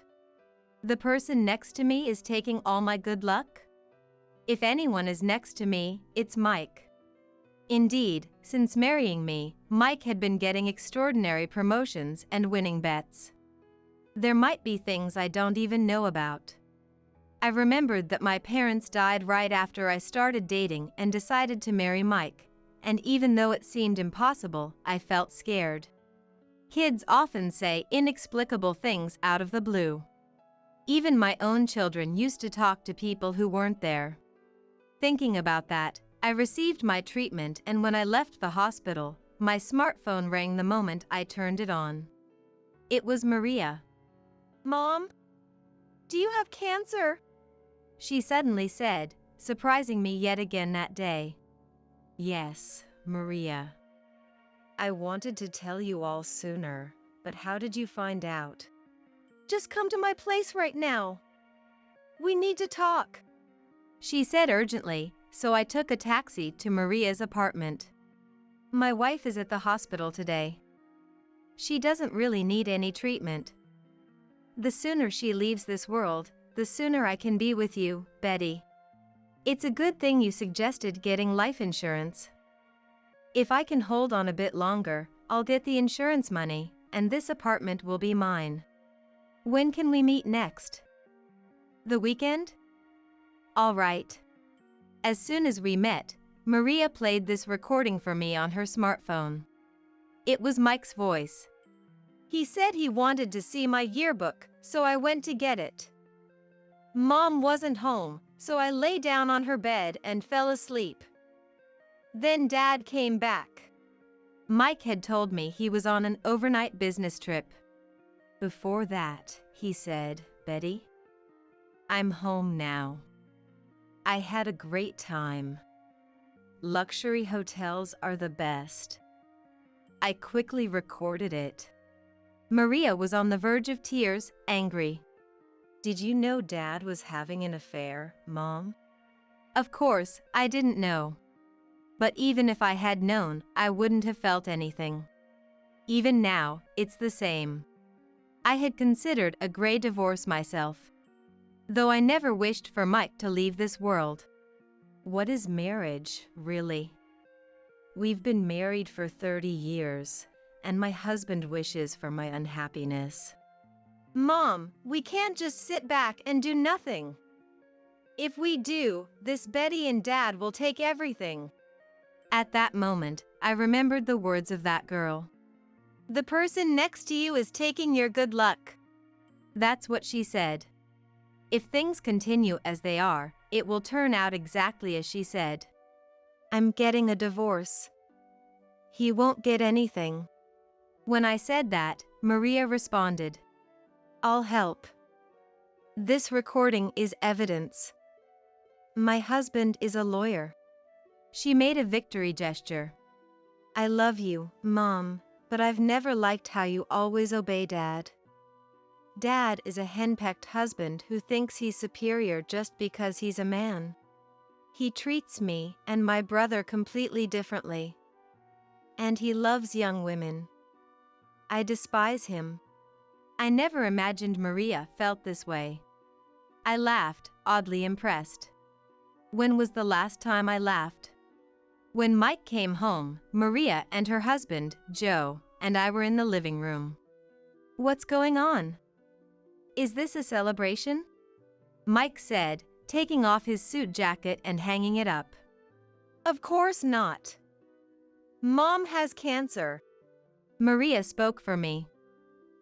The person next to me is taking all my good luck? If anyone is next to me, it's Mike. Indeed, since marrying me, Mike had been getting extraordinary promotions and winning bets. There might be things I don't even know about. I remembered that my parents died right after I started dating and decided to marry Mike, and even though it seemed impossible, I felt scared. Kids often say inexplicable things out of the blue. Even my own children used to talk to people who weren't there. Thinking about that, I received my treatment, and when I left the hospital, my smartphone rang the moment I turned it on. It was Maria. Mom? Do you have cancer? She suddenly said, surprising me yet again that day. Yes, Maria. I wanted to tell you all sooner, but how did you find out? Just come to my place right now. We need to talk, she said urgently, so I took a taxi to Maria's apartment. My wife is at the hospital today. She doesn't really need any treatment. The sooner she leaves this world, the sooner I can be with you, Betty. It's a good thing you suggested getting life insurance. If I can hold on a bit longer, I'll get the insurance money, and this apartment will be mine. When can we meet next? The weekend? All right. As soon as we met, Maria played this recording for me on her smartphone. It was Mike's voice. He said he wanted to see my yearbook, so I went to get it. Mom wasn't home, so I lay down on her bed and fell asleep. Then Dad came back. Mike had told me he was on an overnight business trip. Before that, he said, Betty, I'm home now. I had a great time. Luxury hotels are the best. I quickly recorded it. Maria was on the verge of tears, angry. Did you know Dad was having an affair, Mom? Of course, I didn't know. But even if I had known, I wouldn't have felt anything. Even now, it's the same. I had considered a gray divorce myself, though I never wished for Mike to leave this world. What is marriage, really? We've been married for 30 years, and my husband wishes for my unhappiness. Mom, we can't just sit back and do nothing. If we do, this Betty and Dad will take everything. At that moment, I remembered the words of that girl. The person next to you is taking your good luck. That's what she said. If things continue as they are, it will turn out exactly as she said. I'm getting a divorce. He won't get anything. When I said that, Maria responded, I'll help. This recording is evidence. My husband is a lawyer. She made a victory gesture. I love you, Mom, but I've never liked how you always obey Dad. Dad is a henpecked husband who thinks he's superior just because he's a man. He treats me and my brother completely differently. And he loves young women. I despise him. I never imagined Maria felt this way. I laughed, oddly impressed. When was the last time I laughed? When Mike came home, Maria and her husband, Joe, and I were in the living room. "What's going on? Is this a celebration?" Mike said, taking off his suit jacket and hanging it up. Of course not. Mom has cancer. Maria spoke for me.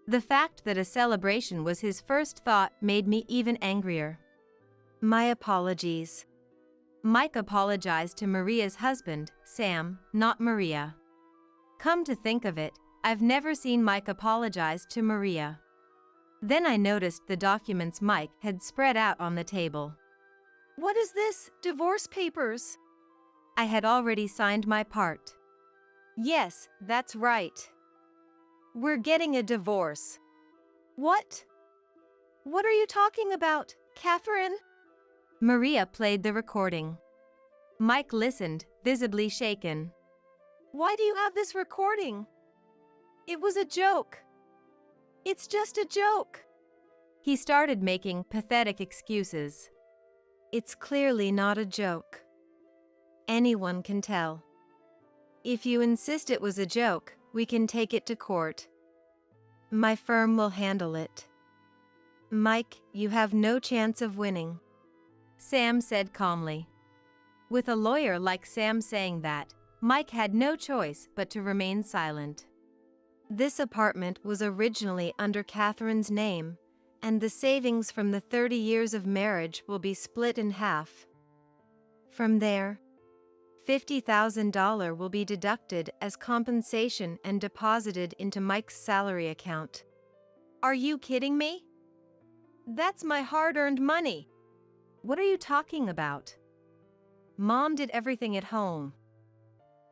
The fact that a celebration was his first thought made me even angrier. My apologies. Mike apologized to Maria's husband, Sam, not Maria. Come to think of it, I've never seen Mike apologize to Maria. Then I noticed the documents Mike had spread out on the table. What is this? Divorce papers? I had already signed my part. Yes, that's right. We're getting a divorce. What? What are you talking about, Catherine? Maria played the recording. Mike listened, visibly shaken. Why do you have this recording? It was a joke. It's just a joke. He started making pathetic excuses. It's clearly not a joke. Anyone can tell. If you insist it was a joke, we can take it to court. My firm will handle it. Mike, you have no chance of winning, Sam said calmly. With a lawyer like Sam saying that, Mike had no choice but to remain silent. This apartment was originally under Catherine's name, and the savings from the 30 years of marriage will be split in half. From there, $50,000 will be deducted as compensation and deposited into Mike's salary account. Are you kidding me? That's my hard-earned money. What are you talking about? Mom did everything at home.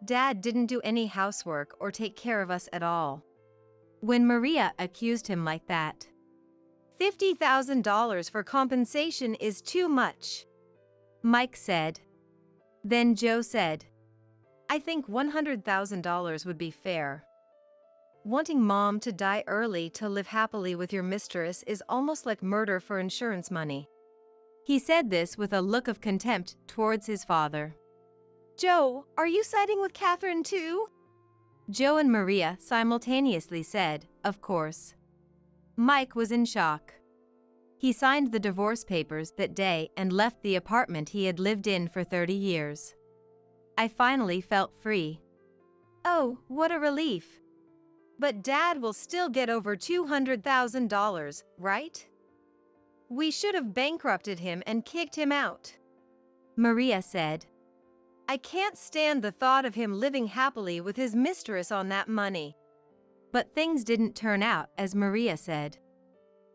Dad didn't do any housework or take care of us at all. When Maria accused him like that, $50,000 for compensation is too much, Mike said. Then Joe said, I think $100,000 would be fair. Wanting Mom to die early to live happily with your mistress is almost like murder for insurance money. He said this with a look of contempt towards his father. Joe, are you siding with Catherine too? Joe and Maria simultaneously said, of course. Mike was in shock. He signed the divorce papers that day and left the apartment he had lived in for 30 years. I finally felt free. Oh, what a relief. But Dad will still get over $200,000, right? We should have bankrupted him and kicked him out, Maria said. I can't stand the thought of him living happily with his mistress on that money. But things didn't turn out as Maria said.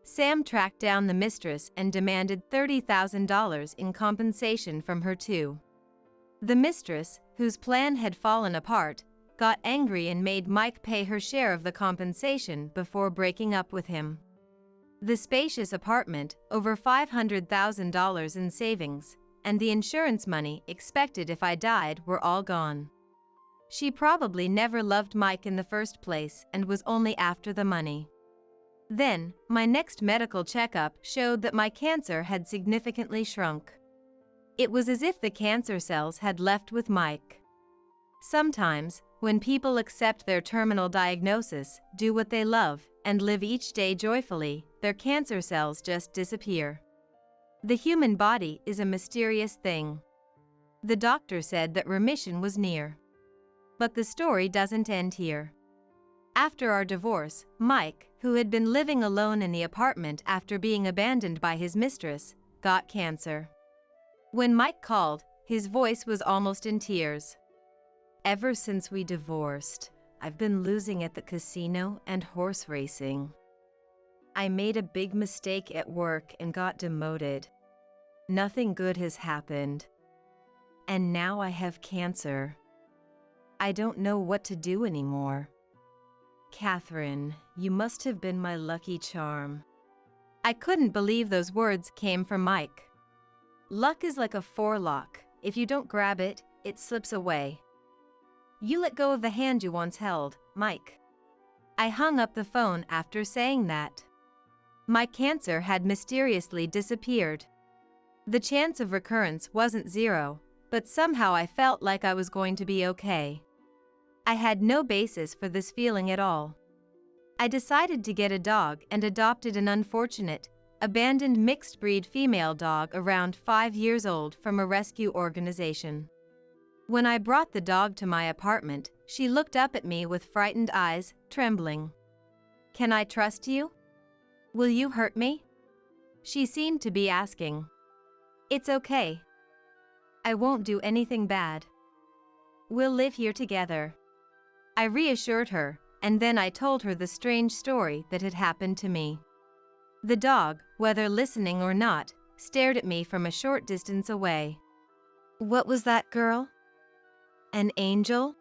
Sam tracked down the mistress and demanded $30,000 in compensation from her too. The mistress, whose plan had fallen apart, got angry and made Mike pay her share of the compensation before breaking up with him. The spacious apartment, over $500,000 in savings, and the insurance money expected if I died were all gone. She probably never loved Mike in the first place and was only after the money. Then, my next medical checkup showed that my cancer had significantly shrunk. It was as if the cancer cells had left with Mike. Sometimes, when people accept their terminal diagnosis, do what they love, and live each day joyfully, their cancer cells just disappear. The human body is a mysterious thing. The doctor said that remission was near. But the story doesn't end here. After our divorce, Mike, who had been living alone in the apartment after being abandoned by his mistress, got cancer. When Mike called, his voice was almost in tears. Ever since we divorced, I've been losing at the casino and horse racing. I made a big mistake at work and got demoted. Nothing good has happened. And now I have cancer. I don't know what to do anymore. Catherine, you must have been my lucky charm. I couldn't believe those words came from Mike. Luck is like a forelock. If you don't grab it, it slips away. You let go of the hand you once held, Mike. I hung up the phone after saying that. My cancer had mysteriously disappeared. The chance of recurrence wasn't zero, but somehow I felt like I was going to be okay. I had no basis for this feeling at all. I decided to get a dog and adopted an unfortunate, abandoned mixed-breed female dog around 5 years old from a rescue organization. When I brought the dog to my apartment, she looked up at me with frightened eyes, trembling. "Can I trust you? Will you hurt me?" She seemed to be asking. "It's okay. I won't do anything bad. We'll live here together." I reassured her, and then I told her the strange story that had happened to me. The dog, whether listening or not, stared at me from a short distance away. What was that, girl? An angel?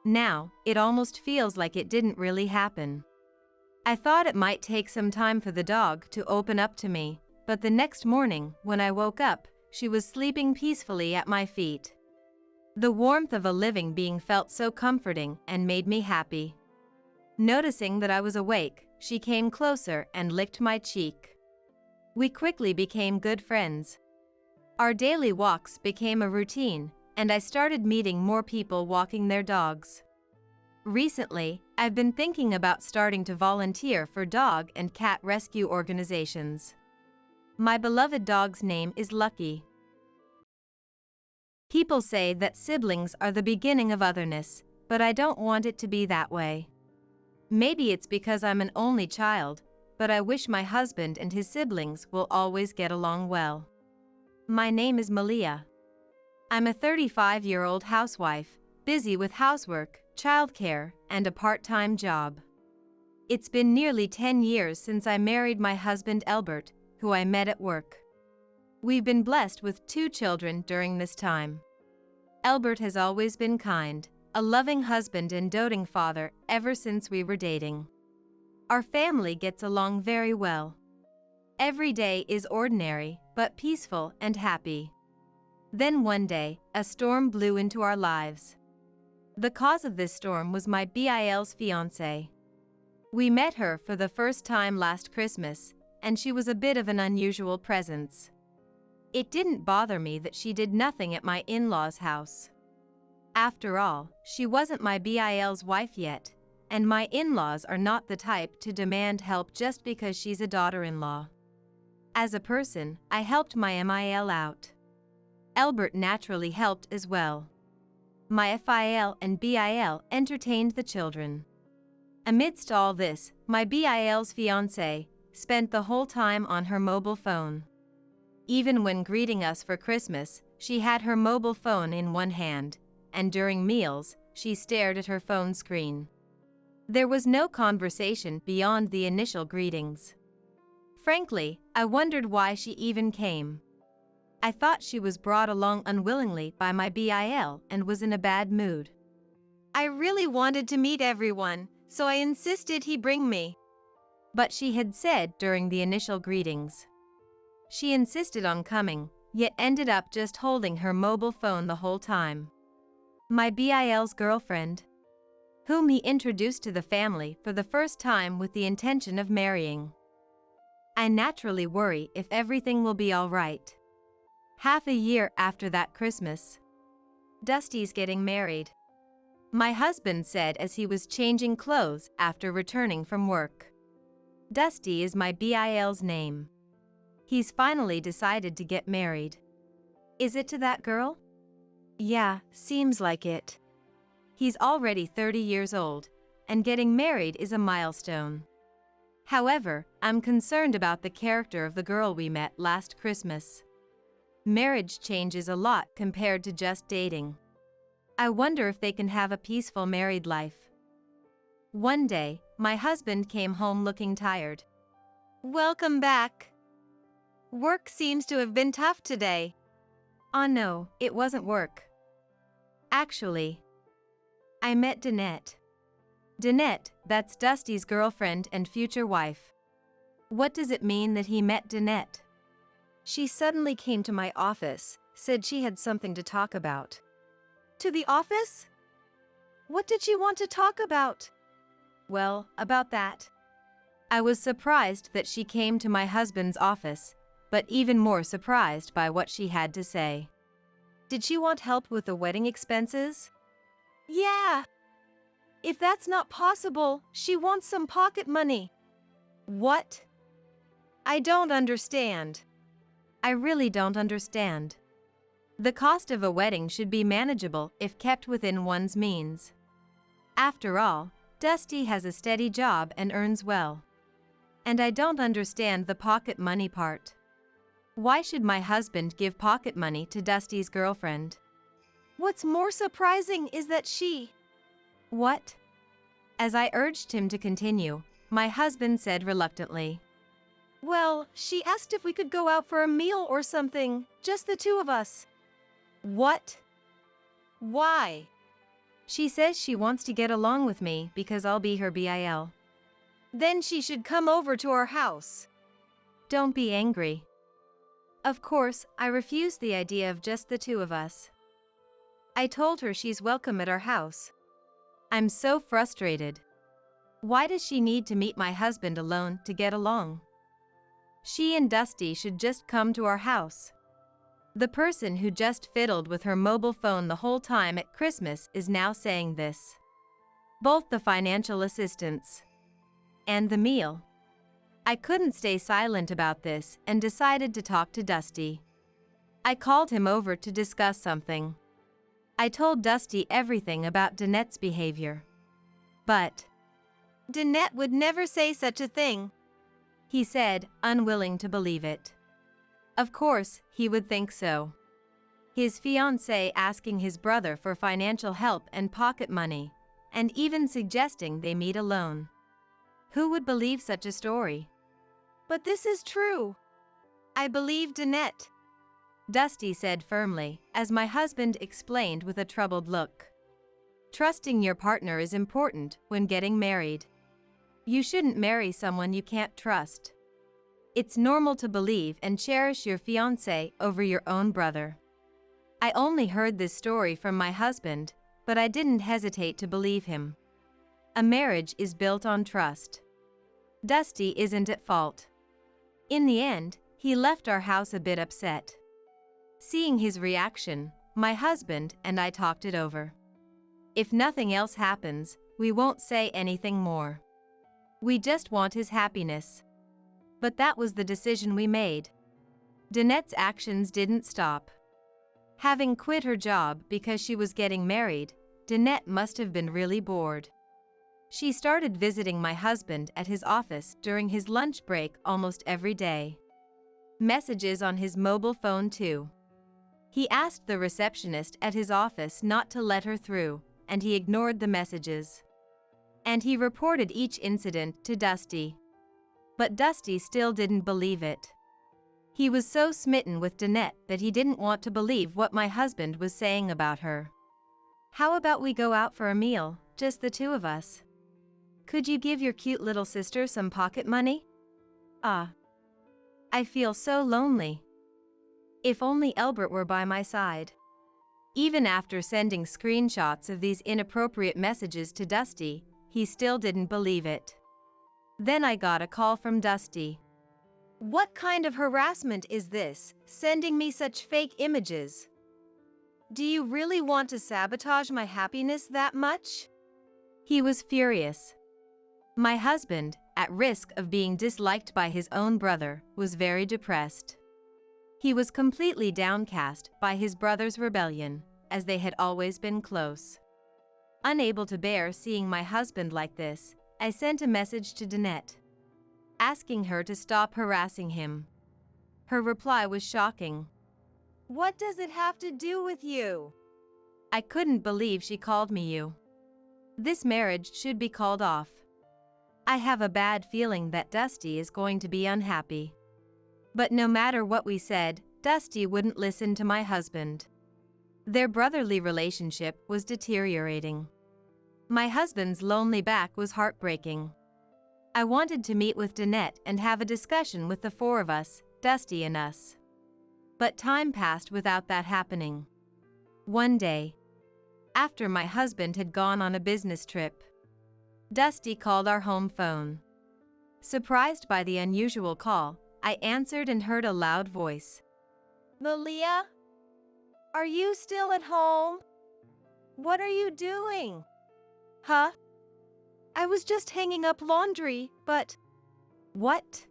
Now, it almost feels like it didn't really happen. I thought it might take some time for the dog to open up to me, but the next morning, when I woke up, she was sleeping peacefully at my feet. The warmth of a living being felt so comforting and made me happy. Noticing that I was awake, she came closer and licked my cheek. We quickly became good friends. Our daily walks became a routine, and I started meeting more people walking their dogs. Recently, I've been thinking about starting to volunteer for dog and cat rescue organizations. My beloved dog's name is Lucky. People say that siblings are the beginning of otherness, but I don't want it to be that way. Maybe it's because I'm an only child, but I wish my husband and his siblings will always get along well. My name is Malia. I'm a 35-year-old housewife, busy with housework, childcare, and a part-time job. It's been nearly 10 years since I married my husband Albert, who I met at work. We've been blessed with 2 children during this time. Albert has always been kind, a loving husband and doting father ever since we were dating. Our family gets along very well. Every day is ordinary, but peaceful and happy. Then one day, a storm blew into our lives. The cause of this storm was my BIL's fiancée. We met her for the first time last Christmas, and she was a bit of an unusual presence. It didn't bother me that she did nothing at my in-laws' house. After all, she wasn't my BIL's wife yet, and my in-laws are not the type to demand help just because she's a daughter-in-law. As a person, I helped my MIL out. Albert naturally helped as well. My FIL and BIL entertained the children. Amidst all this, my BIL's fiancée spent the whole time on her mobile phone. Even when greeting us for Christmas, she had her mobile phone in one hand, and during meals, she stared at her phone screen. There was no conversation beyond the initial greetings. Frankly, I wondered why she even came. I thought she was brought along unwillingly by my BIL and was in a bad mood. I really wanted to meet everyone, so I insisted he bring me. But she had said during the initial greetings. She insisted on coming, yet ended up just holding her mobile phone the whole time. My BIL's girlfriend, whom he introduced to the family for the first time with the intention of marrying. I naturally worry if everything will be all right. Half a year after that Christmas, Dusty's getting married. My husband said as he was changing clothes after returning from work. Dusty is my BIL's name. He's finally decided to get married. Is it to that girl? Yeah, seems like it. He's already 30 years old, and getting married is a milestone. However, I'm concerned about the character of the girl we met last Christmas. Marriage changes a lot compared to just dating. I wonder if they can have a peaceful married life. One day, my husband came home looking tired. Welcome back. Work seems to have been tough today. Oh no, it wasn't work. Actually, I met Danette. Danette, that's Dusty's girlfriend and future wife. What does it mean that he met Danette? She suddenly came to my office, said she had something to talk about. To the office? What did she want to talk about? Well, about that. I was surprised that she came to my husband's office, but even more surprised by what she had to say. Did she want help with the wedding expenses? Yeah. If that's not possible, she wants some pocket money. What? I don't understand. I really don't understand. The cost of a wedding should be manageable if kept within one's means. After all, Dusty has a steady job and earns well. And I don't understand the pocket money part. Why should my husband give pocket money to Dusty's girlfriend? What's more surprising is that she... What? As I urged him to continue, my husband said reluctantly, Well, she asked if we could go out for a meal or something, just the two of us. What? Why? She says she wants to get along with me because I'll be her BIL. Then she should come over to our house. Don't be angry. Of course, I refused the idea of just the two of us. I told her she's welcome at our house. I'm so frustrated. Why does she need to meet my husband alone to get along? She and Dusty should just come to our house. The person who just fiddled with her mobile phone the whole time at Christmas is now saying this. Both the financial assistance and the meal. I couldn't stay silent about this and decided to talk to Dusty. I called him over to discuss something. I told Dusty everything about Danette's behavior. But Danette would never say such a thing, he said, unwilling to believe it. Of course, he would think so. His fiancée asking his brother for financial help and pocket money, and even suggesting they meet alone. Who would believe such a story? But this is true. I believe Danette, Dusty said firmly, as my husband explained with a troubled look. Trusting your partner is important when getting married. You shouldn't marry someone you can't trust. It's normal to believe and cherish your fiancé over your own brother. I only heard this story from my husband, but I didn't hesitate to believe him. A marriage is built on trust. Dusty isn't at fault. In the end, he left our house a bit upset. Seeing his reaction, my husband and I talked it over. If nothing else happens, we won't say anything more. We just want his happiness. But that was the decision we made. Danette's actions didn't stop. Having quit her job because she was getting married, Danette must have been really bored. She started visiting my husband at his office during his lunch break almost every day. Messages on his mobile phone too. He asked the receptionist at his office not to let her through, and he ignored the messages. And he reported each incident to Dusty. But Dusty still didn't believe it. He was so smitten with Danette that he didn't want to believe what my husband was saying about her. How about we go out for a meal, just the two of us? Could you give your cute little sister some pocket money? I feel so lonely. If only Albert were by my side. Even after sending screenshots of these inappropriate messages to Dusty, he still didn't believe it. Then I got a call from Dusty. What kind of harassment is this, sending me such fake images? Do you really want to sabotage my happiness that much? He was furious. My husband, at risk of being disliked by his own brother, was very depressed. He was completely downcast by his brother's rebellion, as they had always been close. Unable to bear seeing my husband like this, I sent a message to Danette, asking her to stop harassing him. Her reply was shocking. What does it have to do with you? I couldn't believe she called me you. This marriage should be called off. I have a bad feeling that Dusty is going to be unhappy. But no matter what we said, Dusty wouldn't listen to my husband. Their brotherly relationship was deteriorating. My husband's lonely back was heartbreaking. I wanted to meet with Danette and have a discussion with the four of us, Dusty and us. But time passed without that happening. One day, after my husband had gone on a business trip, Dusty called our home phone. Surprised by the unusual call, I answered and heard a loud voice. Malia? Are you still at home? What are you doing? Huh? I was just hanging up laundry, but... What?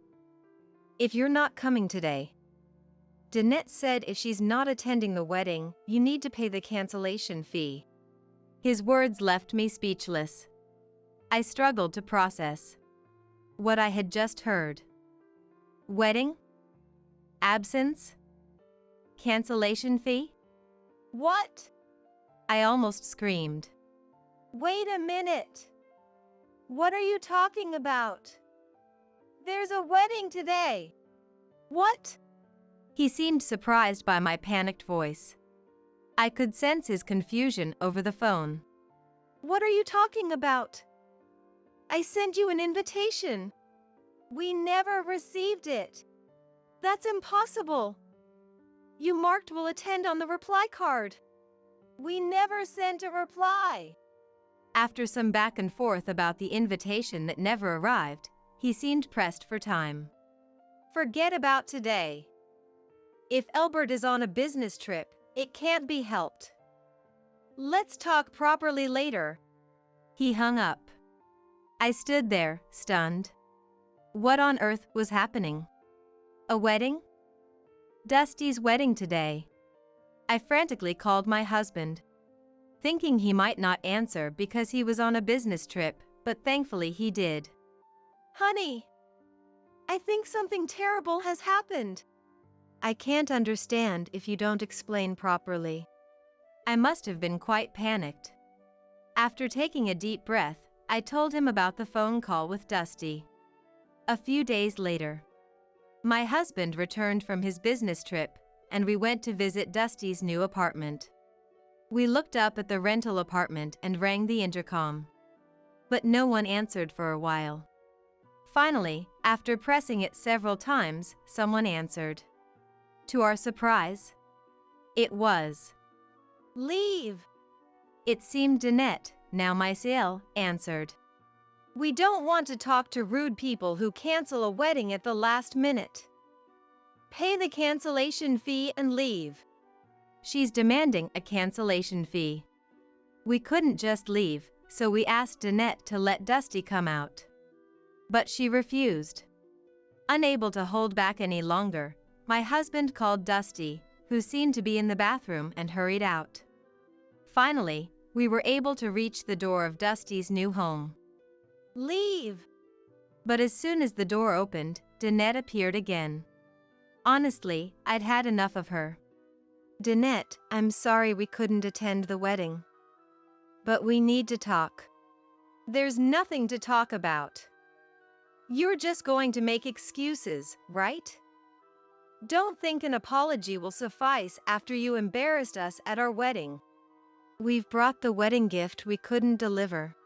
If you're not coming today. Danette said if she's not attending the wedding, you need to pay the cancellation fee. His words left me speechless. I struggled to process what I had just heard. Wedding? Absence? Cancellation fee? What? I almost screamed. Wait a minute. What are you talking about? There's a wedding today. What? He seemed surprised by my panicked voice. I could sense his confusion over the phone. What are you talking about? I sent you an invitation. We never received it. That's impossible. You marked will attend on the reply card. We never sent a reply. After some back and forth about the invitation that never arrived, he seemed pressed for time. Forget about today. If Albert is on a business trip, it can't be helped. Let's talk properly later. He hung up. I stood there, stunned. What on earth was happening? A wedding? Dusty's wedding today. I frantically called my husband, thinking he might not answer because he was on a business trip, but thankfully he did. Honey, I think something terrible has happened. I can't understand if you don't explain properly. I must have been quite panicked. After taking a deep breath, I told him about the phone call with Dusty. A few days later, my husband returned from his business trip, and we went to visit Dusty's new apartment. We looked up at the rental apartment and rang the intercom. But no one answered for a while. Finally, after pressing it several times, someone answered. To our surprise, it was Leave. It seemed Danette, now Myciel, answered. We don't want to talk to rude people who cancel a wedding at the last minute. Pay the cancellation fee and leave. She's demanding a cancellation fee. We couldn't just leave, so we asked Danette to let Dusty come out. But she refused. Unable to hold back any longer, my husband called Dusty, who seemed to be in the bathroom, and hurried out. Finally, we were able to reach the door of Dusty's new home. Leave. But as soon as the door opened, Danette appeared again. Honestly, I'd had enough of her. Danette, I'm sorry we couldn't attend the wedding. But we need to talk. There's nothing to talk about. You're just going to make excuses, right? Don't think an apology will suffice after you embarrassed us at our wedding. We've brought the wedding gift we couldn't deliver.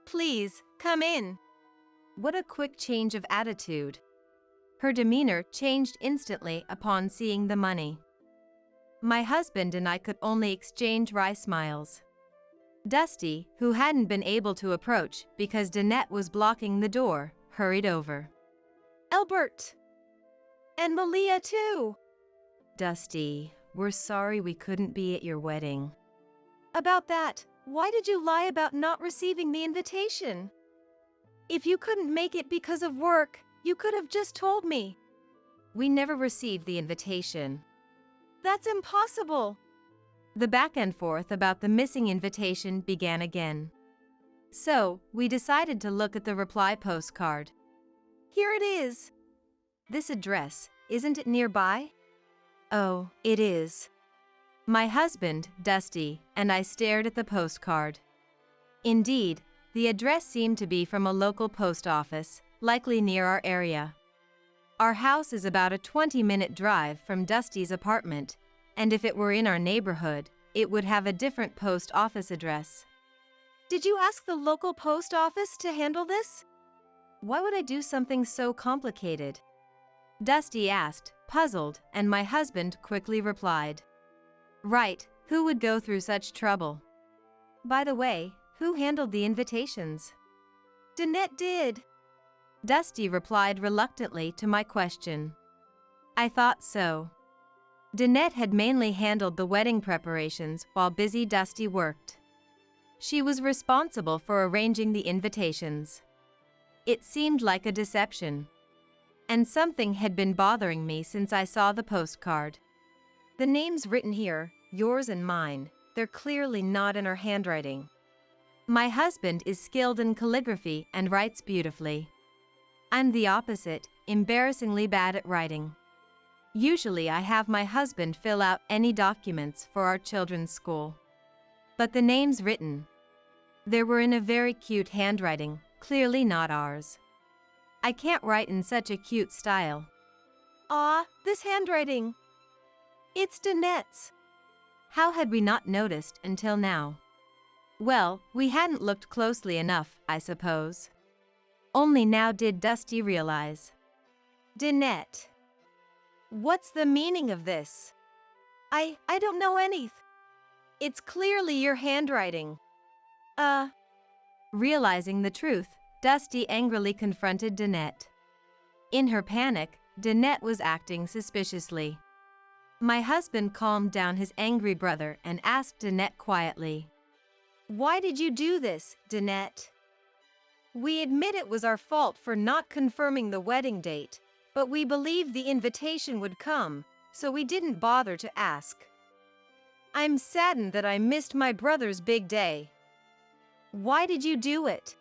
Please, come in. What a quick change of attitude. Her demeanor changed instantly upon seeing the money. My husband and I could only exchange wry smiles. Dusty, who hadn't been able to approach because Danette was blocking the door, hurried over. Albert! And Malia too! Dusty, we're sorry we couldn't be at your wedding. About that, why did you lie about not receiving the invitation? If you couldn't make it because of work, you could have just told me. We never received the invitation. That's impossible. The back and forth about the missing invitation began again. So, we decided to look at the reply postcard. Here it is. This address, isn't it nearby? Oh, it is. My husband, Dusty, and I stared at the postcard. Indeed, the address seemed to be from a local post office, likely near our area. Our house is about a 20-minute drive from Dusty's apartment, and if it were in our neighborhood, it would have a different post office address. Did you ask the local post office to handle this? Why would I do something so complicated? Dusty asked, puzzled, and my husband quickly replied. Right, who would go through such trouble? By the way, who handled the invitations? Danette did. Dusty replied reluctantly to my question. I thought so. Danette had mainly handled the wedding preparations while busy Dusty worked. She was responsible for arranging the invitations. It seemed like a deception. And something had been bothering me since I saw the postcard. The names written here, yours and mine, they're clearly not in her handwriting. My husband is skilled in calligraphy and writes beautifully. I'm the opposite, embarrassingly bad at writing. Usually I have my husband fill out any documents for our children's school. But the names written, they were in a very cute handwriting, clearly not ours. I can't write in such a cute style. This handwriting. It's Danette's. How had we not noticed until now? Well, we hadn't looked closely enough, I suppose. Only now did Dusty realize. Danette. What's the meaning of this? I don't know anything. It's clearly your handwriting. Realizing the truth, Dusty angrily confronted Danette. In her panic, Danette was acting suspiciously. My husband calmed down his angry brother and asked Danette quietly. Why did you do this, Danette? We admit it was our fault for not confirming the wedding date, but we believed the invitation would come, so we didn't bother to ask. I'm saddened that I missed my brother's big day. Why did you do it?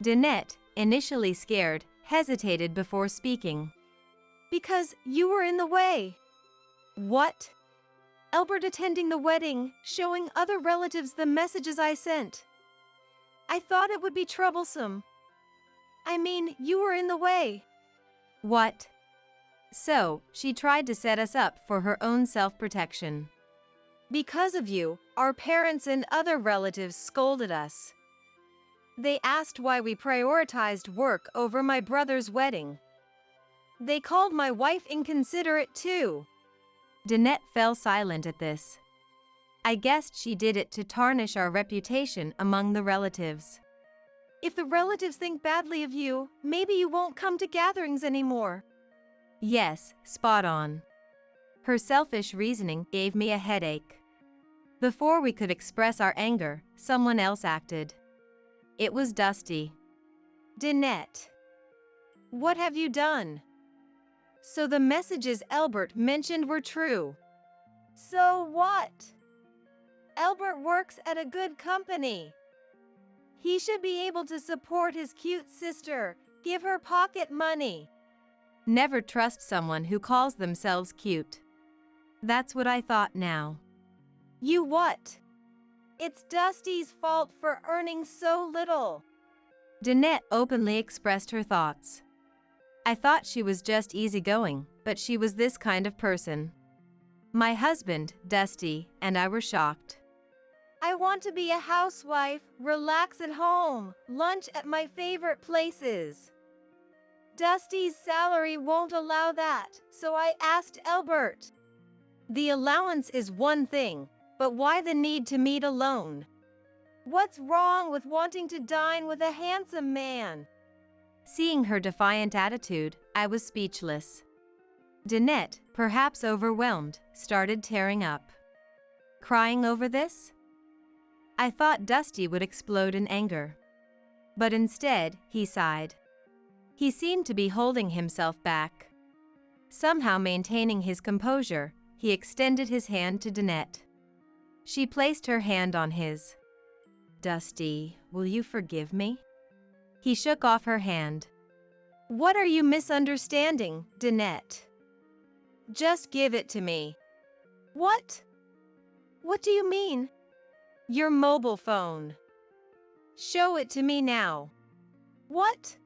Danette, initially scared, hesitated before speaking. Because you were in the way. What? Albert attending the wedding, showing other relatives the messages I sent. I thought it would be troublesome. I mean, you were in the way. What? So, she tried to set us up for her own self-protection. Because of you, our parents and other relatives scolded us. They asked why we prioritized work over my brother's wedding. They called my wife inconsiderate too. Danette fell silent at this. I guessed she did it to tarnish our reputation among the relatives. If the relatives think badly of you, maybe you won't come to gatherings anymore. Yes, spot on. Her selfish reasoning gave me a headache. Before we could express our anger, someone else acted. It was Dusty. Danette, what have you done? So the messages Albert mentioned were true. So what? Albert works at a good company. He should be able to support his cute sister, give her pocket money. Never trust someone who calls themselves cute. That's what I thought now. You what? It's Dusty's fault for earning so little. Danette openly expressed her thoughts. I thought she was just easygoing, but she was this kind of person. My husband, Dusty, and I were shocked. I want to be a housewife, relax at home, lunch at my favorite places. Dusty's salary won't allow that, so I asked Albert. The allowance is one thing, but why the need to meet alone? What's wrong with wanting to dine with a handsome man? Seeing her defiant attitude, I was speechless. Danette, perhaps overwhelmed, started tearing up. Crying over this? I thought Dusty would explode in anger. But instead, he sighed. He seemed to be holding himself back. Somehow maintaining his composure, he extended his hand to Danette. She placed her hand on his. Dusty, will you forgive me? He shook off her hand. What are you misunderstanding, Danette? Just give it to me. What? What do you mean? Your mobile phone. Show it to me now. What?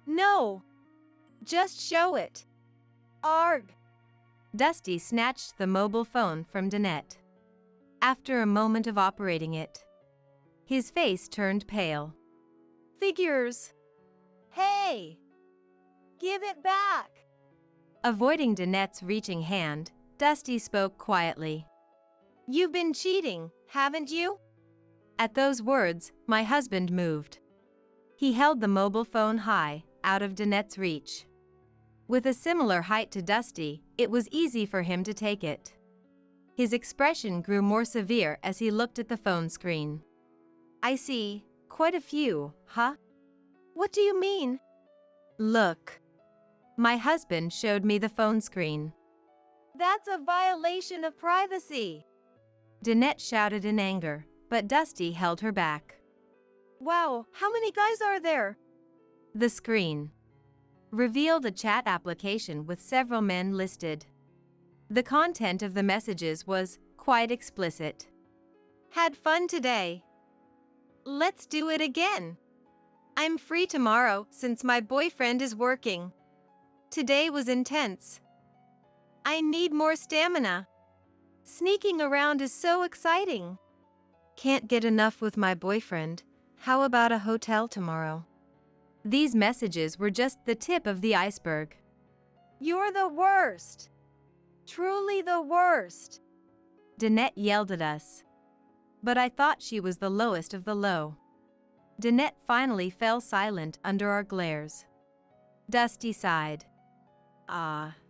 No. Just show it. Arg. Dusty snatched the mobile phone from Danette. After a moment of operating it, His face turned pale. Figures. Hey! Give it back! Avoiding Danette's reaching hand, Dusty spoke quietly. You've been cheating, haven't you? At those words, my husband moved. He held the mobile phone high, out of Danette's reach. With a similar height to Dusty, it was easy for him to take it. His expression grew more severe as he looked at the phone screen. I see, quite a few, huh? What do you mean? Look. My husband showed me the phone screen. That's a violation of privacy. Danette shouted in anger, but Dusty held her back. Wow, how many guys are there? The screen revealed a chat application with several men listed. The content of the messages was quite explicit. Had fun today. Let's do it again. I'm free tomorrow since my boyfriend is working. Today was intense. I need more stamina. Sneaking around is so exciting. Can't get enough with my boyfriend. How about a hotel tomorrow? These messages were just the tip of the iceberg. You're the worst. Truly the worst. Danette yelled at us. But I thought she was the lowest of the low. Danette finally fell silent under our glares. Dusty sighed.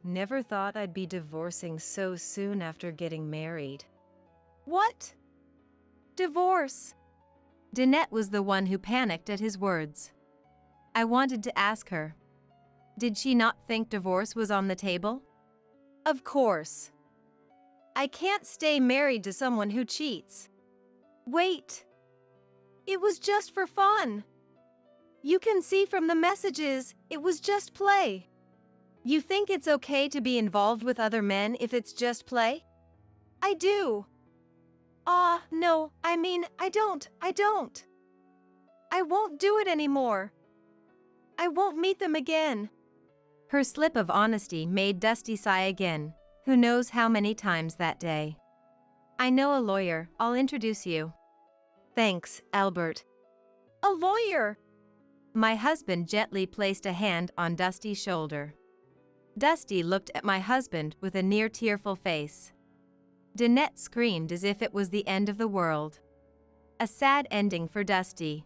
Never thought I'd be divorcing so soon after getting married. What? Divorce? Danette was the one who panicked at his words. I wanted to ask her. Did she not think divorce was on the table? Of course. I can't stay married to someone who cheats. Wait. It was just for fun. You can see from the messages, it was just play. You think it's okay to be involved with other men if it's just play? I do. No, I don't. I won't do it anymore. I won't meet them again. Her slip of honesty made Dusty sigh again, who knows how many times that day. I know a lawyer, I'll introduce you. Thanks, Albert. A lawyer? My husband gently placed a hand on Dusty's shoulder. Dusty looked at my husband with a near tearful face. Danette screamed as if it was the end of the world. A sad ending for Dusty.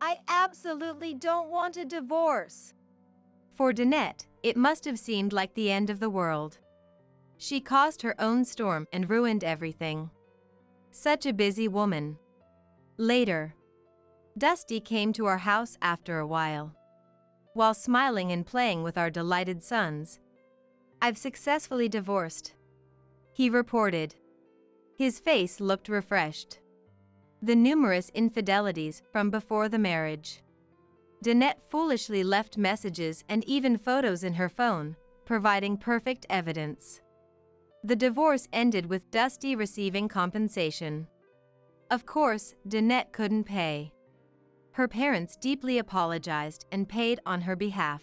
I absolutely don't want a divorce. For Danette, it must have seemed like the end of the world. She caused her own storm and ruined everything. Such a busy woman. Later, Dusty came to our house after a while. While smiling and playing with our delighted sons, I've successfully divorced, he reported. His face looked refreshed. The numerous infidelities from before the marriage. Danette foolishly left messages and even photos in her phone, providing perfect evidence. The divorce ended with Dusty receiving compensation. Of course, Danette couldn't pay. Her parents deeply apologized and paid on her behalf.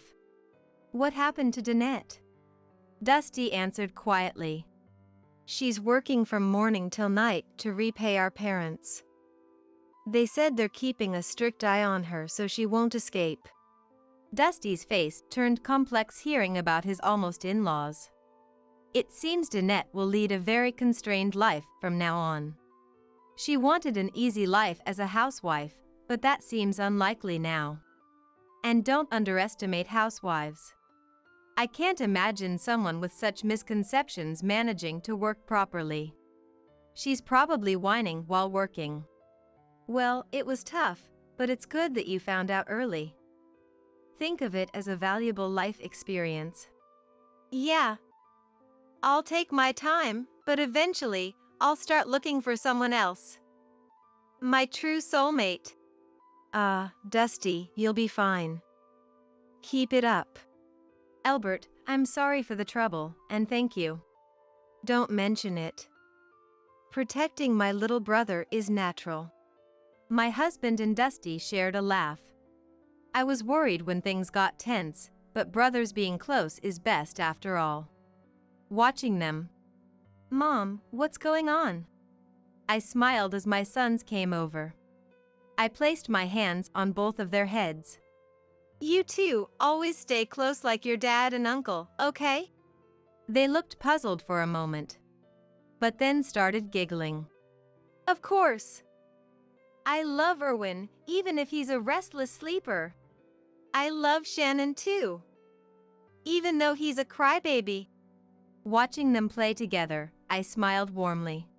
What happened to Danette? Dusty answered quietly. She's working from morning till night to repay our parents. They said they're keeping a strict eye on her so she won't escape. Dusty's face turned complex hearing about his almost in-laws. It seems Danette will lead a very constrained life from now on. She wanted an easy life as a housewife, but that seems unlikely now. And don't underestimate housewives. I can't imagine someone with such misconceptions managing to work properly. She's probably whining while working. Well, it was tough, but it's good that you found out early. Think of it as a valuable life experience. Yeah. I'll take my time, but eventually, I'll start looking for someone else. My true soulmate. Dusty, you'll be fine. Keep it up. Albert, I'm sorry for the trouble, and thank you. Don't mention it. Protecting my little brother is natural. My husband and Dusty shared a laugh. I was worried when things got tense, but brothers being close is best after all. Watching them. Mom, what's going on? I smiled as my sons came over. I placed my hands on both of their heads. You two always stay close like your dad and uncle, okay? They looked puzzled for a moment, but then started giggling. Of course. I love Erwin, even if he's a restless sleeper. I love Shannon too, even though he's a crybaby. Watching them play together, I smiled warmly.